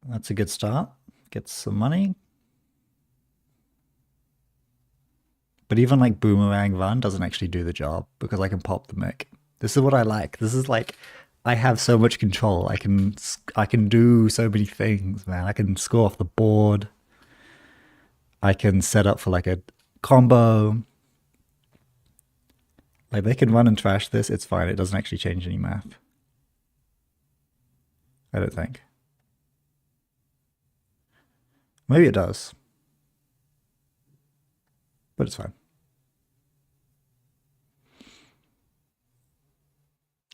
Speaker 1: That's a good start. Get some money. But even like Boomerang Run doesn't actually do the job because I can pop the mic. This is what I like. This is like I have so much control. I can do so many things, man. I can score off the board. I can set up for like a combo. Like they can run and trash this. It's fine. It doesn't actually change any math. I don't think. Maybe it does. But it's fine.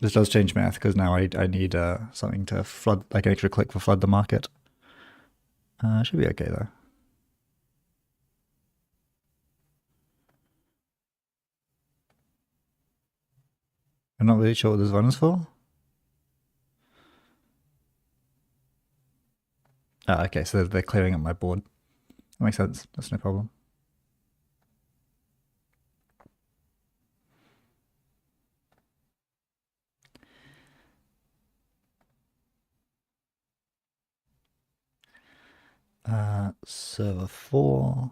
Speaker 1: This does change math because now I need something to flood, like an extra click for flood the market. Should be okay though. I'm not really sure what this one is for. Oh, okay, so they're clearing up my board. That makes sense. That's no problem. Server 4.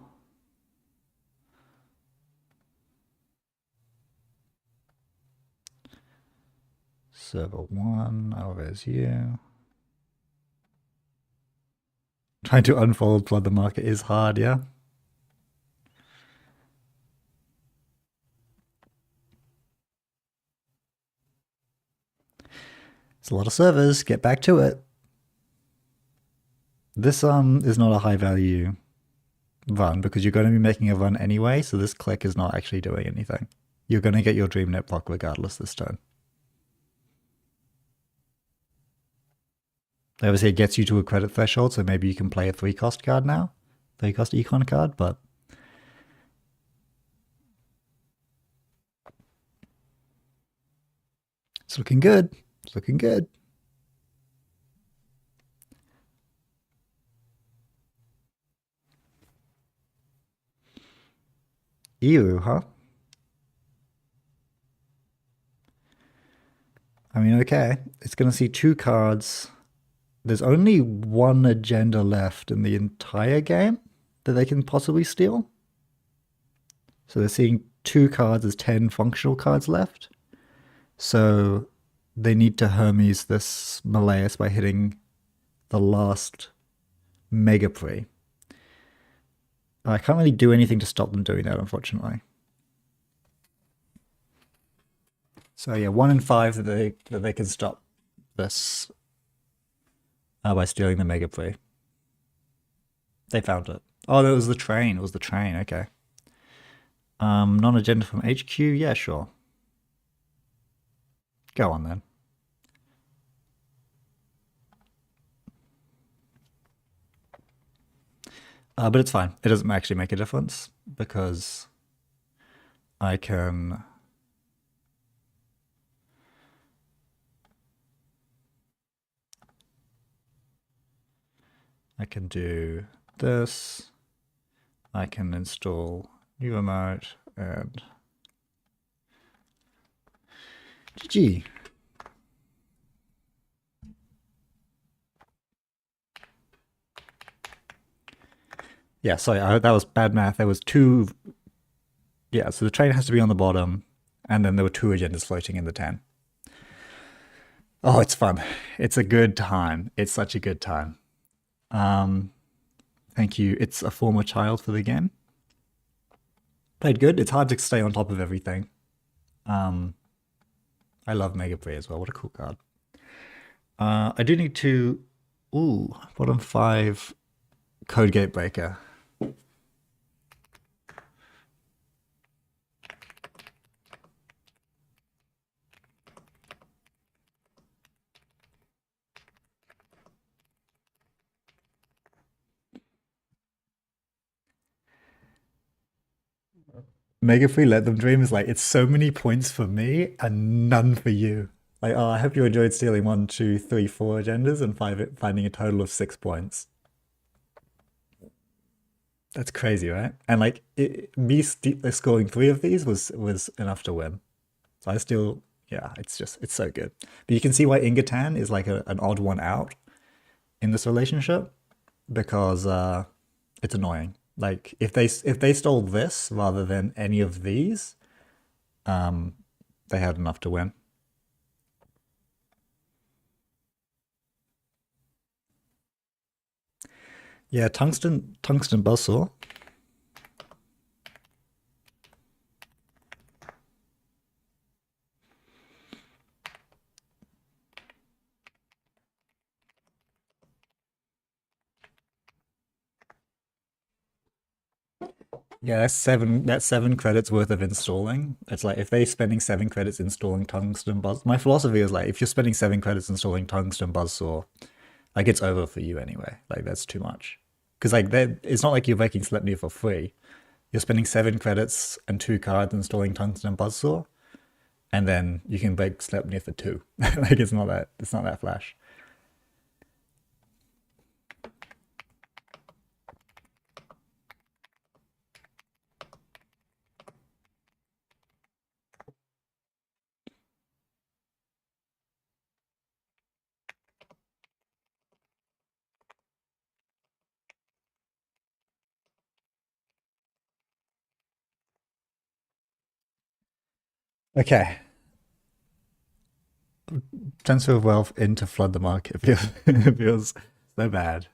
Speaker 1: Server 1. Oh, there's you. Trying to unfold flood the market is hard, yeah? It's a lot of servers. Get back to it. This is not a high value run because you're going to be making a run anyway, so this click is not actually doing anything. You're going to get your DreamNet block regardless this turn. Obviously, it gets you to a credit threshold, so maybe you can play a 3-cost card now, 3-cost econ card, but it's looking good. It's looking good. Ew, huh? I mean, okay. It's going to see 2 cards. There's only 1 agenda left in the entire game that they can possibly steal. So they're seeing 2 cards as 10 functional cards left. So they need to Hermes this Malleus by hitting the last Mega Pre. I can't really do anything to stop them doing that, unfortunately. So yeah, 1 in 5 that they can stop this by stealing the Mega Pre. They found it. Oh, that was the train. It was the train. Okay. Non-agenda from HQ. Yeah, sure. Go on then. But it's fine. It doesn't actually make a difference because I can do this. I can install new remote and GG. Yeah, sorry, that was bad math. There was 2. Yeah, so the train has to be on the bottom, and then there were 2 agendas floating in the 10. Oh, it's fun. It's a good time. It's such a good time. Thank you. It's a former child for the game. Played good. It's hard to stay on top of everything. I love Mega Pre as well. What a cool card. I do need to... Ooh, bottom 5 Code Gate Breaker. Mega Free Let Them Dream is like, it's so many points for me and none for you. Like, oh, I hope you enjoyed stealing 1, 2, 3, 4 agendas and finding a total of 6 points. That's crazy, right? And like, me scoring 3 of these was enough to win. So I still, yeah, it's so good. But you can see why Ingatan is like an odd one out in this relationship because it's annoying. Like if they stole this rather than any of these, they had enough to win. Yeah, tungsten buzzsaw. Yeah, that's seven credits worth of installing. It's like if they're spending 7 credits installing tungsten buzz. My philosophy is like if you're spending 7 credits installing tungsten buzzsaw, like it's over for you anyway. Like that's too much. Because like it's not like you're making Sleipnir for free. You're spending 7 credits and 2 cards installing tungsten buzzsaw, and then you can break Sleipnir for 2. Like it's not that flash. Okay. Transfer of wealth into flood the market feels it feels so bad.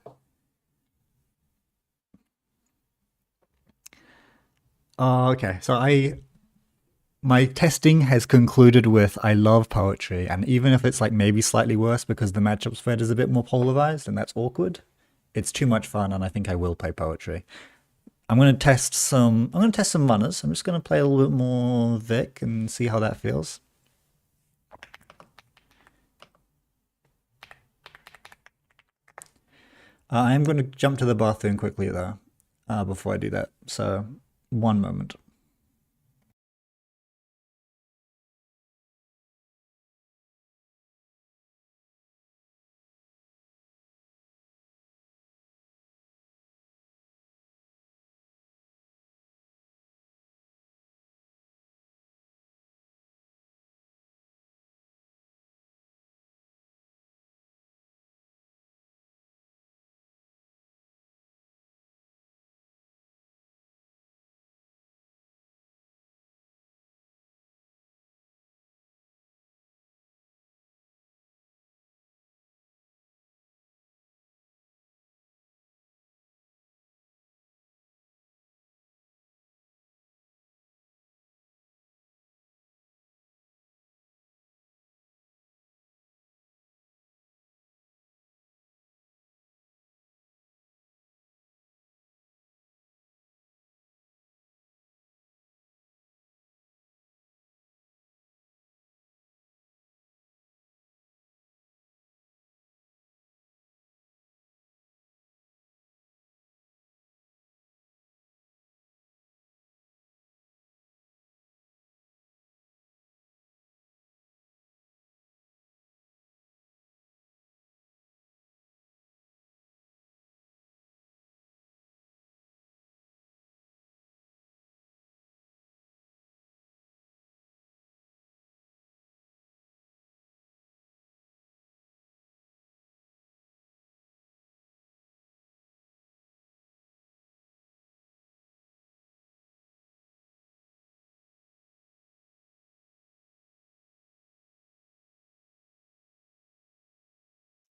Speaker 1: Oh, okay. So my testing has concluded with I love poetry, and even if it's like maybe slightly worse because the matchup spread is a bit more polarized and that's awkward, it's too much fun, and I think I will play poetry. I'm gonna test some runners. I'm just gonna play a little bit more Vic and see how that feels. I'm gonna jump to the bathroom quickly though, before I do that. So 1 moment.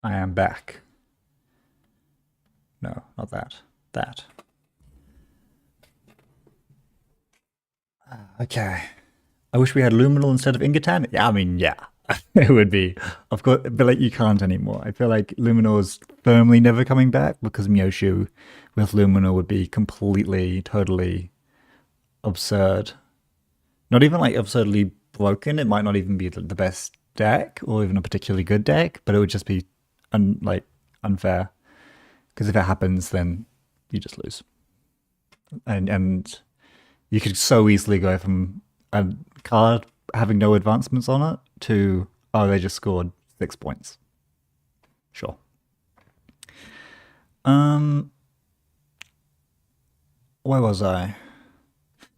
Speaker 1: I am back. No, not that. That. Okay. I wish we had Luminal instead of Ingatan. Yeah, I mean, yeah, it would be. Of course, but like you can't anymore. I feel like Luminal is firmly never coming back because Myoshu with Luminal would be completely, totally absurd. Not even like absurdly broken. It might not even be the best deck or even a particularly good deck, but it would just be like unfair. Because if it happens, then you just lose. And you could so easily go from a card having no advancements on it to, oh, they just scored 6 points. Sure. Where was I?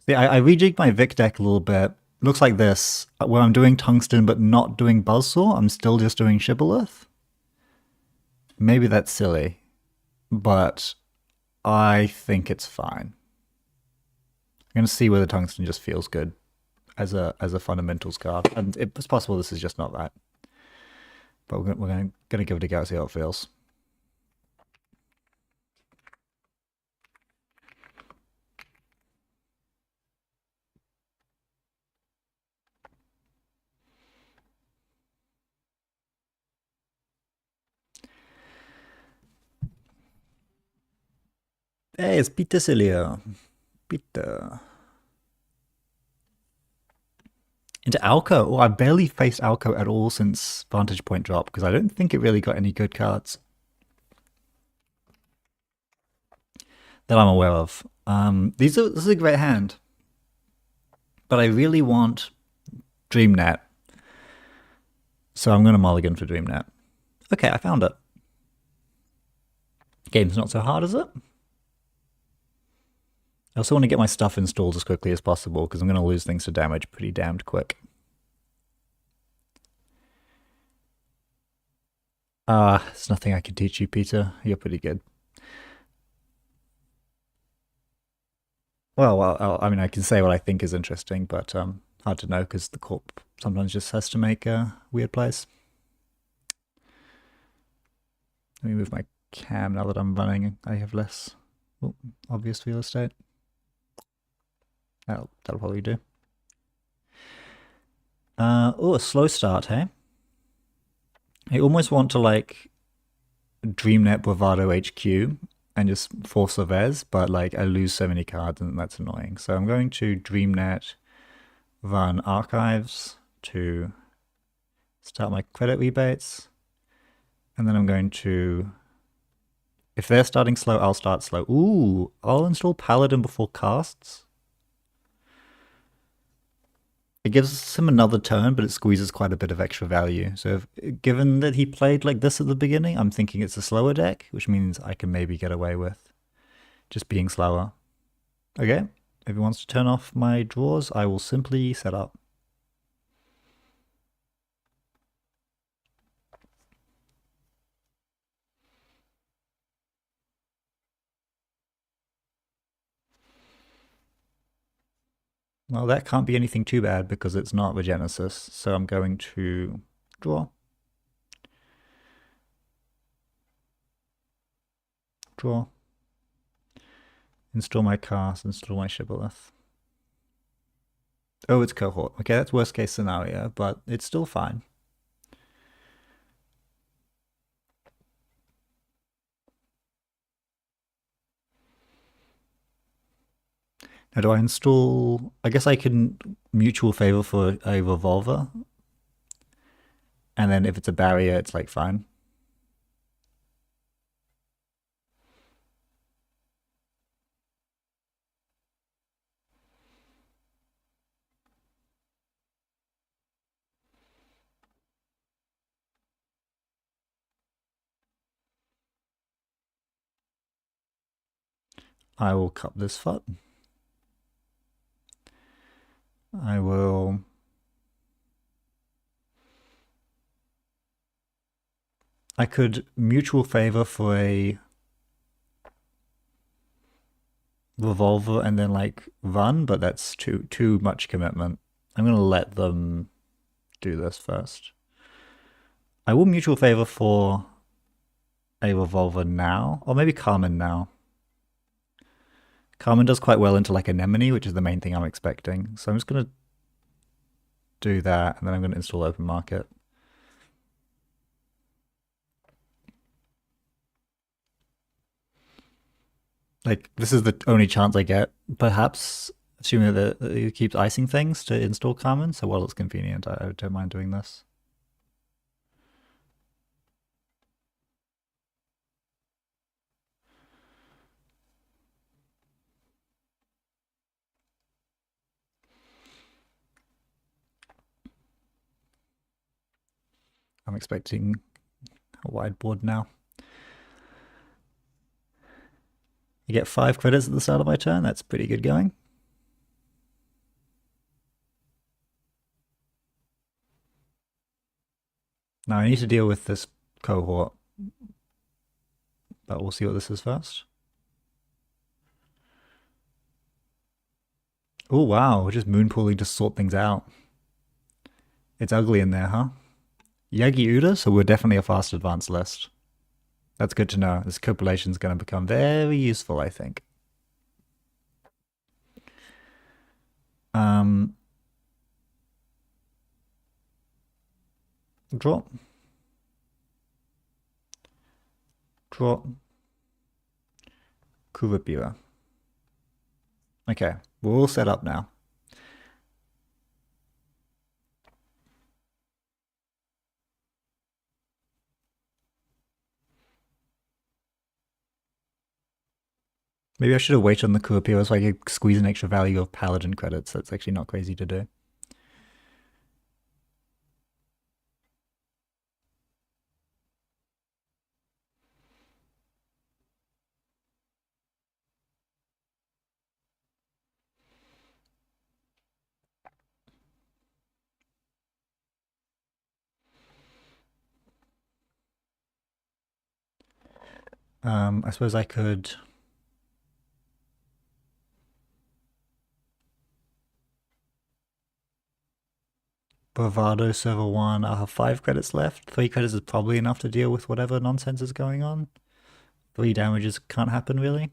Speaker 1: See, I rejigged my Vic deck a little bit. Looks like this, where I'm doing Tungsten but not doing Buzzsaw. I'm still just doing Shibboleth. Maybe that's silly, but I think it's fine. I'm going to see whether tungsten just feels good as a fundamentals card, and it's possible this is just not that. But we're going to give it a go, see how it feels. Hey, it's Peter Celia. Peter. Into Alco. Oh, I barely faced Alco at all since Vantage Point dropped because I don't think it really got any good cards that I'm aware of. This is a great hand, but I really want DreamNet, so I'm going to mulligan for DreamNet. Okay, I found it. Game's not so hard, is it? I also want to get my stuff installed as quickly as possible because I'm going to lose things to damage pretty damned quick. There's nothing I can teach you, Peter. You're pretty good. Well, I mean, I can say what I think is interesting, but hard to know because the Corp sometimes just has to make weird plays. Let me move my cam now that I'm running. I have less obvious real estate. That'll probably do. Oh, a slow start, hey? I almost want to like DreamNet Bravado HQ and just force a Vez, but like I lose so many cards and that's annoying. So I'm going to DreamNet run Archives to start my credit rebates. And then I'm going to, if they're starting slow, I'll start slow. Ooh, I'll install Paladin before casts. It gives him another turn, but it squeezes quite a bit of extra value. So given that he played like this at the beginning, I'm thinking it's a slower deck, which means I can maybe get away with just being slower. Okay, if he wants to turn off my draws, I will simply set up. Well, that can't be anything too bad because it's not Regenesis, so I'm going to draw. Draw. Install my cast, install my Shibboleth. Oh, it's Cohort. Okay, that's worst case scenario, but it's still fine. Now, do I install... I guess I can mutual favor for a Revolver. And then if it's a barrier, it's like fine. I will cup this foot. I will... I could mutual favor for a Revolver and then like run, but that's too much commitment. I'm going to let them do this first. I will mutual favor for a Revolver now, or maybe Carmen now. Carmen does quite well into like Anemone, which is the main thing I'm expecting. So I'm just going to do that, and then I'm going to install Open Market. Like, this is the only chance I get, perhaps, assuming that it keeps icing things to install Carmen. So while it's convenient, I don't mind doing this. I'm expecting a wide board now. You get 5 credits at the start of my turn. That's pretty good going. Now I need to deal with this cohort, but we'll see what this is first. Oh wow, we're just moonpooling to sort things out. It's ugly in there, huh? Yagi Uda, so we're definitely a fast advanced list. That's good to know. This copulation is going to become very useful, I think. Um, draw, draw, Kuvapira. Okay, we're all set up now. Maybe I should have waited on the Kuvapira so I could squeeze an extra value of Paladin credits. That's actually not crazy to do. I suppose I could Bravado server 1. I'll have 5 credits left. 3 credits is probably enough to deal with whatever nonsense is going on. 3 damages can't happen really.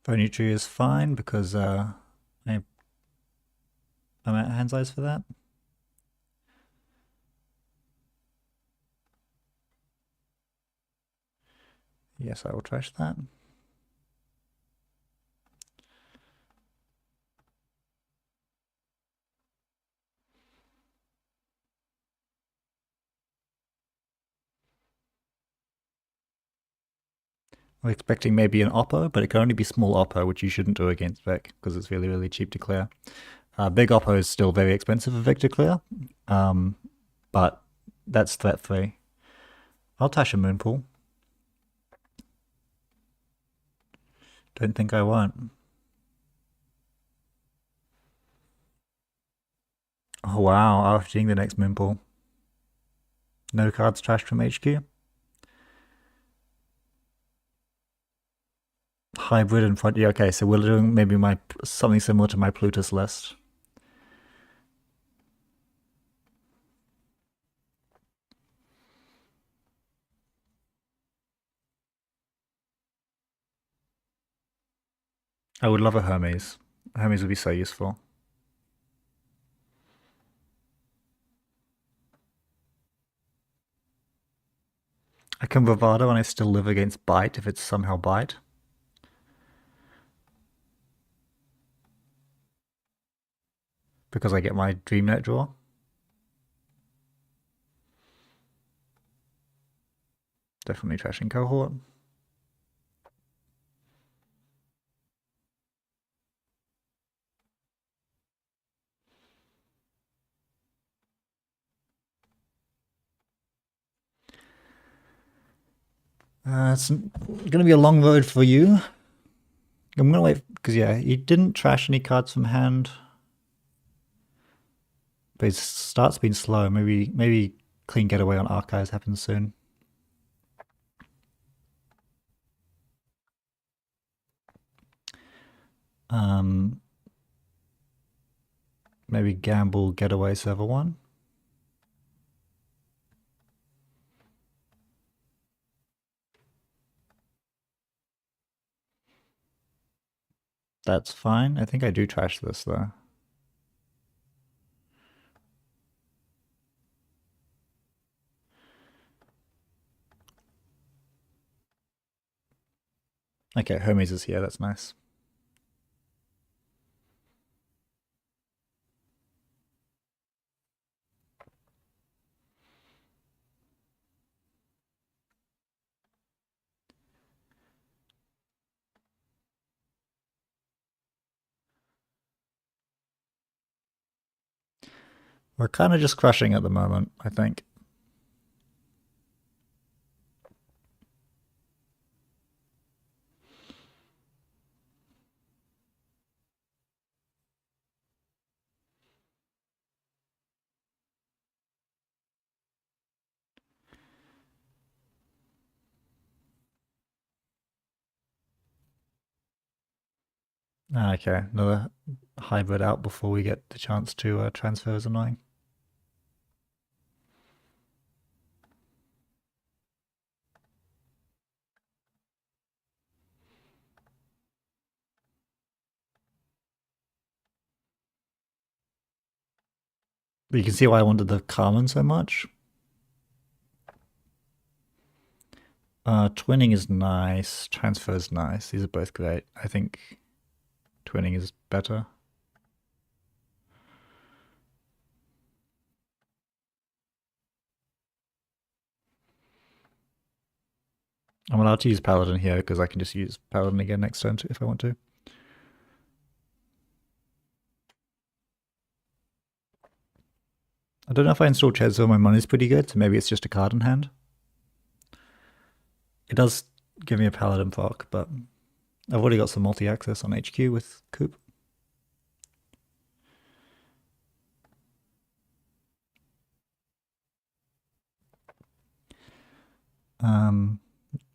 Speaker 1: Bony Tree is fine because I'm at hand size for that. Yes, I will trash that. I'm expecting maybe an Oppo, but it can only be small Oppo, which you shouldn't do against Vic because it's really, really cheap to clear. Big Oppo is still very expensive for Vic to clear, but that's threat free. I'll Tash a Moonpool. Don't think I won't. Oh wow, RFGing the next Moonpool. No cards trashed from HQ. Hybrid and front. Yeah, okay, so we're doing maybe something similar to my Plutus list. I would love a Hermes. Hermes would be so useful. I can Bravado and I still live against Bite if it's somehow Bite. Because I get my Dreamnet draw. Definitely trashing Cohort. It's going to be a long road for you. I'm going to wait, because yeah, he didn't trash any cards from hand. But his start's been slow. Maybe clean getaway on Archives happens soon. Maybe gamble getaway server 1. That's fine. I think I do trash this though. Okay, Hermes is here. That's nice. We're kind of just crushing at the moment, I think. Okay, another hybrid out before we get the chance to transfer is annoying. But you can see why I wanted the Carmen so much. Twinning is nice. Transfer is nice. These are both great. I think twinning is better. I'm allowed to use Paladin here because I can just use Paladin again next turn if I want to. I don't know if I install Chesville, my money's pretty good, so maybe it's just a card in hand. It does give me a Paladin proc, but I've already got some multi-access on HQ with Coop.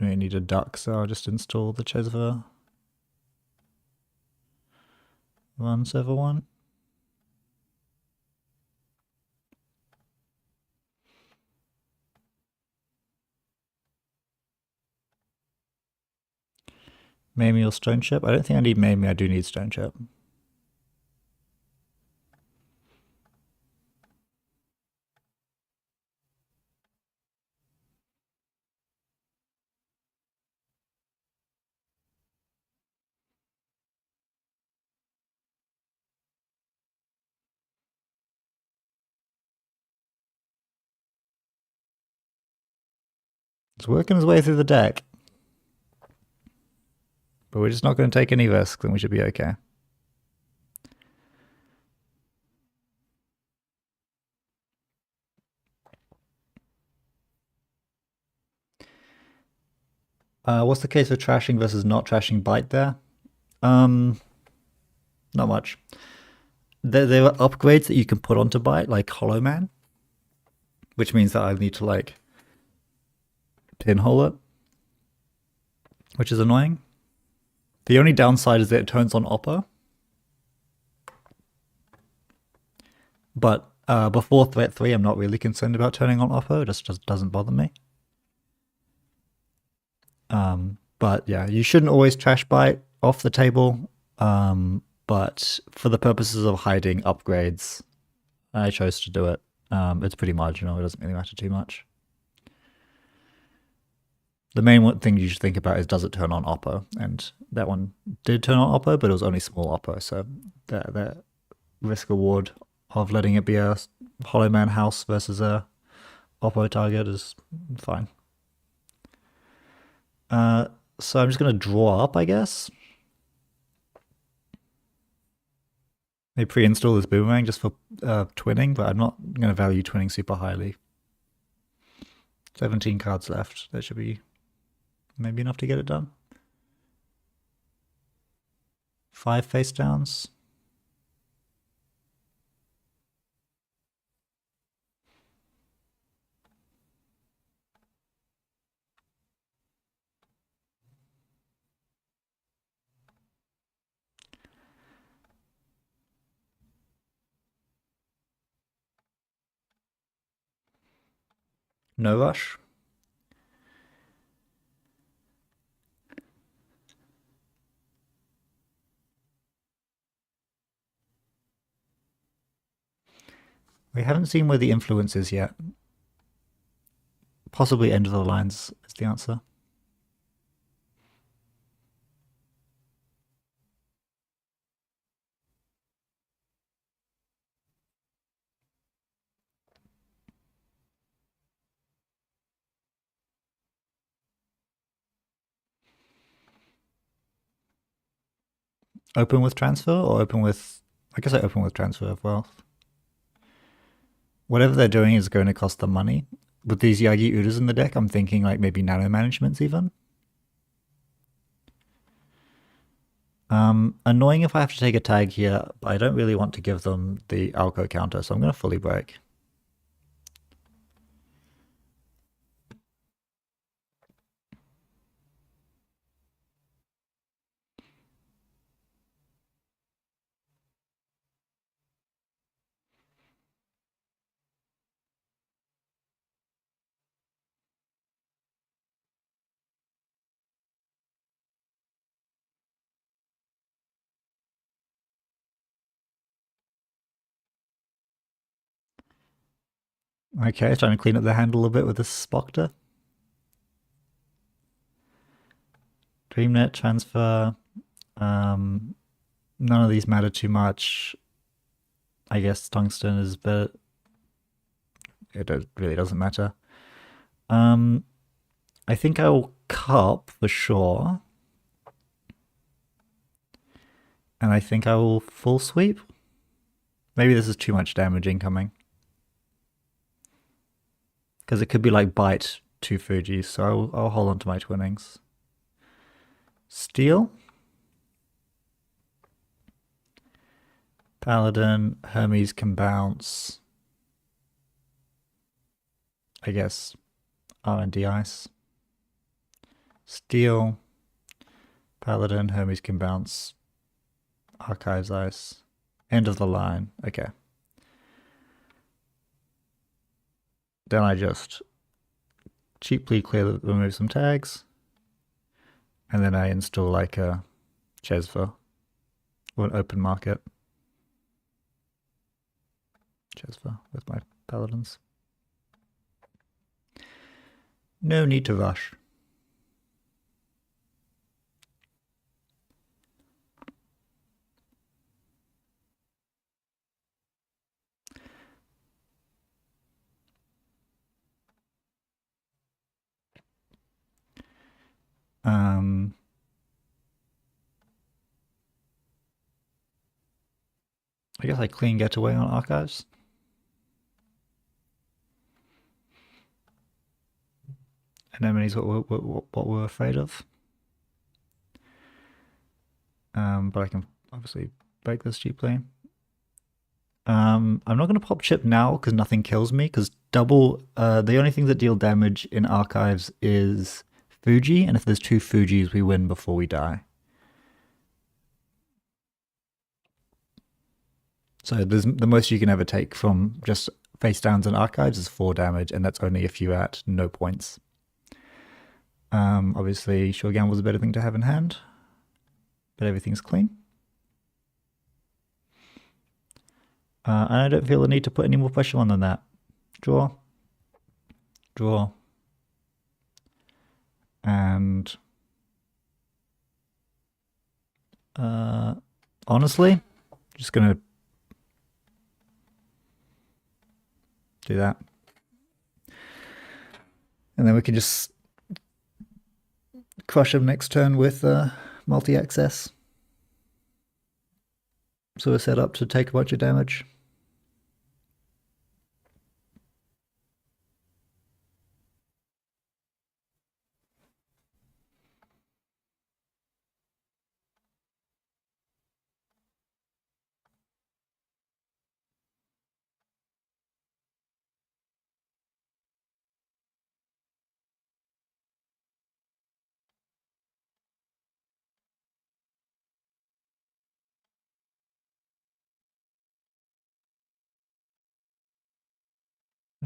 Speaker 1: We need a duck, so I'll just install the Chesva. Run server 1. Mamie or Stone Chip? I don't think I need Mamie, I do need Stone Chip. It's working his way through the deck. But we're just not going to take any risks and we should be okay. What's the case for trashing versus not trashing bite there? Not much. There are upgrades that you can put onto bite, like Hollow Man, which means that I need to like pinhole it, which is annoying. The only downside is that it turns on Oppo. But before threat 3, I'm not really concerned about turning on Oppo. It just doesn't bother me. But yeah, you shouldn't always trash bite off the table. But for the purposes of hiding upgrades, I chose to do it. It's pretty marginal. It doesn't really matter too much. The main thing you should think about is, does it turn on Oppo? And that one did turn on Oppo, but it was only small Oppo. So the risk reward of letting it be a Hollow Man house versus a Oppo target is fine. So I'm just going to draw up, I guess. Maybe pre-install this Boomerang just for twinning, but I'm not going to value twinning super highly. 17 cards left. That should be maybe enough to get it done. 5 face downs. No rush. We haven't seen where the influence is yet. Possibly end of the lines is the answer. Open with transfer or open with... I guess I open with transfer of wealth. Whatever they're doing is going to cost them money. With these Yagi Udas in the deck, I'm thinking like maybe nano managements even. Annoying if I have to take a tag here, but I don't really want to give them the Alco counter, so I'm going to fully break. Okay, trying to clean up the handle a bit with this Spocter. DreamNet transfer. Um, None of these matter too much. I guess tungsten is better. Really doesn't matter. Um, I think I will cup for sure. And I think I will full sweep. Maybe this is too much damage incoming. Because it could be like bite two Fujis, so I'll hold on to my twinnings. Steel. Paladin. Hermes can bounce. I guess R&D ice. Steel. Paladin. Hermes can bounce. Archives ice. End of the line. Okay. Then I just cheaply remove some tags. And then I install like a Chesva or an open market Chesva with my paladins. No need to rush. I guess I clean getaway on archives. Anemone's what we're afraid of. But I can obviously break this cheaply. I'm not going to pop chip now because nothing kills me. Because the only thing that deal damage in archives is Fuji, and if there's two Fujis, we win before we die. So there's the most you can ever take from just face downs and archives is 4 damage, and that's only if you're at no points. Obviously, Shogun was a better thing to have in hand, but everything's clean. And I don't feel the need to put any more pressure on than that. Draw. Draw. And honestly, just gonna do that. And then we can just crush him next turn with multi-access. So we're set up to take a bunch of damage.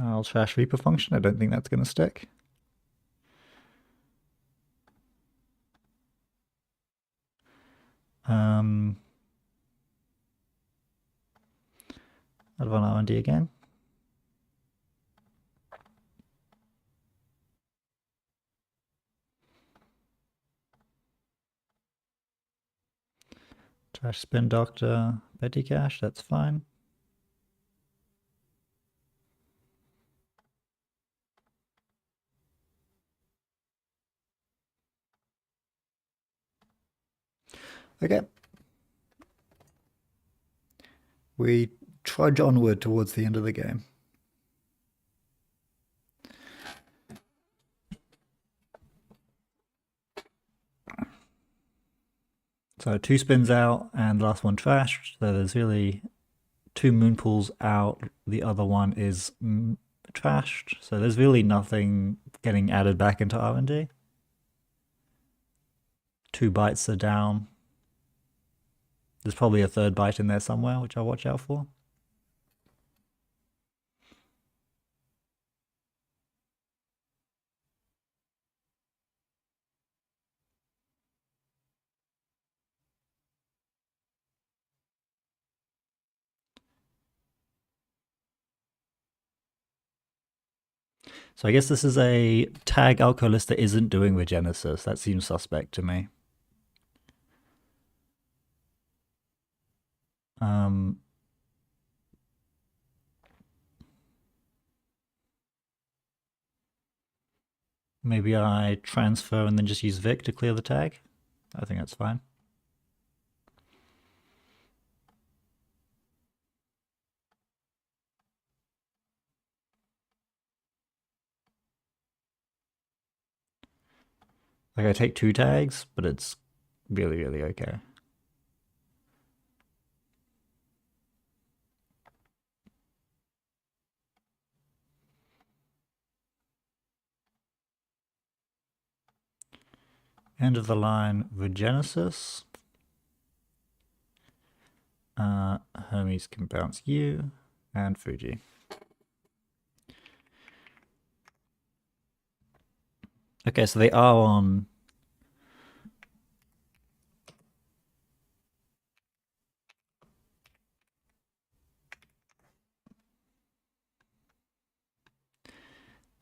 Speaker 1: I'll trash Reaper function. I don't think that's going to stick. I'll run R&D again. Trash Spin Doctor, Petty Cash, that's fine. Okay. We trudge onward towards the end of the game. So 2 spins out and the last one trashed. So there's really 2 moon pools out. The other one is trashed. So there's really nothing getting added back into R&D. 2 bites are down. There's probably a 3rd bite in there somewhere, which I'll watch out for. So I guess this is a tag alcoholist that isn't doing Regenesis. That seems suspect to me. Maybe I transfer and then just use Vic to clear the tag. I think that's fine. Like I take 2 tags, but it's really, really okay. End of the line, Regenesis. Hermes can bounce you, and Fuji. Okay, so they are on...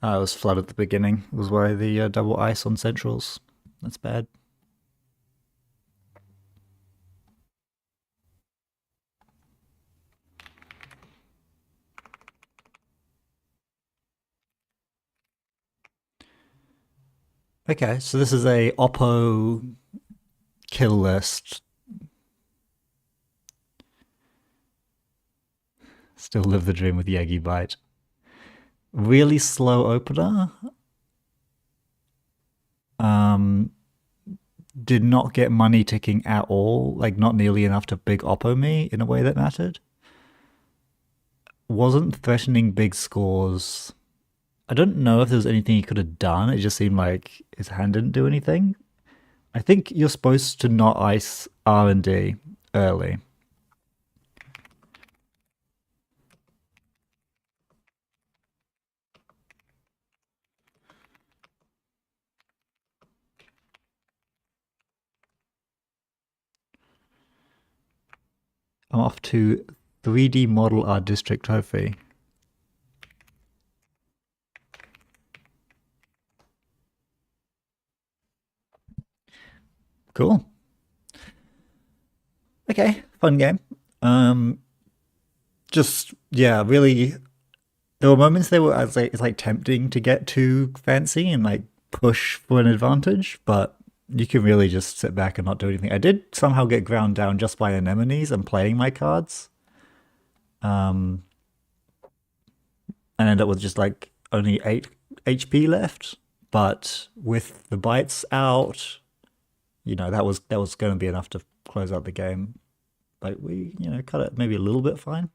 Speaker 1: it was flood at the beginning, was why the double ice on centrals. That's bad. Okay, so this is a Oppo kill list. Still live the dream with Yagi Bite. Really slow opener. Did not get money ticking at all, like not nearly enough to big Oppo me in a way that mattered. Wasn't threatening big scores. I don't know if there was anything he could have done. It just seemed like his hand didn't do anything. I think you're supposed to not ice R&D early. I'm off to 3D model our district trophy. Cool. Okay, fun game. Just yeah, really. There were moments there where I was like, it's like tempting to get too fancy and like push for an advantage, but you can really just sit back and not do anything. I did somehow get ground down just by anemones and playing my cards. And end up with just like only 8 HP left. But with the bites out, you know, that was going to be enough to close out the game. Like we, you know, cut it maybe a little bit fine.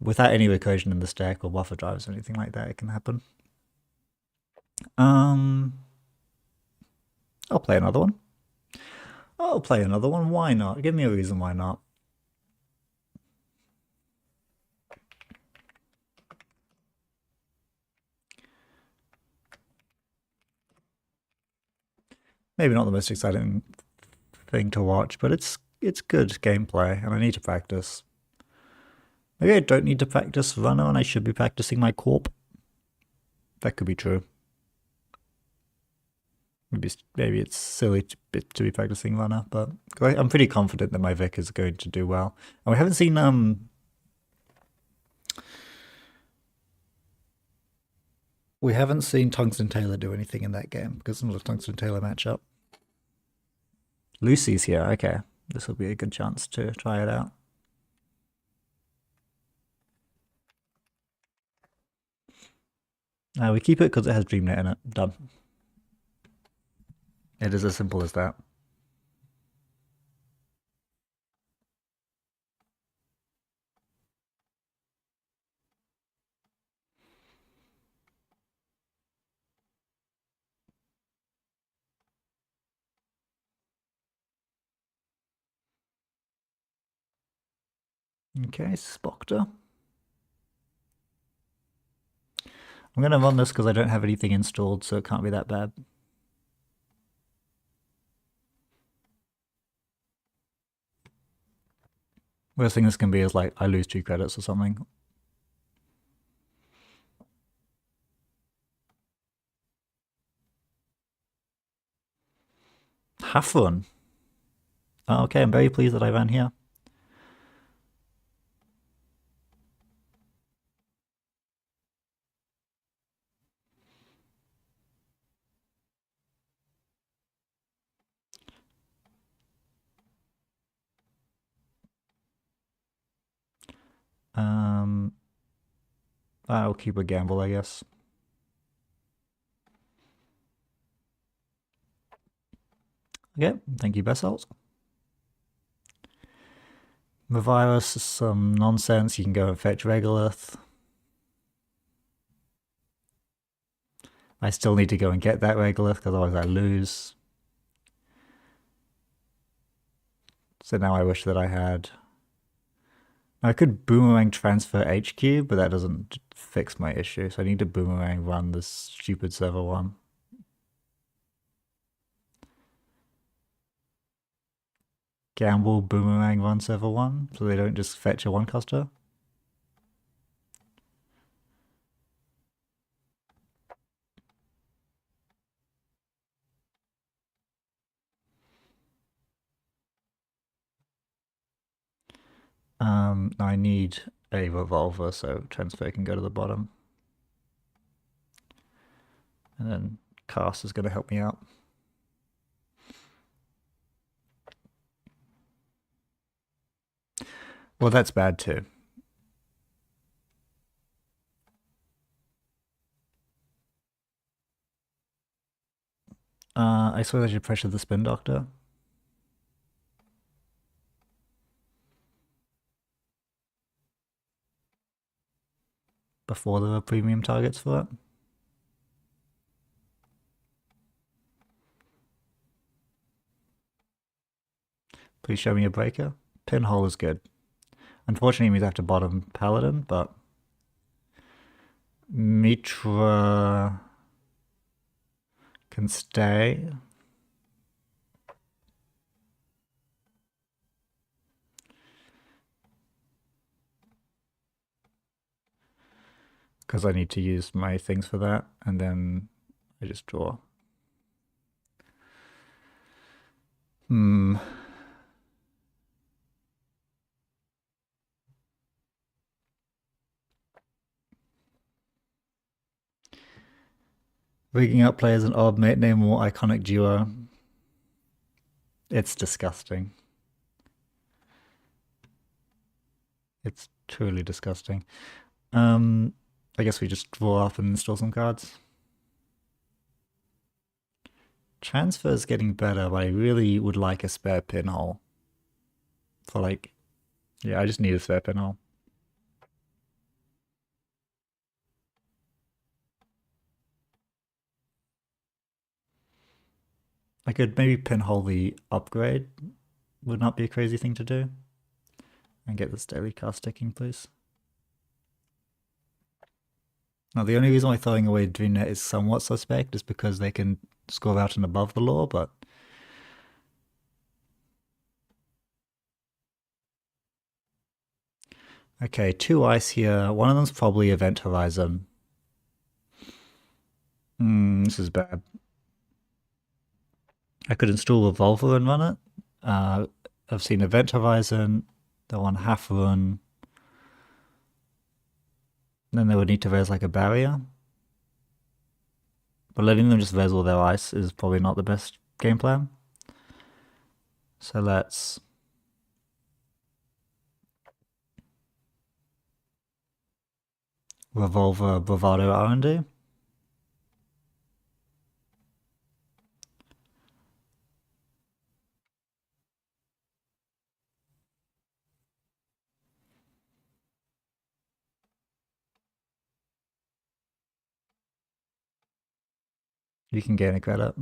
Speaker 1: Without any recursion in the stack or buffer drives or anything like that, it can happen. I'll play another one. I'll play another one. Why not? Give me a reason why not. Maybe not the most exciting thing to watch, but it's good gameplay, and I need to practice. Maybe I don't need to practice Runner, and I should be practicing my Corp. That could be true. Maybe it's silly to be practicing Runner, but I'm pretty confident that my Vic is going to do well. And we haven't seen Tungsten Taylor do anything in that game because it's not a Tungsten Taylor matchup. Lucy's here. Okay, this will be a good chance to try it out. We keep it because it has DreamNet in it. Done. It is as simple as that. Okay, Spoctor. I'm going to run this because I don't have anything installed, so it can't be that bad. Worst thing this can be is, like, I lose 2 credits or something. Have fun. Okay, I'm very pleased that I ran here. I'll keep a gamble, I guess. Okay, thank you, Basalt. The virus is some nonsense. You can go and fetch Regolith. I still need to go and get that Regolith, because otherwise I lose. So now I wish that I had... I could Boomerang transfer HQ, but that doesn't fix my issue. So I need to Boomerang run this stupid server one. Gamble Boomerang run server one, so they don't just fetch a one coster. I need a revolver, so transfer can go to the bottom. And then cast is going to help me out. Well, that's bad too. I suppose I should pressure the Spin Doctor. Before there are premium targets for it. Please show me a breaker. Pinhole is good. Unfortunately, it means I have to bottom Paladin, but Mitra can stay. Because I need to use my things for that, and then I just draw. Rigging up players an odd mate name or iconic duo. It's disgusting. It's truly disgusting. I guess we just draw up and install some cards. Transfer is getting better, but I really would like a spare pinhole. For like, yeah, I just need a spare pinhole. I could maybe pinhole the upgrade. Would not be a crazy thing to do. And get this daily cast sticking, please. Now, the only reason why throwing away DreamNet is somewhat suspect is because they can score out and above the law, but... Okay, 2 ice here. One of them's probably Event Horizon. This is bad. I could install Revolver and run it. I've seen Event Horizon, the one half run. Then they would need to res like a barrier. But letting them just res all their ice is probably not the best game plan. So let's... Revolver, Bravado, R&D. You can gain a credit.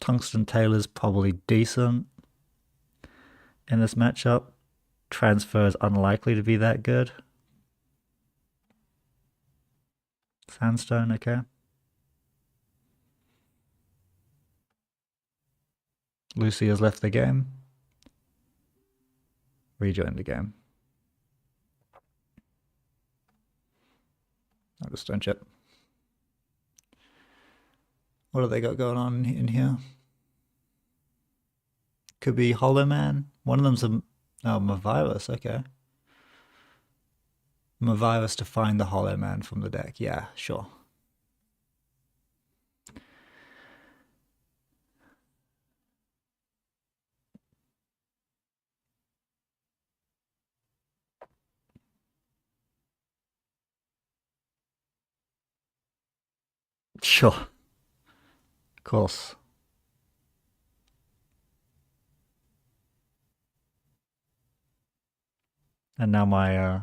Speaker 1: Tungsten Tailor's probably decent in this matchup. Transfer is unlikely to be that good. Sandstone, okay. Lucy has left the game. Rejoin the game. I'll just stone chip. What have they got going on in here? Could be Hollow Man. One of them's a Mavirus. Okay, Mavirus to find the Hollow Man from the deck. Yeah, sure. Sure, of course. And now my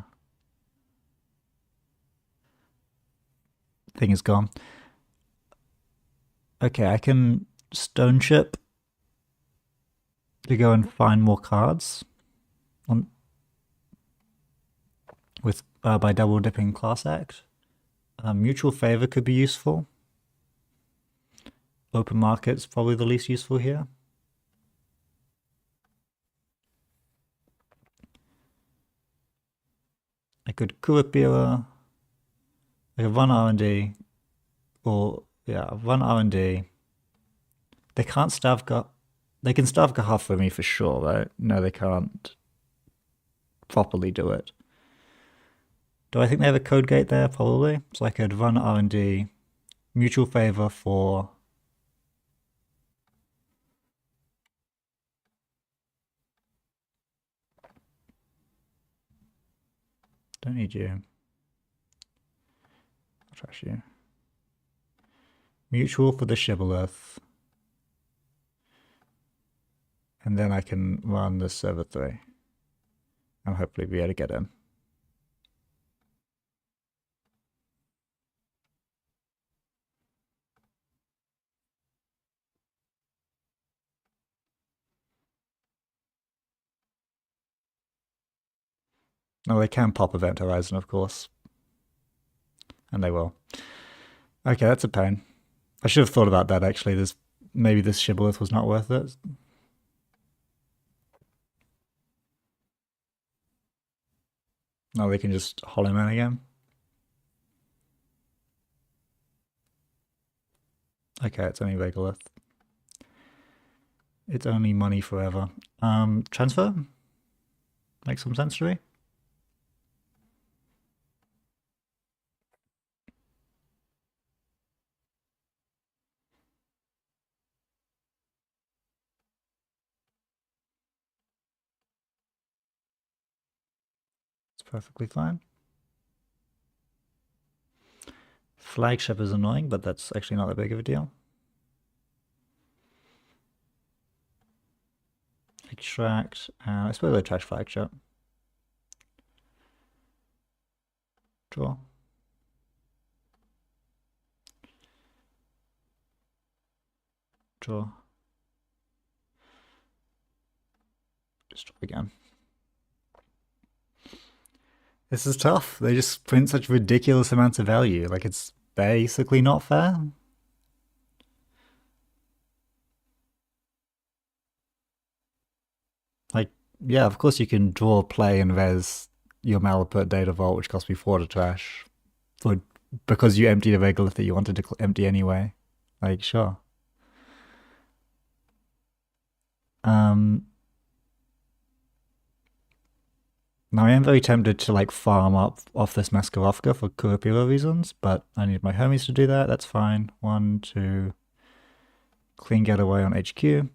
Speaker 1: thing is gone. Okay, I can Stone Chip to go and find more cards on with by double dipping Class Act. Mutual Favor could be useful. Open Market's probably the least useful here. I could Kurapira. I could run R&D, or yeah, run R&D. They can't Stavka. They can Stavka half for me for sure, right? No, they can't properly do it. Do I think they have a code gate there? Probably. So I could run R&D, Mutual Favor for. Don't need you. I'll trash you. Mutual for the Shibboleth. And then I can run the server 3. And hopefully be able to get in. Oh, they can pop Event Horizon, of course. And they will. Okay, that's a pain. I should have thought about that, actually. Maybe this Shibboleth was not worth it. No, they can just Hollow Man again. Okay, it's only Regolith. It's only money forever. Transfer? Makes some sense to me. It's perfectly fine. Flagship is annoying, but that's actually not that big of a deal. Extract. I suppose I trash Flagship. Draw. Draw. Just draw again. This is tough. They just print such ridiculous amounts of value. Like, it's basically not fair. Like, yeah, of course you can draw, play, and res your Malaput Data Vault, which cost me 4 to trash, because you emptied a regolith that you wanted to empty anyway. Like, sure. Um, Now I am very tempted to like farm up off this Maskarovka for Kurapira reasons, but I need my homies to do that. That's fine. 1, 2, clean getaway on HQ.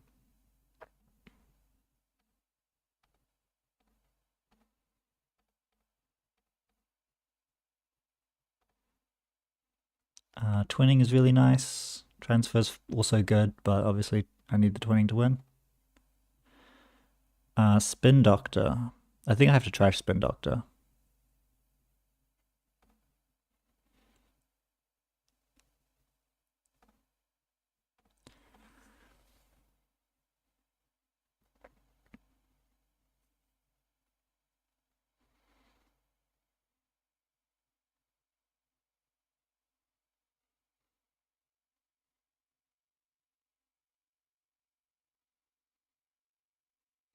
Speaker 1: Twinning is really nice. Transfer's also good, but obviously I need the twinning to win. Spin Doctor. I think I have to trash Spin Doctor.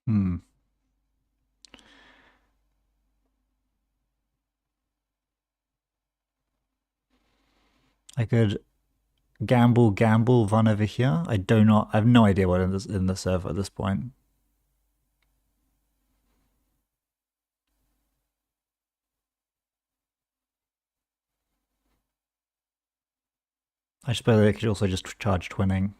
Speaker 1: Hmm. I could gamble run over here. I do not. I have no idea what is in the server at this point. I suppose they could also just charge twinning.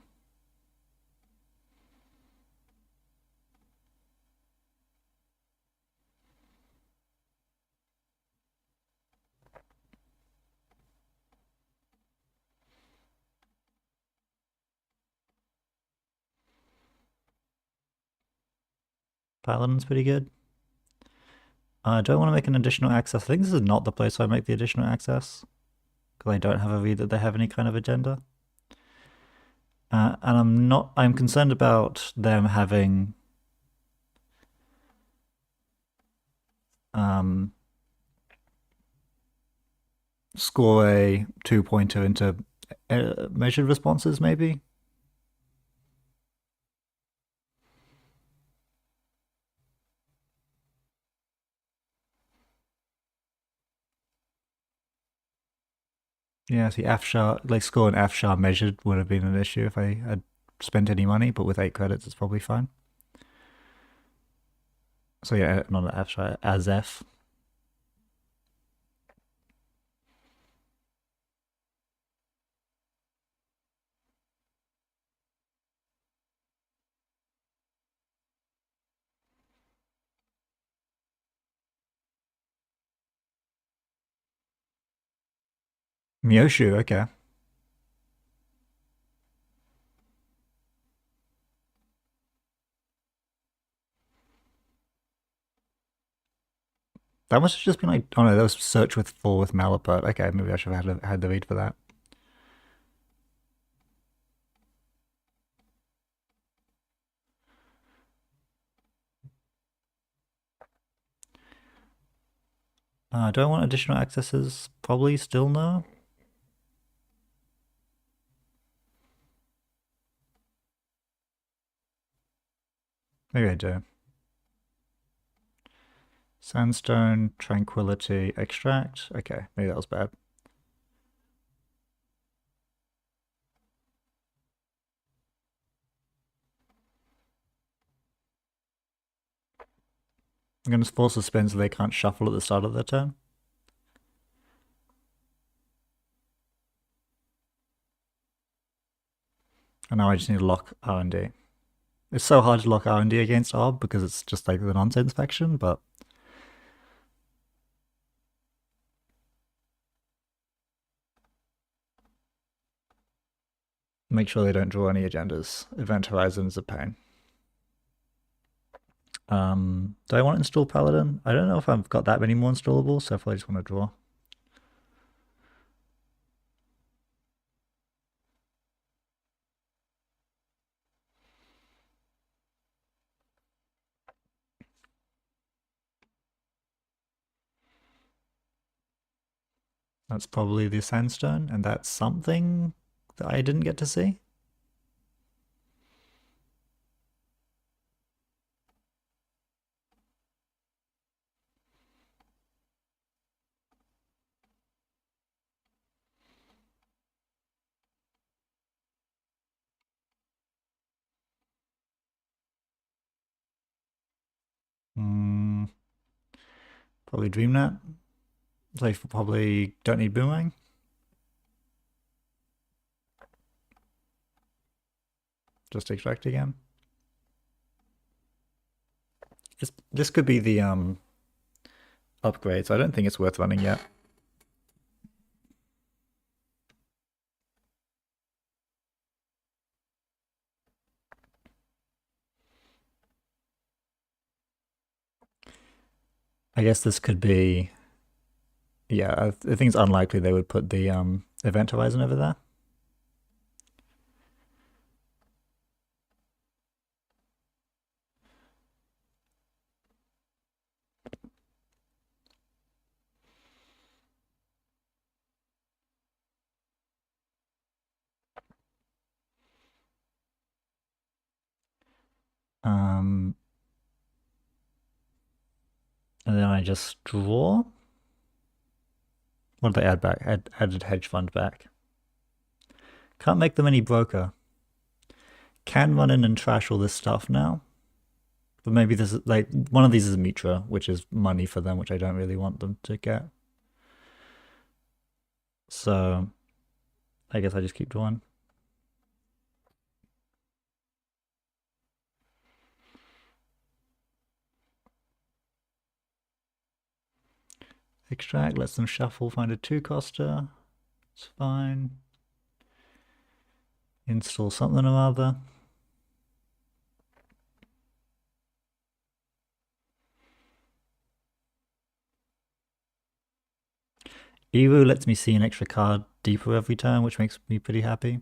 Speaker 1: Paladin's pretty good. Do I want to make an additional access? I think this is not the place where I make the additional access, because I don't have a read that they have any kind of agenda. And I'm concerned about them having score a 2-pointer into measured responses, maybe. Yeah, see, Afshar, like score an Afshar measured would have been an issue if I had spent any money, but with 8 credits, it's probably fine. So yeah, not an Afshar, Azef. Myoshu, okay. That must have just been like, oh no, that was search with full with Malapert. Okay, maybe I should have had the read for that. Do I want additional accesses? Probably still no. Maybe I do. Sandstone, Tranquility, Extract. Okay, maybe that was bad. I'm going to force a spin so they can't shuffle at the start of their turn. And now I just need to lock R&D. It's so hard to lock R&D against Orb because it's just like the nonsense faction, but make sure they don't draw any agendas. Event Horizon is a pain. Do I want to install Paladin? I don't know if I've got that many more installable, so I probably just want to draw. That's probably the Sandstone, and that's something that I didn't get to see. Probably DreamNet. So I probably don't need Boomerang. Just extract again. This could be the upgrade, so I don't think it's worth running yet. I guess this could be... Yeah, I think it's unlikely they would put the Event Horizon over there. And then I just draw. What did they add back? Added hedge fund back. Can't make them any broker. Can run in and trash all this stuff now. But maybe this is like one of these is Mitra, which is money for them, which I don't really want them to get. So I guess I just keep drawing. Extract, lets them shuffle, find a 2-coster. It's fine. Install something or other. Evo lets me see an extra card deeper every turn, which makes me pretty happy.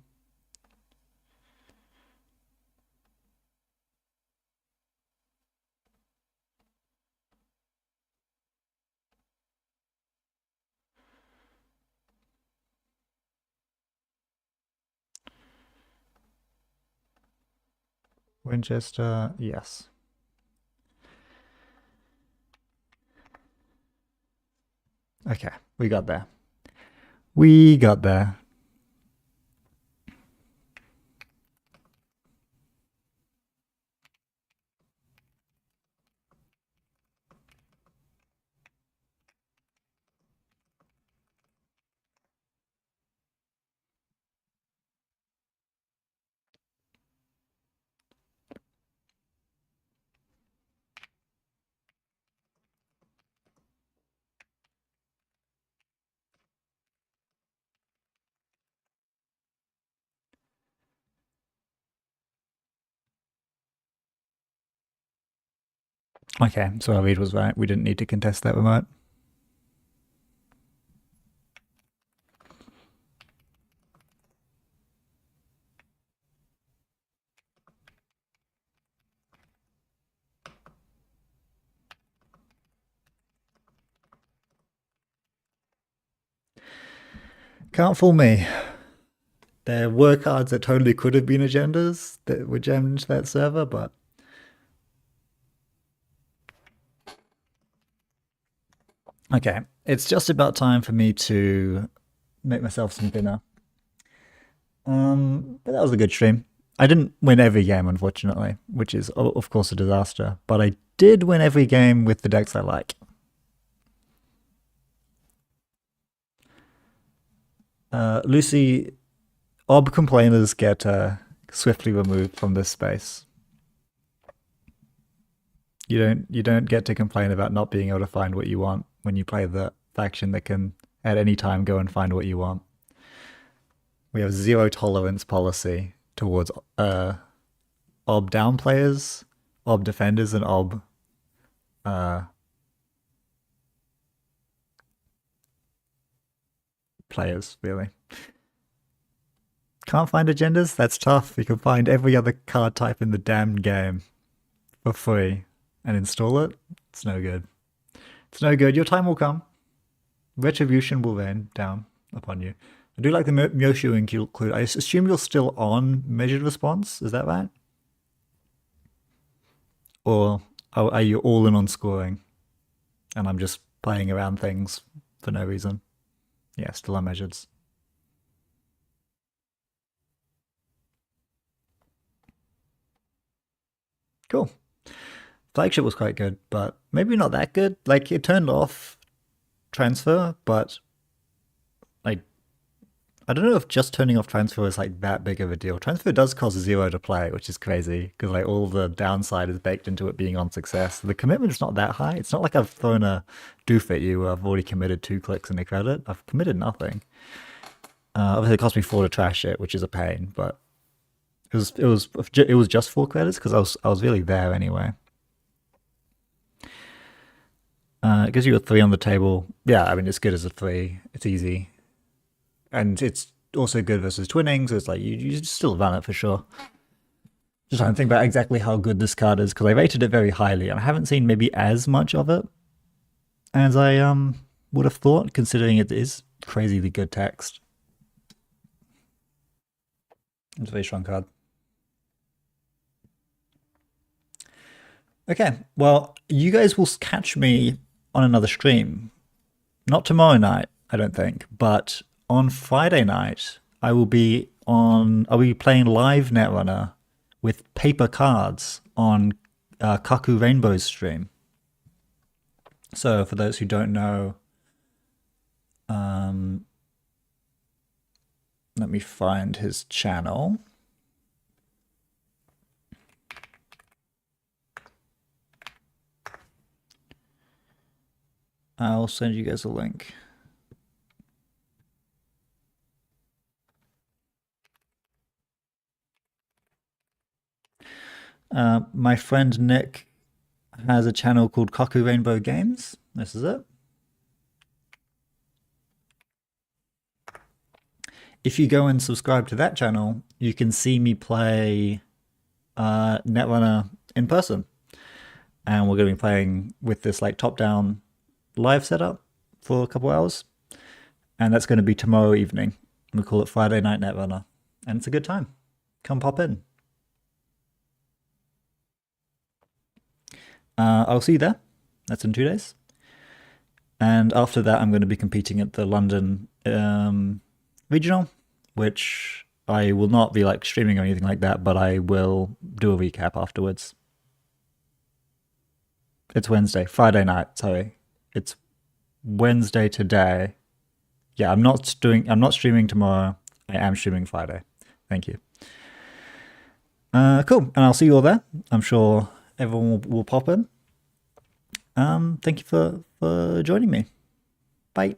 Speaker 1: Winchester, yes. Okay, we got there. We got there. Okay, so our read was right. We didn't need to contest that remote. Can't fool me. There were cards that totally could have been agendas that were jammed into that server, but okay, it's just about time for me to make myself some dinner. But that was a good stream. I didn't win every game, unfortunately, which is of course a disaster. But I did win every game with the decks I like. Lucy, ob complainers get swiftly removed from this space. You don't get to complain about not being able to find what you want when you play the faction that can at any time go and find what you want. We have zero tolerance policy towards ob down players, ob defenders, and ob players, really. Can't find agendas? That's tough. You can find every other card type in the damned game for free and install it. It's no good. It's no good. Your time will come. Retribution will rain down upon you. I do like the Myoshu include. I assume you're still on measured response. Is that right? Or are you all in on scoring? And I'm just playing around things for no reason. Yeah, still on measures. Cool. Flagship was quite good, but maybe not that good. Like, it turned off transfer, but like, I don't know if just turning off transfer is like that big of a deal. Transfer does cost 0 to play, which is crazy because like all the downside is baked into it being on success. The commitment is not that high. It's not like I've thrown a doof at you where I've already committed 2 clicks in a credit. I've committed nothing. Obviously, it cost me 4 to trash it, which is a pain, but it was just 4 credits because I was really there anyway. It gives you a 3 on the table. Yeah, I mean, it's good as a 3. It's easy. And it's also good versus twinning, so it's like, you still run it for sure. Just trying to think about exactly how good this card is, because I rated it very highly, and I haven't seen maybe as much of it as I would have thought, considering it is crazily good text. It's a very strong card. Okay, well, you guys will catch me on another stream. Not tomorrow night, I don't think, but on Friday night, I will be on. I'll be playing live Netrunner with paper cards on Kaku Rainbow's stream. So for those who don't know, let me find his channel. I'll send you guys a link. My friend Nick has a channel called Kaku Rainbow Games. This is it. If you go and subscribe to that channel, you can see me play Netrunner in person. And we're going to be playing with this like top-down live setup for a couple hours. And that's going to be tomorrow evening. We call it Friday Night Netrunner. And it's a good time. Come pop in. I'll see you there. That's in 2 days. And after that, I'm going to be competing at the London regional, which I will not be like streaming or anything like that, but I will do a recap afterwards. It's Wednesday, Friday night. Sorry, it's Wednesday today. Yeah, I'm not streaming tomorrow. I am streaming Friday. Thank you. Cool, and I'll see you all there. I'm sure everyone will pop in. Thank you for joining me. Bye.